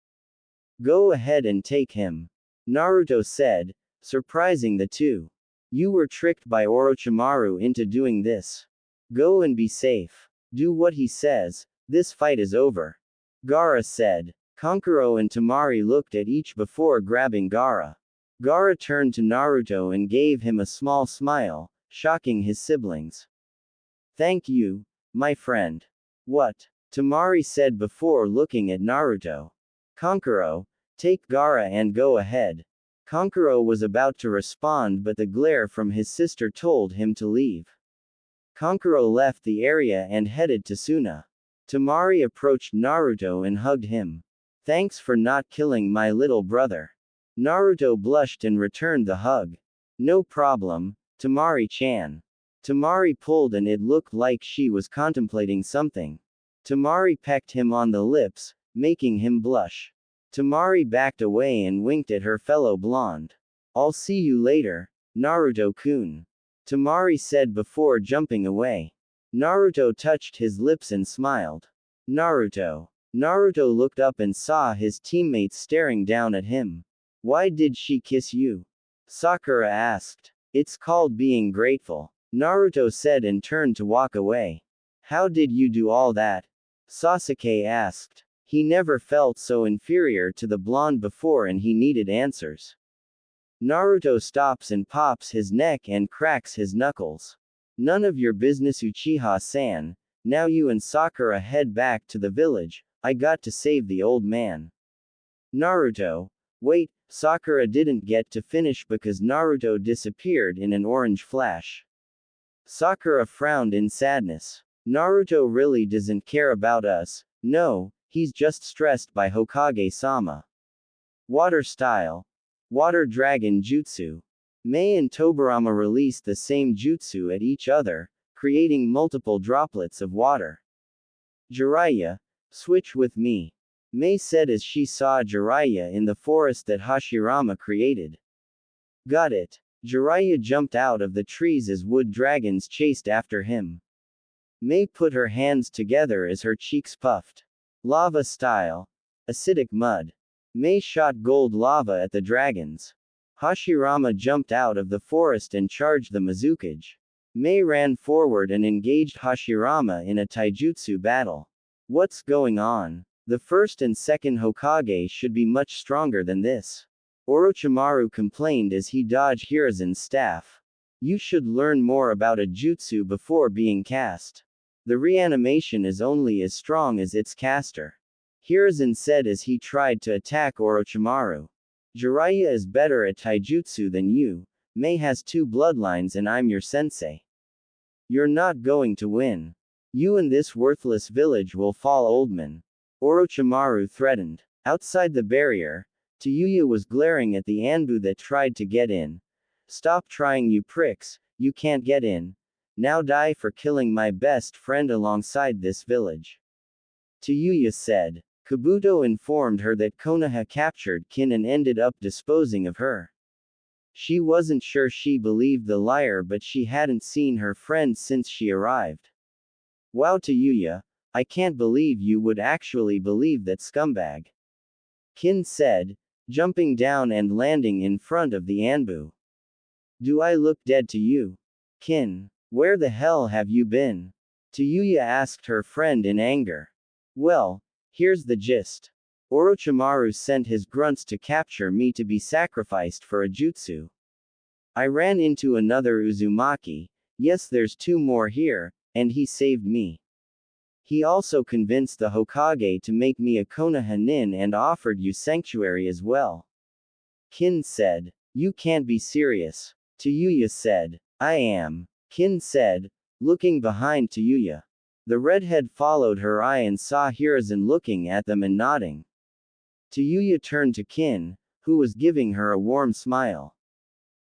Go ahead and take him. Naruto said, surprising the two. You were tricked by Orochimaru into doing this. Go and be safe. Do what he says, this fight is over. Gaara said. Kankuro and Tamari looked at each before grabbing Gaara. Gaara turned to Naruto and gave him a small smile, shocking his siblings. Thank you, my friend. What? Tamari said before looking at Naruto. Kankuro, take Gaara and go ahead. Kankuro was about to respond but the glare from his sister told him to leave. Kankuro left the area and headed to Suna. Tamari approached Naruto and hugged him. Thanks for not killing my little brother. Naruto blushed and returned the hug. No problem, Tamari-chan. Tamari pulled and it looked like she was contemplating something. Tamari pecked him on the lips, making him blush. Tamari backed away and winked at her fellow blonde. I'll see you later, Naruto-kun. Tamari said before jumping away. Naruto touched his lips and smiled. Naruto. Naruto looked up and saw his teammates staring down at him. Why did she kiss you? Sakura asked. It's called being grateful. Naruto said and turned to walk away. How did you do all that? Sasuke asked. He never felt so inferior to the blonde before and he needed answers. Naruto stops and pops his neck and cracks his knuckles. None of your business, Uchiha-san. Now you and Sakura head back to the village. I got to save the old man. Naruto. Wait, Sakura didn't get to finish because Naruto disappeared in an orange flash. Sakura frowned in sadness. Naruto really doesn't care about us. No, he's just stressed by Hokage-sama. Water style. Water dragon jutsu. Mei and Tobirama released the same jutsu at each other, creating multiple droplets of water. Jiraiya, switch with me. Mei said as she saw Jiraiya in the forest that Hashirama created. Got it. Jiraiya jumped out of the trees as wood dragons chased after him. Mei put her hands together as her cheeks puffed. Lava style. Acidic mud. Mei shot gold lava at the dragons. Hashirama jumped out of the forest and charged the Mizukage. Mei ran forward and engaged Hashirama in a taijutsu battle. What's going on? The first and second Hokage should be much stronger than this. Orochimaru complained as he dodged Hiruzen's staff. You should learn more about a jutsu before being cast. The reanimation is only as strong as its caster. Hiruzen said as he tried to attack Orochimaru. Jiraiya is better at taijutsu than you. Mei has 2 bloodlines and I'm your sensei. You're not going to win. You and this worthless village will fall, old man. Orochimaru threatened. Outside the barrier, Tayuya was glaring at the Anbu that tried to get in. Stop trying, you pricks, you can't get in. Now die for killing my best friend alongside this village. Tayuya said. Kabuto informed her that Konoha captured Kin and ended up disposing of her. She wasn't sure she believed the liar, but she hadn't seen her friend since she arrived. Wow, Tayuya, I can't believe you would actually believe that scumbag. Kin said, jumping down and landing in front of the Anbu. Do I look dead to you? Kin, where the hell have you been? Tayuya asked her friend in anger. Well, here's the gist. Orochimaru sent his grunts to capture me to be sacrificed for a jutsu. I ran into another Uzumaki, yes, there's 2 more here, and he saved me. He also convinced the Hokage to make me a Konoha nin and offered you sanctuary as well. Kin said. You can't be serious. Tayuya said. I am. Kin said, looking behind Tayuya. The redhead followed her eye and saw Hiruzen looking at them and nodding. Tayuya turned to Kin, who was giving her a warm smile.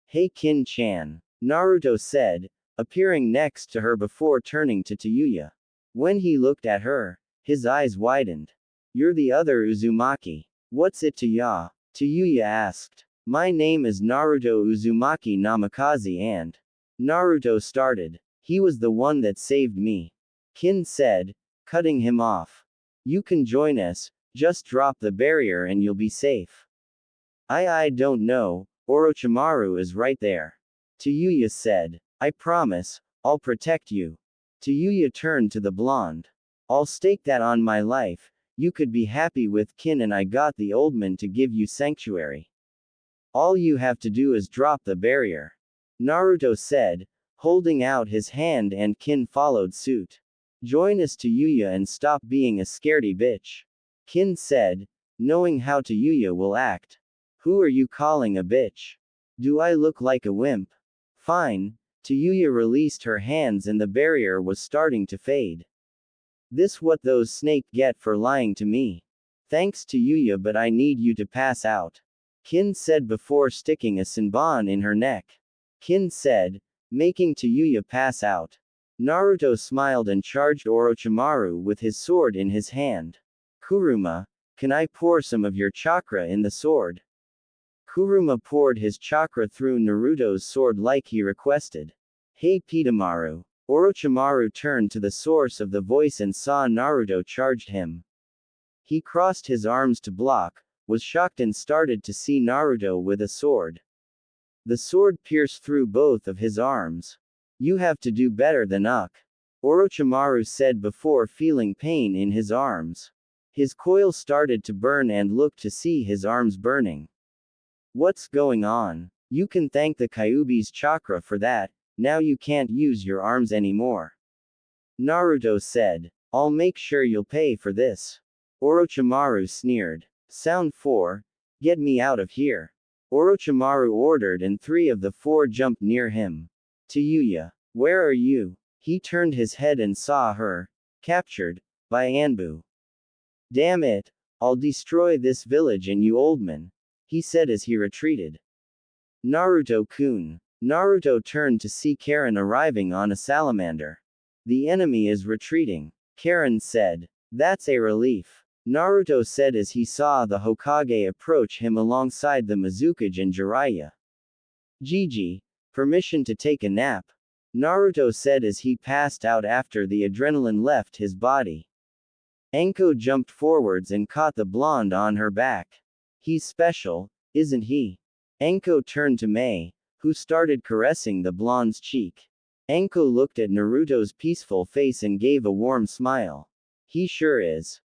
Hey Kin-chan, Naruto said, appearing next to her before turning to Tayuya. When he looked at her, his eyes widened. You're the other Uzumaki. What's it to ya? Tayuya asked. My name is Naruto Uzumaki Namikaze and Naruto started. He was the one that saved me. Kin said, cutting him off. You can join us, just drop the barrier and you'll be safe. I don't know, Orochimaru is right there. Tayuya said. I promise, I'll protect you. Tayuya turned to the blonde. I'll stake that on my life, you could be happy with Kin and I got the old man to give you sanctuary. All you have to do is drop the barrier. Naruto said, holding out his hand, and Kin followed suit. Join us, Tayuya, and stop being a scaredy bitch. Kin said, knowing how Tayuya will act. Who are you calling a bitch? Do I look like a wimp? Fine. Tayuya released her hands and the barrier was starting to fade. This what those snake get for lying to me. Thanks Tayuya, but I need you to pass out. Kin said before sticking a senbon in her neck. Kin said, making Tayuya pass out. Naruto smiled and charged Orochimaru with his sword in his hand. Kuruma, can I pour some of your chakra in the sword? Kuruma poured his chakra through Naruto's sword like he requested. Hey Pitamaru. Orochimaru turned to the source of the voice and saw Naruto charged him. He crossed his arms to block, was shocked and started to see Naruto with a sword. The sword pierced through both of his arms. You have to do better than Uck. Orochimaru said before feeling pain in his arms. His coil started to burn and looked to see his arms burning. What's going on? You can thank the Kyuubi's chakra for that, now you can't use your arms anymore. Naruto said. I'll make sure you'll pay for this. Orochimaru sneered. Sound 4, get me out of here. Orochimaru ordered and 3 of the 4 jumped near him. Tayuya, where are you? He turned his head and saw her, captured, by Anbu. Damn it, I'll destroy this village and you old man, he said as he retreated. Naruto-kun. Naruto turned to see Karin arriving on a salamander. The enemy is retreating. Karin said. That's a relief. Naruto said as he saw the Hokage approach him alongside the Mizukage and Jiraiya. Gigi, permission to take a nap. Naruto said as he passed out after the adrenaline left his body. Anko jumped forwards and caught the blonde on her back. He's special, isn't he? Anko turned to Mei, who started caressing the blonde's cheek. Anko looked at Naruto's peaceful face and gave a warm smile. He sure is.